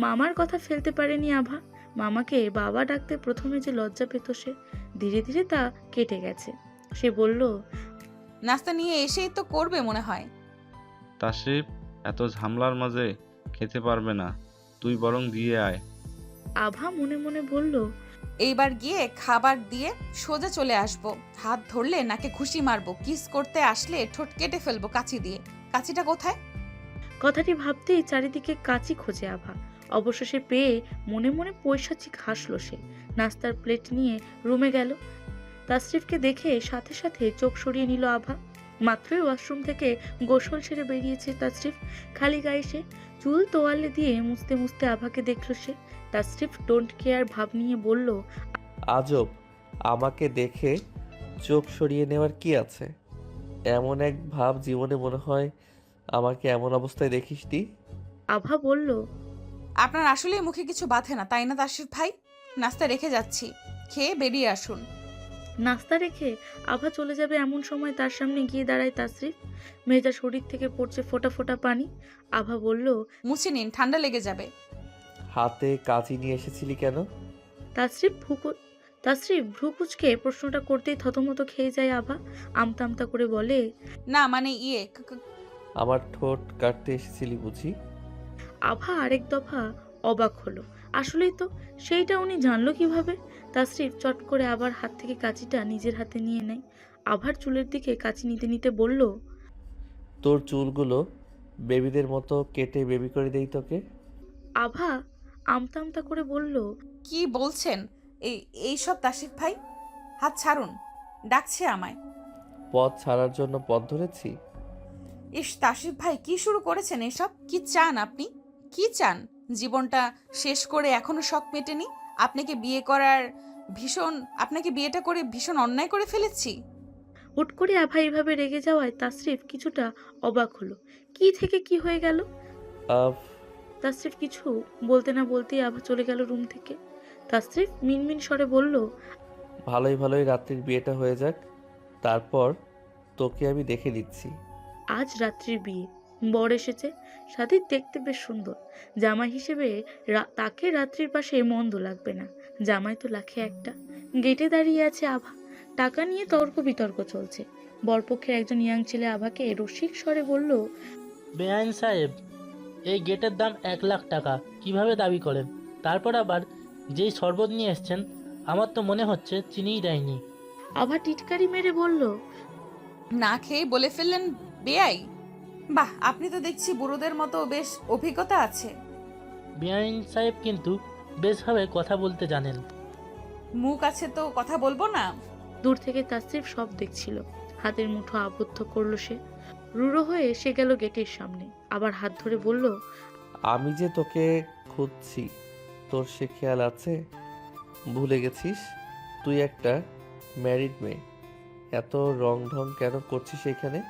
মামার কথা ফেলতে পারেনি আভা। মামাকে বাবা ডাকতে প্রথমে যে লজ্জা পেত সে, ধীরে ধীরে তা কেটে গেছে। সে বলল, নাস্তা নিয়ে এসেই তো করবে মনে হয়। তাশরিফ এত ঝামেলার মাঝে খেতে পারবে না, তুই বরং দিয়ে আয়। আভা মনে মনে বলল, এইবার গিয়ে খাবার দিয়ে সোজা চলে আসবো। হাত ধরলে নাকে খুশি মারবো, কিস করতে আসলে ঠোঁট কেটে ফেলবো কাঁচি দিয়ে। কাঁচিটা কোথায়? কথাটি ভাবতেই চারিদিকে কাঁচি খোঁজে আভা। অবশেষে পেয়ে মনে মনে পৈশাচিক হাসলো সে। নাস্তার প্লেট নিয়ে রুমে গেল। তাসরিফকে দেখে সাথে সাথে চোখ সরিয়ে নিল আভা। মাত্রই ওয়াশরুম থেকে গোসল সেরে বেরিয়েছে তাসরিফ। খালি গায়ে সে, চুল তোয়ালে দিয়ে মুছতে মুছতে আভাকে দেখলো সে। তাসরিফ ডোন্ট কেয়ার ভাব নিয়ে বলল, আজব, আমাকে দেখে চোখ সরিয়ে নেওয়ার কি আছে? এমন এক ভাব জীবনে মনে হয় আমাকে এমন অবস্থায় দেখিসনি। আভা বলল, আপনার আসলে মুখে কিছু বাধে না, তাই না তাশরিফ ভাই? নাস্তা রেখে যাচ্ছি, খেয়ে বেরিয়ে আসুন। নাস্তা রেখে আভা চলে যাবে এমন সময় তার সামনে গিয়ে দাঁড়ায় তাসরিফ। মেয়েটা শরীর থেকে পড়ছে ফোঁটা ফোঁটা পানি। আভা বলল, মুছে নিন, ঠান্ডা লেগে যাবে। হাতে কাঁচি নিয়ে এসেছিলি কেন? তাসরিফ ভ্রু কুচকে প্রশ্নটা করতেই থতমত খেয়ে যায় আভা। আমতা আমতা করে বলে, না মানে আমার ঠোঁট কাটতে এসেছিলি বুঝি? আভা আরেক দফা অবাক হলো। আসলেই তো, সেইটা উনি জানলো কিভাবে? তাসরিফ চট করে আবার হাত থেকে কাঁচিটা নিজের হাতে নিয়ে নেয়। আভার চুলের দিকে কাঁচি নিতে নিতে বলল, তোর চুলগুলো বেবিদের মতো কেটে বেবি করে দেই তোকে। আভা আমতা আমতা করে বলল, কি বলছেন এইসব তাসরিফ ভাই? হাত ছাড়ুন, ডাকছে আমায়। পথ ছাড়ার জন্য পথ ধরেছি। ইস তাসরিফ ভাই, কি শুরু করেছেন এসব? কি চান আপনি? কি চান? জীবনটা শেষ করে এখনো শখ মেটেনি? আপনাকে বিয়েটা করে ভীষণ অন্যায় করে ফেলেছি। হুট করে আভা এইভাবে রেগে যাওয়ায় তাসরিফ কিছুটা অবাক হলো। কি থেকে কি হয়ে গেল? তাসরিফ কিছু বলতে না বলতেই আভা চলে গেল রুম থেকে। তাসরিফ মিনমিন স্বরে বলল, ভালোই ভালোই রাত্রির বিয়েটা হয়ে যাক, তারপর তোকে আমি দেখে দিচ্ছি। আজ রাত্রির বিয়ে, বর এসেছে, সাথে দেখতে বেশ সুন্দর। জামাই হিসেবে তাকে রাত্রির পাশে মন্দ লাগবে না। জামাই তো লাখে একটা। গেটে দাঁড়িয়ে আছে আভা, টাকা নিয়ে তর্ক বিতর্ক চলছে। বরপক্ষের একজন ইয়াং ছেলে আভাকে রসিক স্বরে বলল, বেআইন সাহেব, এই গেটের দাম 1 লাখ টাকা কিভাবে দাবি করেন? তারপর আবার যেই শরবত নিয়ে এসছেন, আমার তো মনে হচ্ছে চিনিই দেয়নি। আভা টিটকারি মেরে বলল, না খেয়ে বলে ফেললেন বেয়াই? বাহ, আপনি তো দেখছি বুড়োদের মতো বেশ অভিজ্ঞতা আছে। বেআইন সাহেব কিন্তু বেশভাবে কথা বলতে জানেন। মুখ আছে তো কথা বলবো না? দূর থেকে তাসরিফ সব দেখছিল। হাতের মুঠো আবদ্ধ করলো সে। রুড়ো হয়ে এসে গেল গেটের সামনে, আবার হাত ধরে বলল, আমি যে তোকে খুঁজছি, তোর সে খেয়াল আছে? ভুলে গেছিস তুই একটা ম্যারিড মেয়ে? এত রং ঢং কেন করছিস এখানে?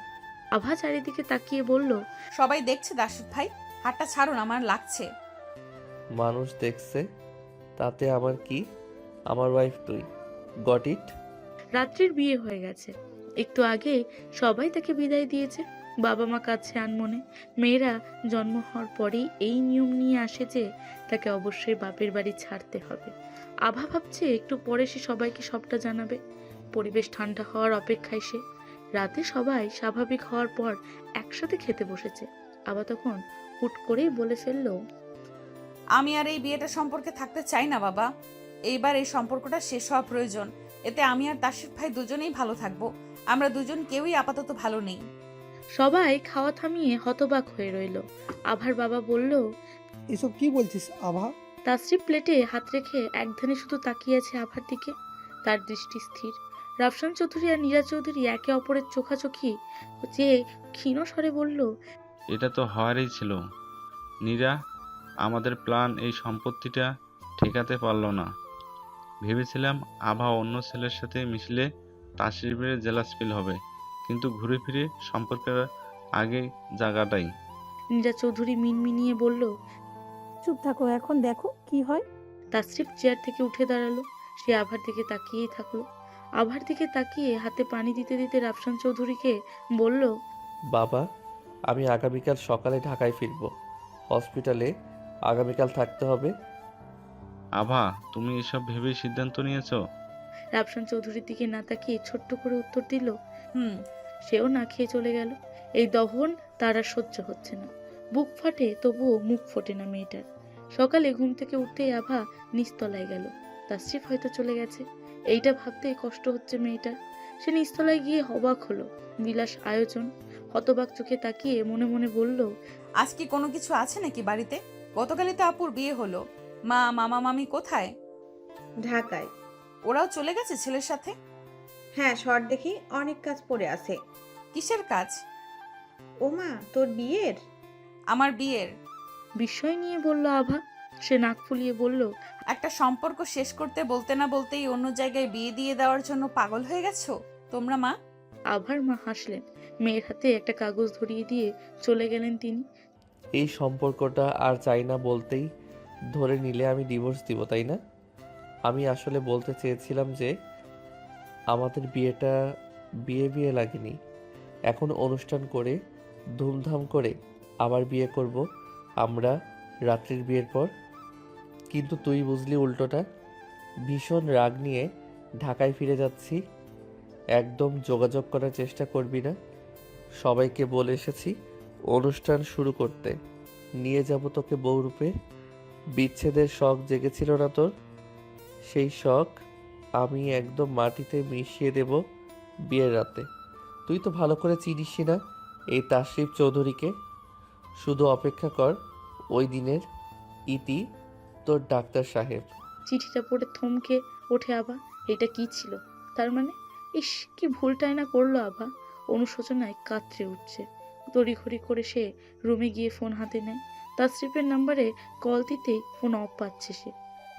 আভা চারিদিকে তাকিয়ে বলল, সবাই দেখছে দাসুদ ভাই, হাতটা ছাড়ুন, আমার লাগছে। মানুষ দেখছে, তাতে আমার কি? আমার ওয়াইফ তুই, গট ইট? রাত্রির বিয়ে হয়ে গেছে, একটু আগে সবাই তাকে বিদায় দিয়েছে। বাবা মা কাছে আনমনে। মেয়েরা জন্ম হওয়ার পরেই এই নিয়ম নিয়ে আসে যে তাকে অবশ্যই বাপের বাড়ি ছাড়তে হবে। আভা ভাবছে একটু পরে সে সবাইকে সবটা জানাবে। পরিবেশ ঠান্ডা হওয়ার অপেক্ষায় সে। রাতে সবাই স্বাভাবিক হওয়ার পর একসাথে খেতে বসেছে। আভা তখন হুট করেই বলে ফেলল, আমি আর এই বিয়েটা সম্পর্কে থাকতে চাই না বাবা। এইবার এই সম্পর্কটা শেষ হওয়া প্রয়োজন। এতে আমি আর তাসরিফ ভাই দুজনেই ভালো থাকবো। আমরা দুজন কেউই আপাতত ভালো নেই। সবাই খাওয়া থামিয়ে হতবাক হয়ে রইল। আভার বাবা বলল, এসব কি বলছিস আভা? তাসরিফ প্লেটে হাত রেখে একধানে শুধু তাকিয়ে আছে আভার দিকে। তার দৃষ্টি স্থির। রাফসান চৌধুরী আর নীরা চৌধুরী একে অপরের চোখাচোখি যে ক্ষীণ স্বরে বলল, এটা তো হওয়ারই ছিল। নীরা, আমাদের প্ল্যান এই সম্পত্তিটা ঠেকাতে পারলো না। ভেবেছিলাম আভা অন্য ছেলের সাথে মিশলে তাসরিফের জেলাস ফিল হবে, কিন্তু ঘুরে ফিরে সম্পর্কের আগে জায়গাটাই। নীরা চৌধুরী মিনমিনিয়ে বলল, চুপ থাকো, এখন দেখো কি হয়। তাসরিফ চেয়ার থেকে উঠে দাঁড়ালো। সে আভার দিকে তাকিয়েই থাকলো। আভার দিকে তাকিয়ে হাতে পানি দিতে দিতে রাফসান চৌধুরীকে বলল, বাবা, আমি আগামীকাল সকালে ঢাকায় ফিরবো। হসপিটালে আগামীকাল থাকতে হবে। আভা, তুমি এসব ভেবেই সিদ্ধান্ত নিয়েছো? রাফসান চৌধুরীর দিকে না তাকিয়ে ছোট্ট করে উত্তর দিল, হুম। সেও না খেয়ে চলে গেল। এই দহন তার আর সহ্য হচ্ছে না। বুক ফাটে তবুও মুখ ফোটে না মেয়েটার। সকালে ঘুম থেকে উঠতেই আভা নিচতলায় গেল। তাসরিফ হয়তো চলে গেছে, এইটা ভাবতেই কষ্ট হচ্ছে মেয়েটার। সে নিচতলায় গিয়ে অবাক হলো। বিলাস আয়োজন। হতবাক চোখে তাকিয়ে মনে মনে বলল, আজ কি কোনো কিছু আছে নাকি বাড়িতে? গতকালই তো আপুর বিয়ে হলো। মা, মামা, মামি কোথায়? ঢাকায়। ওরাও চলে গেছে ছেলের সাথে? হ্যাঁ, শর্ট দেখি অনেক কাজ পড়ে আছে। কিসের কাজ? ওমা, তোর বিয়ের? আমার বিয়ের? বিস্ময় নিয়ে বলল আভা। সে নাক ফুলিয়ে বলল, একটা সম্পর্ক শেষ করতে বলতে না বলতেই অন্য জায়গায় বিয়ে দিয়ে দেওয়ার জন্য পাগল হয়ে গেছো তোমরা মা? আভার মা হাসলেন। মেয়ের হাতে একটা কাগজ ধরিয়ে দিয়ে চলে গেলেন তিনি। এই সম্পর্কটা আর চাই না বলতেই ধরে নিলে আমি ডিভোর্স দিব, তাই না? আমি আসলে বলতে চেয়েছিলাম যে আমাদের বিয়েটা বিয়ে লাগেনি। এখন অনুষ্ঠান করে ধুমধাম করে আবার বিয়ে করব আমরা রাত্রির বিয়ের পর। কিন্তু তুই বুঝলি উল্টোটা। ভীষণ রাগ নিয়ে ঢাকায় ফিরে যাচ্ছি। একদম যোগাযোগ করার চেষ্টা করবি না। সবাইকে বলে এসেছি অনুষ্ঠান শুরু করতে। নিয়ে যাব তোকে বউরূপে। বিচ্ছেদের শখ জেগেছিল না তোর? সেই শখ আমি একদম মাটিতে মিশিয়ে দেব বিয়ের রাতে। তুই তো ভালো করে চিনিসই না এই তাশরিফ চৌধুরীকে। শুধু অপেক্ষা কর ওই দিনের। ইতি, তোর ডাক্তার সাহেব। চিঠিটা পড়ে থমকে ওঠে আভা। এটা কি ছিল? তার মানে ইস, কি ভুলটাই না করলো আভা। অনুশোচনায় কাতরে উঠছে। তড়িঘড়ি করে সে রুমে গিয়ে ফোন হাতে নেয়। তাসরিফের নাম্বারে কল দিতেই ফোন অফ পাচ্ছে সে।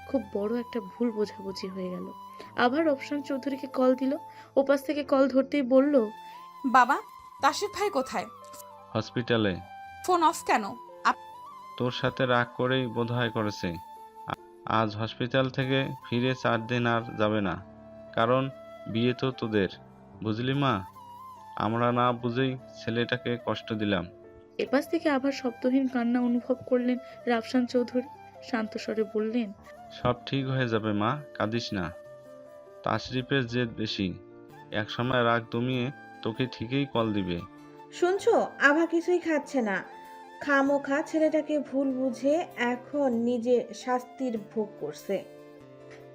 খুব বড় একটা ভুল বোঝাবুঝি হয়ে গেল। আবার রফসান চৌধুরীকে কল দিল। ওপাশ থেকে কল ধরতেই বলল, বাবা, তাশরিফ ভাই কোথায়? হসপিটালে। ফোন অফ কেন? তোর সাথে রাগ করেই বোধহয় করেছে। আজ হসপিটাল থেকে ফিরে 4 দিন আর যাবে না, কারণ বিয়ে তো তোদের, বুঝলি মা? আমরা না বুঝেই ছেলেটাকে কষ্ট দিলাম। এপাশ থেকে আবার শব্দহীন কান্না অনুভব করলেন রাফসান চৌধুরী। শান্ত স্বরে বললেন, সব ঠিক হয়ে যাবে মা, কাঁদিস না। তাশরিফের জেদ বেশি, একসময় রাগ দমিয়ে তোকে ঠিকই কল দিবে। শুনছো, আভা কিছুই খাচ্ছে না। খামোখা ছেলেটাকে ভুল বুঝে এখন নিজে শাস্তির ভোগ করছে।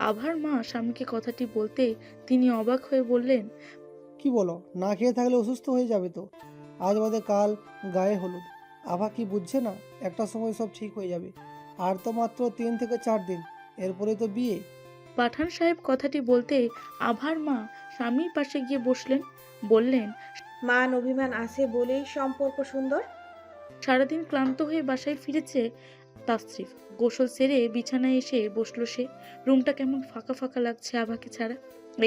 আভার মা স্বামীকে কথাটি বলতে তিনি অবাক হয়ে বললেন, কি বলো, না খেয়ে থাকলে অসুস্থ হয়ে যাবে তো। আজ বাদে কাল গায়ে হলুদ। আভা কি বুঝছে না? একটা সময় সব ঠিক হয়ে যাবে। আর তো মাত্র 3 থেকে 4 দিন, এরপরে তো বিয়ে। পাঠান সাহেব কথাটি বলতে আভার মা স্বামীর পাশে গিয়ে বসলেন। বললেন, মান অভিমান আছে বলেই সম্পর্ক সুন্দর। সারাদিন ক্লান্ত হয়ে বাসায় ফিরেছে তাসরিফ। গোসল সেরে বিছানায় এসে বসলো সে। রুমটা কেমন ফাঁকা ফাঁকা লাগছে আভাকে ছাড়া।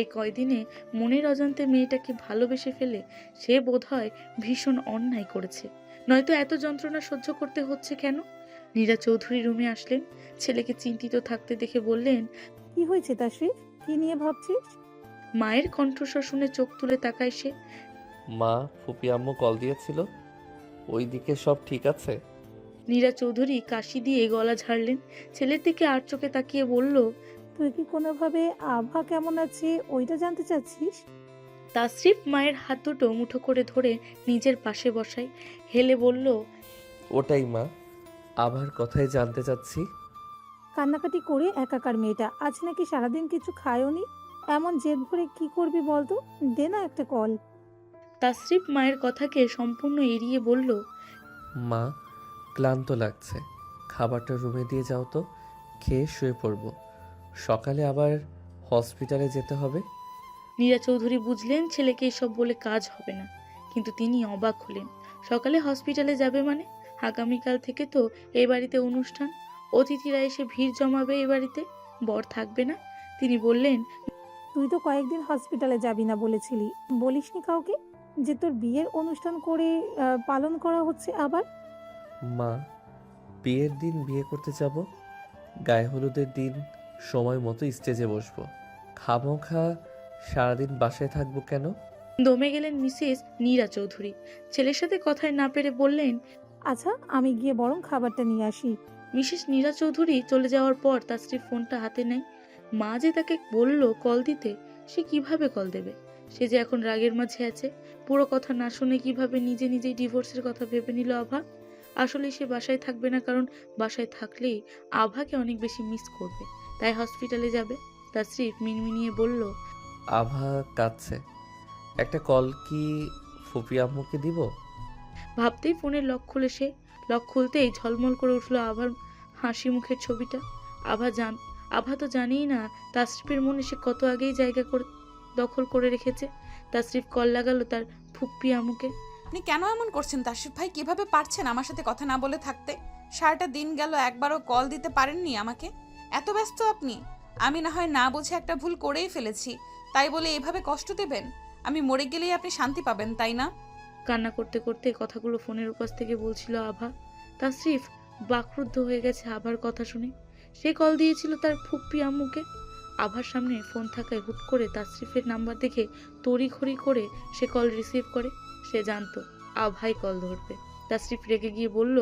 এই কয়দিনে মনের অজান্তে মেয়েটাকে ভালোবেসে ফেলে সে বোধহয় ভীষণ অন্যায় করেছে। নয়তো এত যন্ত্রণা সহ্য করতে হচ্ছে কেন? নীরা চৌধুরী রুমে আসলেন। ছেলেকে চিন্তিত থাকতে দেখে বললেন, কি হয়েছে তাশরিফ? কি নিয়ে ভাবছিস? মায়ের কণ্ঠস্বর শুনে চোখ তুলে তাকায় সে। মা, ফুপি আম্মু কল দিয়েছিল, ওই দিকে সব ঠিক আছে? নীরা চৌধুরী কাশি দিয়ে গলা ঝাড়লেন। ছেলের দিকে আর চোখে তাকিয়ে বলল, তুই কি কোনোভাবে আভা কেমন আছে ওইটা জানতে চাচ্ছিস? তাসরিফ মায়ের হাত দুটো মুঠো করে ধরে নিজের পাশে বসায়। হেলে বলল, ওটাই মা, আবার কথাই জানতে চাচ্ছি। কান্নাকাটি করে একাকার মেয়েটা। আজ নাকি সারাদিন কিছু খায়ওনি। এমন জেদ ধরে কি করবি বলতো? দে না একটা কল। তাসরিফ মায়ের কথাকে সম্পূর্ণ এড়িয়ে বলল, মা, ক্লান্ত লাগছে, খাবারটা রুমে দিয়ে যাও তো, খেয়ে শুয়ে পড়ব। সকালে আবার হসপিটালে যেতে হবে। নীরা চৌধুরী বুঝলেন ছেলেকে এসব বলে কাজ হবে না, কিন্তু তিনি অবাক হলেন। সকালে হসপিটালে যাবে মানে? আগামীকাল থেকে তো এই বাড়িতে অনুষ্ঠান। অতিথিরা এসে ভিড় জমাবে এ বাড়িতে, বর থাকবে না। তিনি বললেন, তুই তো কয়েকদিন হসপিটালে যাবি না বলেছিলি, বলিসনি কাউকে যে তোর বিয়ের অনুষ্ঠান করে পালন করা হচ্ছে আবার? মা, বিয়ের দিন বিয়ে করতে যাব, গায়ে হলুদের দিন সময় মতো স্টেজে বসবো। খামোখা সারাদিন বাসায় থাকবো কেন? দমে গেলেন মিসেস নীরা চৌধুরী। ছেলের সাথে কথায় না পেরে বললেন, আচ্ছা, আমি গিয়ে বরং খাবারটা নিয়ে আসি। মিসেস নীরা চৌধুরী চলে যাওয়ার পর তাসরিফ ফোনটা হাতে নেয়। মা যে তাকে বলল কল দিতে, সে কিভাবে কল দেবে? সে যে এখন রাগের মাঝে আছে। পুরো কথা না শুনে কিভাবে নিজে নিজেই ডিভোর্সের কথা ভেবে নিল আভা। আসলে সে বাসায় থাকবে না, কারণ বাসায় থাকলেই আভাকে অনেক বেশি মিস করবে, তাই হসপিটালে যাবে। তাসরিফ মিনমিনিয়ে বলল, আভা কাঁদছে, একটা কল কি ফুপি আম্মুকে দিব? ভাবতেই ফোনের লক খুলে সে। লক খুলতেই ঝলমল করে উঠলো আভার হাসি মুখের ছবিটা। আভা তো জানিই না তাসরিফের মনে সে কত আগেই জায়গা দখল করে রেখেছে। তাসরিফ কল লাগালো তার ফুপ্পি আমুকে। আপনি কেন এমন করছেন তাশরিফ ভাই? কিভাবে পারছেন আমার সাথে কথা না বলে থাকতে? সারাটা দিন গেল, একবারও কল দিতে পারেননি আমাকে। এত ব্যস্ত আপনি? আমি না হয় না বুঝে একটা ভুল করেই ফেলেছি, তাই বলে এভাবে কষ্ট দেবেন? আমি মরে গেলেই আপনি শান্তি পাবেন, তাই না? কান্না করতে করতে কথাগুলো ফোনের উপাস থেকে বলছিল আভা। তাসরিফ বাকরুদ্ধ হয়ে গেছে আভার কথা শুনে। সে কল দিয়েছিল তার ফুপ্পি আম্মুকে। আভার সামনে ফোন থাকায় হুট করে তাসরিফের নাম্বার দেখে তড়িঘড়ি করে সে কল রিসিভ করে। সে জানতো আভাই কল ধরবে। তাসরিফ রেগে গিয়ে বলল,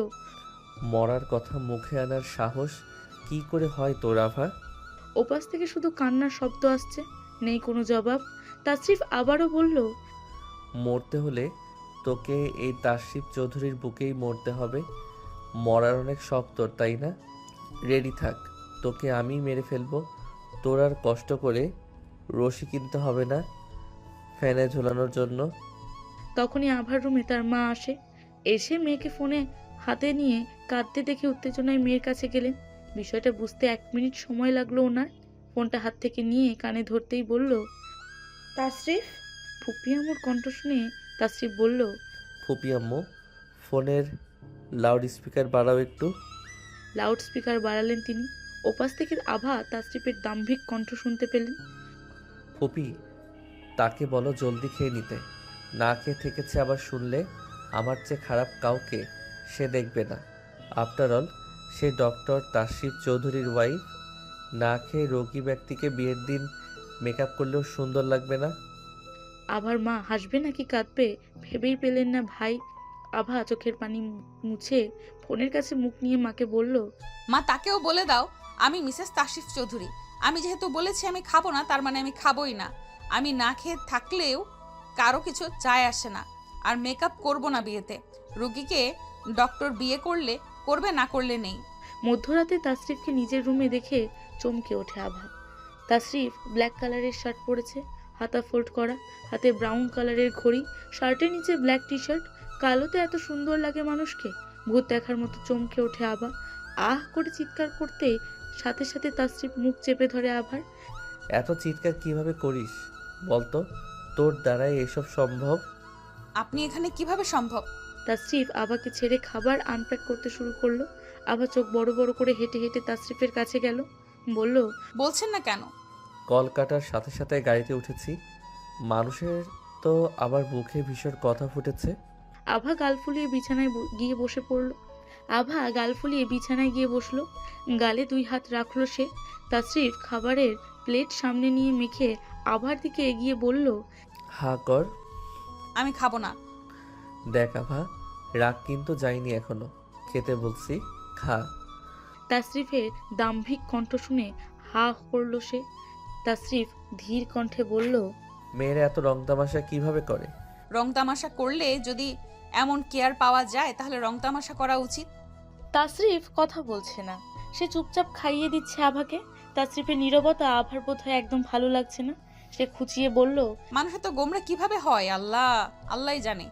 মরার কথা মুখে আনার সাহস কি করে হয় তোর আভা? ওপাশ থেকে শুধু কান্নার শব্দ আসছে। নেই কোনো জবাব। তাসরিফ আবারও বলল, মরতে হলে তোকে এই তাসরিফ চৌধুরীর বুকেই মরতে হবে। মরার অনেক শখ তোর, তাই না? রেডি থাক, তোকে আমি মেরে ফেলবো। তোর আর কষ্ট করে রশি কিনতে হবে না ফ্যানে ঝোলানোর জন্য। তখনই আভার রুমে তার মা আসে। এসে মেয়েকে ফোনে হাতে নিয়ে কাঁদতে দেখে উত্তেজনায় মেয়ের কাছে গেলেন। বিষয়টা বুঝতে 1 মিনিট সময় লাগলো ওনার। ফোনটা হাত থেকে নিয়ে কানে ধরতেই বলল, তাসরিফ। ফুপি আম্মুর কণ্ঠ শুনে তাসরিফ বলল, ফুপি আম্মু, ফোনের লাউড স্পিকার বাড়াও একটু। লাউড স্পিকার বাড়ালেন তিনি। ওপাশ থেকে আভা তাসরিফের দাম্ভিক কণ্ঠ শুনতে পেলেন। ফুপি, তাকে বলো জলদি খেয়ে নিতে। না খেয়ে থেকেছে আবার শুনলে আমার চেয়ে খারাপ কাউকে সে দেখবে না। আফটার অল সে ডক্টর তাসরিফ চৌধুরীর ওয়াইফ। না খেয়ে রোগী ব্যক্তিকে বিয়ের দিন মেকআপ করলেও সুন্দর লাগবে না। আভার মা হাসবে নাকি কাঁদবে ভেবেই পেলেন না ভাই। আভা চোখের পানি মুছে ফোনের কাছে মুখ নিয়ে মাকে বলল, মা, তাকেও বলে দাও আমি মিসেস তাসরিফ চৌধুরী। আমি যেহেতু বলেছি আমি খাবো না, তার মানে আমি খাবোই না। আমি না খেয়ে থাকলেও কারো কিছু যায় আসে না। আর মেকআপ করব না বিয়েতে। রুগীকে ডক্টর বিয়ে করলে করবে, না করলে নেই। মধ্যরাতে তাসরিফকে নিজের রুমে দেখে চমকে ওঠে আভা। তাসরিফ ব্ল্যাক কালারের শার্ট পরেছে, হাতা ফোল্ড করা, হাতে ব্রাউন কালারের ঘড়ি, শার্টের নিচে ব্ল্যাক টি শার্ট। কালোতে এত সুন্দর লাগে মানুষকে। ভূত দেখার মতো চমকে ওঠে আভা। আহ করে চিৎকার করতে সাথে সাথে তাসরিফ মুখ চেপে ধরে আভার। এত চিৎকার কিভাবে করিস বলতো? তোর দ্বারাই এসব সম্ভব? আপনি এখানে কিভাবে সম্ভব? তাসরিফ আভাকে ছেড়ে খাবার আনপ্যাক করতে শুরু করলো। আভা চোখ বড় বড় করে হেঁটে হেঁটে তাসরিফের কাছে গেল। বলল, বলছেন না কেন? কল কাটার সাথে সাথে গাড়িতে উঠেছি। মানুষের তো আবার মুখে ভীষণ কথা ফুটেছে। আভা গাল ফুলিয়ে বিছানায় গিয়ে বসে পড়ল। আভা গাল ফুলিয়ে বিছানায় গিয়ে বসলো। গালে 2 হাত রাখলো সে। তাসরিফ খাবারের প্লেট সামনে নিয়ে মেখে আভার দিকে এগিয়ে বলল, হা কর। আমি খাবো না। দেখ আভা, রাগ কিন্তু যায়নি এখনো। খেতে বলছি, খা। তাসরিফের দাম্ভিক কণ্ঠ শুনে হা করলো সে। তাসরিফ ধীর কণ্ঠে বলল, মেয়েরা এত রং তামাশা কিভাবে করে? রং তামাশা করলে যদি এমন কেয়ার পাওয়া যায় তাহলে রং তামাশা করা উচিত। তাসরিফ কথা বলছে না। সে চুপচাপ খাইয়ে দিচ্ছে আভাকে। তাসরিফের নীরবতা আভার বোধহয় একদম ভালো লাগছে না। সে খুঁচিয়ে বলল, মানুষ তো গোমরা কিভাবে হয় আল্লাহ আল্লাহই জানে।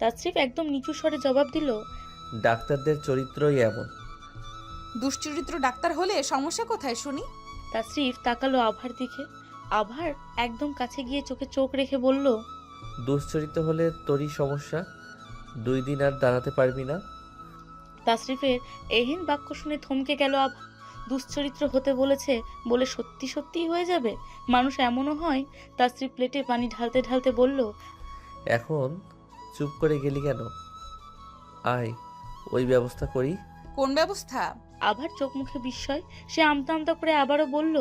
তাসরিফ একদম নিচু স্বরে জবাব দিল, ডাক্তারদের চরিত্রই এমন। দুশ্চরিত্র ডাক্তার হলে সমস্যা কোথায় শুনি? তাসরিফ তাকালো আভার দিকে। আভার একদম কাছে গিয়ে চোখে চোখ রেখে বলল, দুশ্চরিত্র হলে তোরই সমস্যা। 2 দিন আর দাঁড়াতে পারবি না। তাসরিফের এহেন বাক্য শুনে থমকে গেল আভা। দুশ্চরিত্র হতে বলেছে বলে সত্যি সত্যিই হয়ে যাবে? মানুষ এমনও হয়? তাসরিফ প্লেটে পানি ঢালতে ঢালতে বলল, এখন চুপ করে গেলি কেন? আয়, ওই ব্যবস্থা করি। কোন ব্যবস্থা? আভার চোখ মুখে বিস্ময়। সে আমতা আমতা করে আবারও বলল,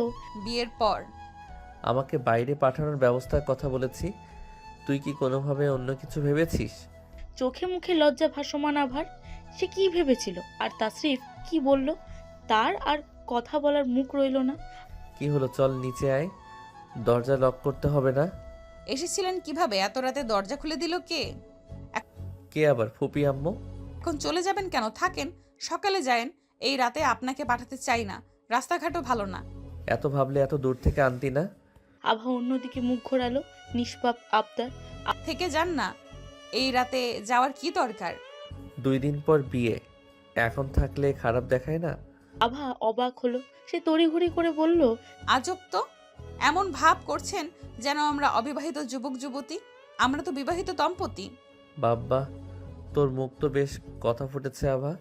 বিয়ের পর। আমাকে বাইরে পাঠানোর ব্যবস্থার কথা বলেছি। তুই কি কোনোভাবে অন্য কিছু ভেবেছিস? চোখে মুখে লজ্জা ভাসমান আভার। সে কি ভেবেছিল আর তাসরিফ কি বলল, তার আর কথা বলার মুখ রইল না। কি হলো, চল নিচে আয়। দরজা লক করতে হবে না। এসেছিলেন কিভাবে? এত রাতে দরজা খুলে দিল কে? কে আবার? ফুপি আম্মু। এখন চলে যাবেন কেন? থাকেন, সকালে যায়েন। এই রাতে আপনাকে পাঠাতে চাই না। রাস্তাঘাটও ভালো না। এত ভাবলে এত দূর থেকে আনতি না। আভা অন্যদিকে মুখ ঘোরালো। নিষ্পাপ আবদার, থেকে যান না। এই রাতে যাওয়ার কি দরকার? 2 দিন পর বিয়ে, এখন থাকলে খারাপ দেখায় না? আভা অবাক হলো। সে তড়িঘড়ি করে বলল, আজব তো, এমন ভাব করছেন যেন আমরা অবিবাহিত যুবক যুবতী। আমরা তো বিবাহিত দম্পতি। বাব্বা, তোর মুখ তো বেশ কথা ফুটেছে আভা।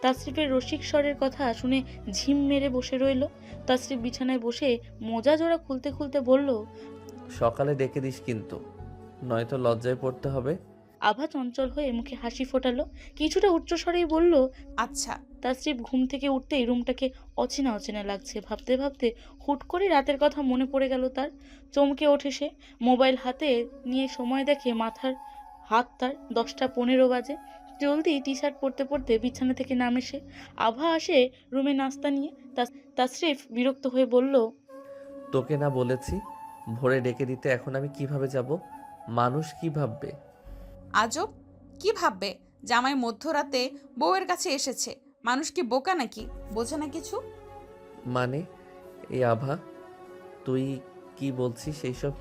তাসরিফের রসিক স্বরের কথা শুনে ঝিম মেরে বসে রইল। তাসরিফ বিছানায় বসে মোজা জোড়া খুলতে খুলতে বলল, সকালে ডেকে দিস কিন্তু, নয়তো লজ্জায় পড়তে হবে। আভা চঞ্চল হয়ে মুখে হাসি ফোটালো। কিছুটা উচ্চ স্বরেই বলল, আচ্ছা। তাসরিফ ঘুম থেকে উঠতেই রুমটাকে অচেনা অচেনা লাগছে। ভাবতে ভাবতে হুট করে রাতের কথা মনে পড়ে গেল তার। চমকে ওঠে সে। মোবাইল হাতে নিয়ে সময় দেখে মাথার হাত তার 10টা 15 বাজে। জলদি টি শার্ট পরতে পরতে বিছানা থেকে নামে সে। আভা আসে রুমে নাস্তা নিয়ে। তাসরিফ বিরক্ত হয়ে বলল, তোকে না বলেছি ভোরে ডেকে দিতে এখন আমি কিভাবে যাব? মানুষ কি ভাববে? আজব, কি ভাববে? জামাই মধ্যরাতে বউয়ের কাছে এসেছে, মানুষ কি বোকা নাকি? বোঝে না কিছু? মানে এই আভা, তুই কি বলছিস এইসব?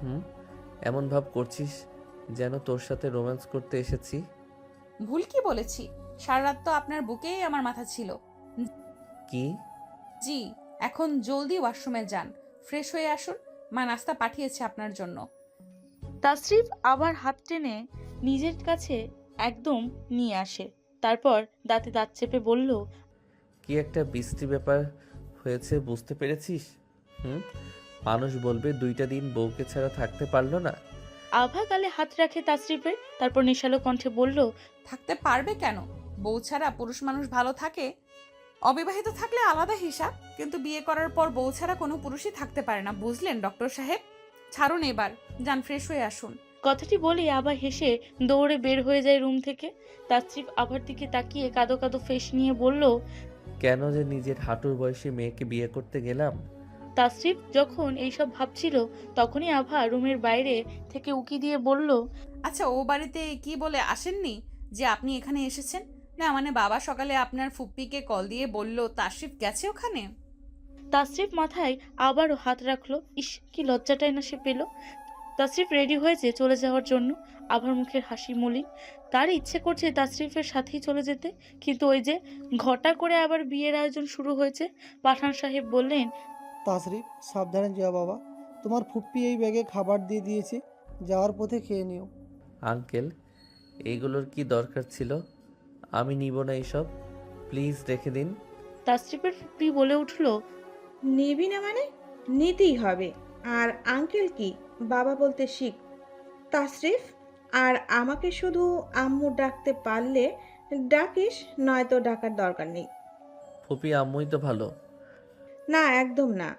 এমন ভাব করছিস যেন তোর সাথে রোম্যান্স করতে এসেছি। ভুল কি বলেছি? সারা রাত তো আপনার বুকেই আমার মাথা ছিল। কি? জি, এখন জলদি ওয়াশরুমে যান, ফ্রেশ হয়ে আসুন, মা নাস্তা পাঠিয়েছে আপনার জন্য। তাসরিফ আবার হাত টেনে নিজের কাছে একদম নিয়ে আসে, তারপর দাঁতে দাঁত চেপে বলল, কি একটা বিশ্রী ব্যাপার হয়েছে, বুঝতে পেরেছিস? মানুষ বলবে 2টা দিন বউকে ছাড়া থাকতে পারলো না। আভা গালে হাত রাখে তাসরিফের, তারপর নেশালো কণ্ঠে বলল, থাকতে পারবে কেন? বউ ছাড়া পুরুষ মানুষ ভালো থাকে? অবিবাহিত থাকলে আলাদা হিসাব, কিন্তু বিয়ে করার পর বউ ছাড়া কোনো পুরুষই থাকতে পারে না, বুঝলেন ডক্টর সাহেব? ছাড়ুন এবার, যান ফ্রেশ হয়ে আসুন। কথাটি বলেই আভা হেসে দৌড়ে বের হয়ে যায় রুম থেকে। তাসরিফ আভার দিকে তাকিয়ে কাঁদো কাঁদো ফেস নিয়ে বলল, কেন যে নিজের হাঁটুর বয়সী মেয়েকে বিয়ে করতে গেলাম। তাসরিফ যখন এইসব ভাবছিল তখনই আভা রুমের বাইরে থেকে উকি দিয়ে বলল, আচ্ছা, ও বাড়িতে কি বলে আসেননি যে আপনি এখানে এসেছেন? না মানে বাবা সকালে আপনার ফুপ্পিকে কল দিয়ে বলল তাশরিফ গেছে ওখানে? তাসরিফ মাথায় আবারও হাত রাখলো। ইস, কি লজ্জাটাই না সে পেল। তাসরিফ রেডি হয়েছে চলে যাওয়ার জন্য। আভার মুখের হাসি মলিন। তার ইচ্ছে করছে তাসরিফের সাথেই চলে যেতে, কিন্তু ওই যে ঘটা করে আবার বিয়ের আয়োজন শুরু হয়েছে। পাঠান সাহেব বললেন, তাসরিফ সাবধানে যাও বাবা, তোমার ফুপ্পি এই ব্যাগে খাবার দিয়ে দিয়েছে, যাওয়ার পথে খেয়ে নিও। আঙ্কেল, এইগুলোর কি দরকার ছিল? আমি নিব না এইসব, প্লিজ রেখে দিন। তাসরিফের ফুপি বলে উঠল, নিবি না মানে? নিতেই হবে। আর আঙ্কেল কি, বাবা বলতে শিখ তাসরিফ। আর আমাকে শুধু আম্মু ডাকতে পারলে ডাকিস, নয়তো ডাকার দরকার নেই। ফুপি আম্মুই তো ভালো। না, একদম না।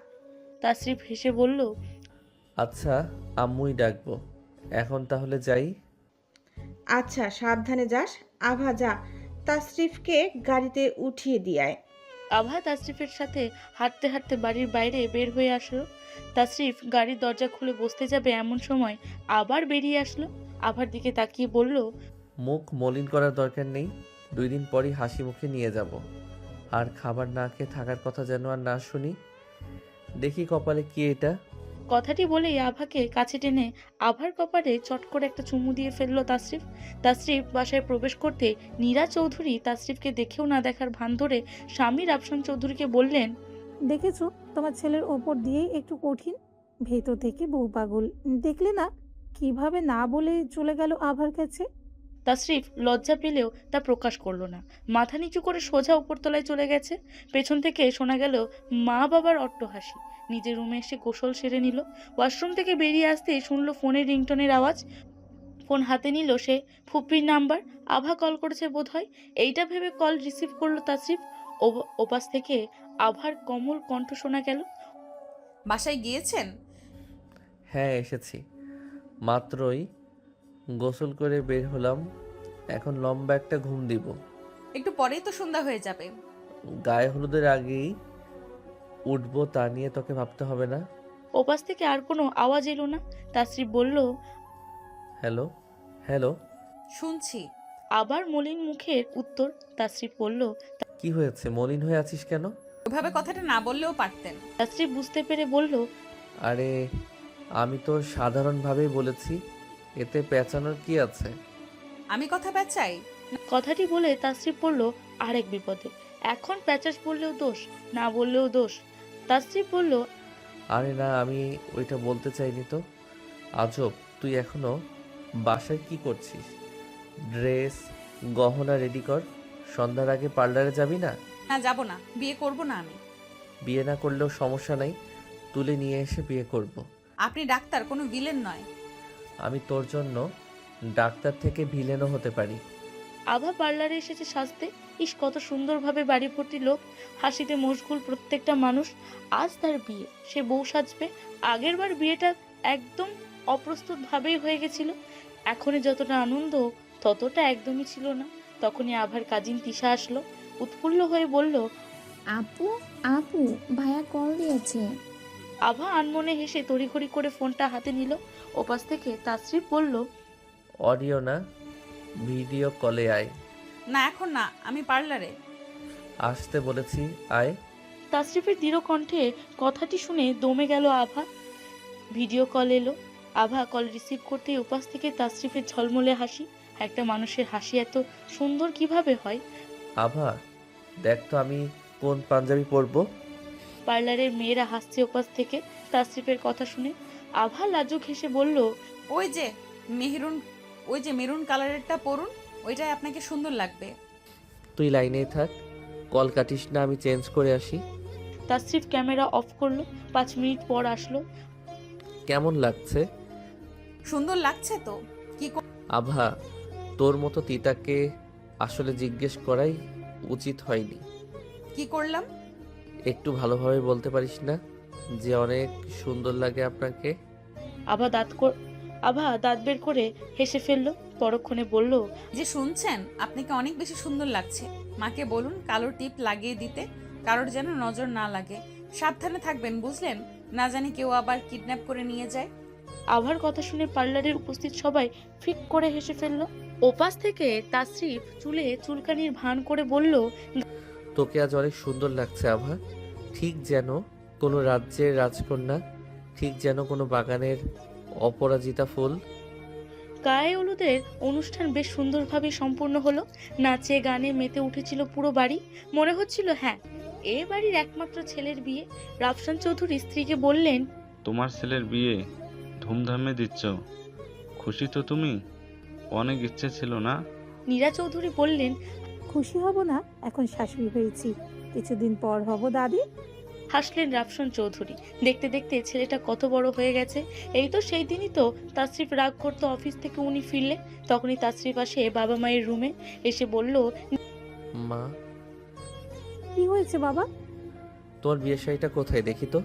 তাসরিফ হেসে বলল, আচ্ছা আম্মুই ডাকবো, এখন তাহলে যাই। আচ্ছা, সাবধানে যাস। আভা যা, তাসরিফকে গাড়িতে উঠিয়ে দিয়ায়। আভা তাসরিফের সাথে হাঁটতে হাঁটতে বাড়ির বাইরে বের হয়ে আসলো। তাসরিফ গাড়ির দরজা খুলে বসতে যাবে এমন সময় আবার বেরিয়ে আসলো। আভার দিকে তাকিয়ে বলল, মুখ মলিন করার দরকার নেই, 2 দিন পরই হাসি মুখে নিয়ে যাব। আর খাবার না খেয়ে থাকার কথা যেন আর না শুনি। দেখি কপালে কি এটা। কথাটি বলেই আভাকে কাছে টেনে আভার কপালে চট করে একটা চুমু দিয়ে ফেললো তাসরিফ। তাসরিফ বাসায় প্রবেশ করতে নীরা চৌধুরী তাসরিফকে দেখেও না দেখার ভান ধরে স্বামী রাফসান চৌধুরীকে বললেন, দেখেছো তোমার ছেলের ওপর দিয়েই একটু কঠিন, ভেতর থেকে বউ পাগল। দেখলে না কিভাবে না বলে চলে গেল আভার কাছে। তাসরিফ লজ্জা পেলেও তা প্রকাশ করলো না। মাথা নিচু করে সোজা উপরতলায় চলে গেছে। পেছন থেকে শোনা গেল মা বাবার অট্টহাসি। নিজের রুমে এসে গোসল সেরে নিল। ওয়াশরুম থেকে বেরিয়ে আসতেই শুনলো ফোনের রিংটনের আওয়াজ। ফোন হাতে নিল সে। ফুপ্পির নাম্বার। আভা কল করেছে বোধহয়, এইটা ভেবে কল রিসিভ করলো তাসরিফ। ওপাশ থেকে আভার কোমল কণ্ঠ শোনা গেল, বাসায় গিয়েছেন? হ্যাঁ এসেছি, মাত্রই গোসল করে বের হলাম, এখন লম্বা একটা ঘুম দিব। একটু পরেই তো সন্ধ্যা হয়ে যাবে। গায়ে হলুদের আগেই উঠবো, তা নিয়ে তোকে ভাবতে হবে না। ওপাশ থেকে আর কোনো আওয়াজ এলো না। তাসরিফ বলল, হ্যালো হ্যালো। শুনছি। আবার মলিন মুখের উত্তর। তাসরিফ বলল, কি হয়েছে, মলিন হয়ে আছিস কেন? ওইভাবে কথাটা না বললেও পারতেন। তাসরিফ বুঝতে পেরে বলল, আরে আমি তো সাধারণভাবেই বলেছি, এতে পেঁচানোর কি আছে? আমি কথা পেঁচাই? কথাটি বলে তাসরিফ পড়ল আরেক বিপদে। এখন প্যাচাস বললেও দোষ, না বললেও দোষ। তাসরিফ বলল, আরে না, আমি ওইটা বলতে চাইনি তো। আজব, তুই এখনো বাসায় কি করছিস? ড্রেস গহনা রেডি কর, সন্ধ্যার আগে পার্লারে যাবি না? না, যাব না, বিয়ে করব না আমি। বিয়ে না করলেও সমস্যা নাই, তুলে নিয়ে এসে বিয়ে করব। আপনি ডাক্তার, কোনো ভিলেন নয়। আমি তোর জন্য ডাক্তার থেকে ভিলেনও হতে পারি। আভা পার্লারে এসেছে সাজতে। ইস, কত সুন্দরভাবে বাড়ি ভর্তি লোক, হাসিতে মশগুল প্রত্যেকটা মানুষ। আজ তার বিয়ে, সে বউ সাজবে। আগের বার বিয়েটা একদম অপ্রস্তুত ভাবেই হয়ে গেছিল। এখনই যতটা আনন্দ ততটা একদমই ছিল না। তখনই আভার কাজিন তিশা আসলো, উৎফুল্ল হয়ে বলল, আপু আপু, ভাইয়া কল দিয়েছে। আভা আনমনে হেসে তড়িঘড়ি করে ফোনটা হাতে নিল। ওপাশ থেকে তাসরিফ বলল, অডিও না, ভিডিও কলে আয়। না এখন না, আমি পার্লারে। আসতে বলেছি, আয়। তাসরিফের দৃঢ় কণ্ঠে কথাটি শুনে দমে গেল আভা। ভিডিও কল এলো। আভা কল রিসিভ করতেই ওপাশ থেকে তাসরিফের ঝলমলে হাসি। একটা মানুষের হাসি এত সুন্দর কিভাবে হয়? আভা, দেখ তো আমি কোন পাঞ্জাবি পরবো। পার্লারের মেয়েরা হাসছে ওপাশ থেকে তাসরিফের কথা শুনে। আভা লাজুক হেসে বলল, ওই যে মেরুন কালারেরটা পরুন, ওইটাই আপনাকে সুন্দর লাগবে। তুই লাইনেই থাক, কল কাটিস না, আমি চেঞ্জ করে আসি। তাসরিফ ক্যামেরা অফ করলো। 5 মিনিট পর আসলো। কেমন লাগছে? সুন্দর লাগছে তো। আভা, তোর মতো তিতাকে আসলে জিজ্ঞেস করাই উচিত হয়নি। কি করলাম? একটু ভালোভাবে বলতে পারিস না যে অনেক সুন্দর লাগে আপনাকে? আভা দাঁত বের করে হেসে ফেললো। পরক্ষণে বলল, যে শুনছেন, আপনাকে অনেক বেশি সুন্দর লাগছে। মাকে বলুন কালো টিপ লাগিয়ে দিতে, কারোর যেন নজর না লাগে। সাবধানে থাকবেন, বুঝলেন? না জানি কেউ আবার কিডন্যাপ করে নিয়ে যায়। আভার কথা শুনে পার্লারের উপস্থিত সবাই ফিক করে হেসে ফেলল। ওপাশ থেকে তাসরিফ চুলে চুলকানির ভান করে বলল, তোকে আজ অনেক সুন্দর লাগছে আভা, ঠিক যেন কোনো রাজ্যের রাজকন্যা, ঠিক যেন কোনো বাগানের অপরাজিতা ফুল। গায়ে হলুদের অনুষ্ঠান বেশ সুন্দরভাবে সম্পূর্ণ হলো। নাচে গানে মেতে উঠেছিল পুরো বাড়ি। মনে হচ্ছিল হ্যাঁ, এ বাড়ির একমাত্র ছেলের বিয়ে। রাফসান চৌধুরী স্ত্রীকে বললেন, তোমার ছেলের বিয়ে ধুমধামে দিচ্ছ, খুশি তো তুমি? অনেক ইচ্ছে ছিল না? নীরা চৌধুরী বললেন, খুশি হব না, এখন শাশুড়ি হয়েছি, কিছুদিন পর হব দাদি। হাসলেন রাফসান চৌধুরী। দেখতে দেখতে ছেলেটা কত বড় হয়ে গেছে। এই তো সেই দিনই তো তাসরিফ রাগ করতো অফিস থেকে উনি ফিরলে। তখনই তাসরিফ আসে বাবা মায়ের রুমে, এসে বলল, মা, কি হয়েছে বাবা? তোমার বিয়ের শাড়িটা কোথায় দেখি তো।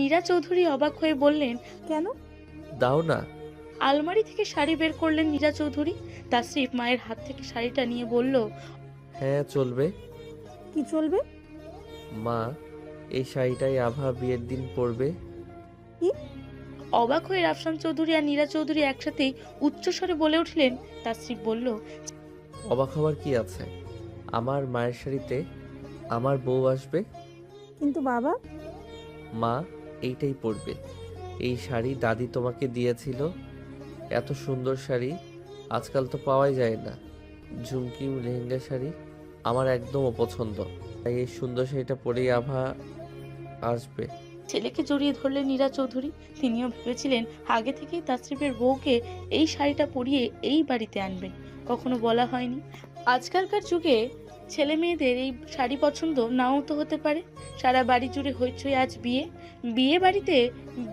নীরা চৌধুরী অবাক হয়ে বললেন, কেন? দাও না। আলমারি থেকে শাড়ি বের করলেন নীরা চৌধুরী। তাসরিফ মায়ের হাত থেকে শাড়িটা নিয়ে বলল, হ্যাঁ চলবে। কি চলবে? মা, এই শাড়িটাই আভা বিয়ের দিন পরবে। কি? অবাক হয়ে রাফসান চৌধুরী আর নীরা চৌধুরী একসাথেই উচ্চস্বরে বলে উঠলেন। তাসরিফ বলল, অবাক হওয়ার কি আছে? আমার মায়ের শাড়িতে আমার বউ আসবে। কিন্তু বাবা। মা, এইটাই পরবে। এই শাড়ি দাদি তোমাকে দিয়েছিল। এত সুন্দর শাড়ি আজকাল তো পাওয়াই যায় না। ঝুমকি লেহেঙ্গা শাড়ি আমার একদম অপছন্দ, তাই এই সুন্দর শাড়িটা পরেই আভা আসবে। ছেলেকে জড়িয়ে ধরলেন নীরা চৌধুরী। তিনিও ভেবেছিলেন আগে থেকেই তাসরিফের বউকে এই শাড়িটা পরিয়ে এই বাড়িতে আনবেন। কখনো বলা হয়নি। আজকালকার যুগে ছেলে মেয়েদের এই শাড়ি পছন্দ নাও তো হতে পারে। সারা বাড়ি জুড়ে হইচই আজ বিয়ে বাড়িতে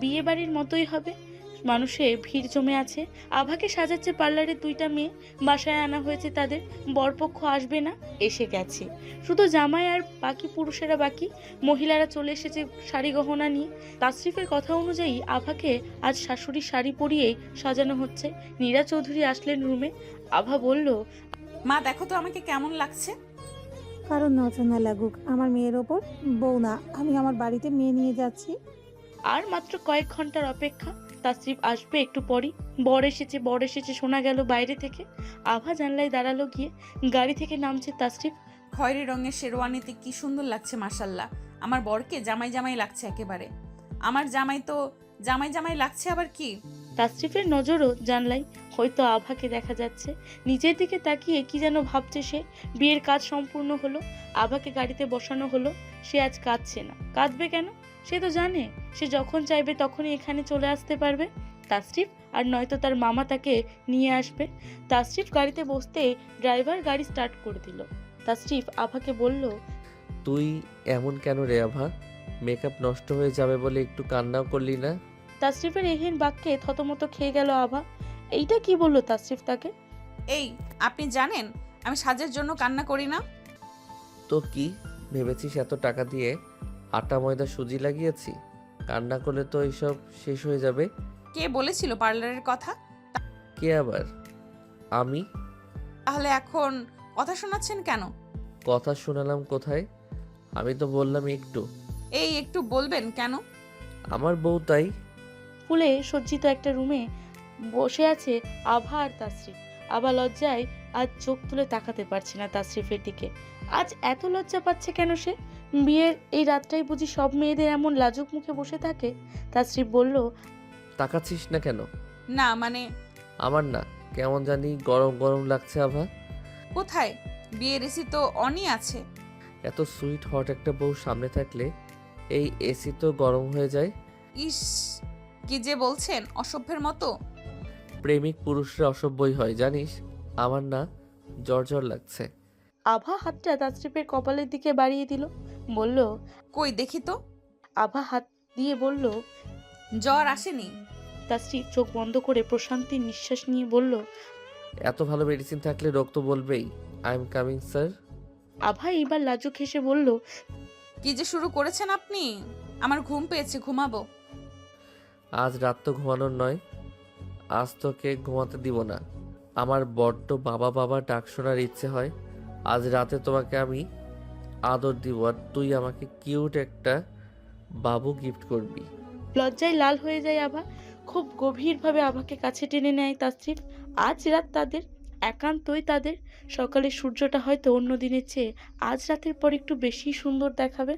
বিয়ে বাড়ির মতোই হবে। মানুষে ভিড় জমে আছে। আভাকে সাজাচ্ছে পার্লারের 2টা মেয়ে। বাসায় আনা হয়েছে তাদের। বরপক্ষ আসবে না, এসে গেছে। শুধু জামাই আর বাকি পুরুষেরা বাকি। মহিলারা চলে এসেছে শাড়ি গহনা নিয়ে। তাসরিফের কথা অনুযায়ী আভাকে আজ শাশুড়ির শাড়ি পরিয়েই সাজানো হচ্ছে। নীরা চৌধুরী আসলেন রুমে। আভা বলল, মা দেখো তো আমাকে কেমন লাগছে। কারণ নজর না লাগুক আমার মেয়ের ওপর। বউ না, আমি আমার বাড়িতে মেয়ে নিয়ে যাচ্ছি। আর মাত্র কয়েক ঘন্টার অপেক্ষা। তাসরিফ আসবে একটু পরই। বর এসেছে শোনা গেল বাইরে থেকে। আভা জানলায় দাঁড়ালো গিয়ে। গাড়ি থেকে নামছে তাসরিফ। খয়েরি রঙের শেরওয়ানিতে কি সুন্দর লাগছে মাশাল্লাহ। আমার বরকে জামাই জামাই লাগছে একেবারে। আমার জামাই তো জামাই জামাই লাগছে আবার কি। তাসরিফের নজরও জানলাই। হয়তো আভাকে দেখা যাচ্ছে। নিজের দিকে তাকিয়ে কি যেন ভাবছে সে। বিয়ের কাজ সম্পূর্ণ হলো। আভাকে গাড়িতে বসানো হলো। সে আজ কাঁদছে না। কাঁদবে কেন? সে তো জানে সে যখন চাইবে তখনই এখানে চলে আসতে পারবে। তাসরিফ আর নয়তো তার মামা তাকে নিয়ে আসবে। তাসরিফ গাড়িতে বসতে ড্রাইভার গাড়ি স্টার্ট করে দিল। তাসরিফ আভাকে বলল, তুই এমন কেন রে আভা? মেকআপ নষ্ট হয়ে যাবে বলে একটু কান্নাও করলি না? তাসরিফের এহেন বাক্যে থতমত খেয়ে গেল আভা। এইটা কি বললো তাসরিফ তাকে? এই আপনি জানেন আমি সাজের জন্য কান্না করি না। তো কি ভেবেছিস এত টাকা দিয়ে আটা ময়দা সুজি লাগিয়েছি? কান্না করলে তো এইসব শেষ হয়ে যাবে। কে বলেছিল পার্লারের কথা? কে আবার? আমি। তাহলে এখন কথা শোনাচ্ছেন কেন? কথা শোনালাম কোথায়? আমি তো বললাম একটু। এই একটু বলবেন কেন? আমার বউ তাই। ফুলে সজ্জিত একটা রুমে বসে আছে আভা আর তাসরিফ। আভা লজ্জায় আজ চোখ তুলে তাকাতে পারছে না তাসরিফের দিকে। আজ এত লজ্জা পাচ্ছে কেন সে? বিয়ের এই রাতটাই বুঝি সব মেয়েদের এমন লাজুক মুখে বসে থাকে? তাসরিফ বলল, তাকাচ্ছিস না কেন? না মানে আমার না কেমন জানি গরম গরম লাগছে আভা। কোথায়? বিয়ের এসি তো অনই আছে। এত সুইট হট একটা বউ সামনে থাকলে এই এসি তো গরম হয়ে যায়। ইস, কি যে বলছেন অসভ্যের মতো। প্রেমিক পুরুষরা অসভ্যই হয় জানিস। আমার না জ্বর জ্বর লাগছে। আভা হাতটা তাসরিফের কপালের দিকে বাড়িয়ে দিল, বলল, কই দেখি তো। আভা হাত দিয়ে বলল, জ্বর আসেনি। তাসরিফ চোখ বন্ধ করে প্রশান্তির নিঃশ্বাস নিয়ে বলল, এত ভালো মেডিসিন থাকলে রোগ তো বলবেই। I am coming sir. Abha এবার লাজুক হেসে বলল, কি যে শুরু করেছেন আপনি। আমার ঘুম পেয়েছে, ঘুমাবো। আজ রাত তো ঘুমানোর নয়, আজ তোকে ঘুমাতে দিব না। আমার বড্ড বাবা বাবা ডাক শোনার ইচ্ছে হয়। আজ রাতে তোমাকে আমি আদর দিব আর তুই আমাকে কিউট একটা বাবু গিফট করবি। লজ্জায় লাল হয়ে যায় আভা। খুব গভীরভাবে আভাকে কাছে টেনে নেয় তাসরিফ। আজ রাত তাদের, একান্তই তাদের। সকালে সূর্যটা হয়তো অন্য দিনের চেয়ে আজ রাতের পর একটু বেশি সুন্দর দেখাবে।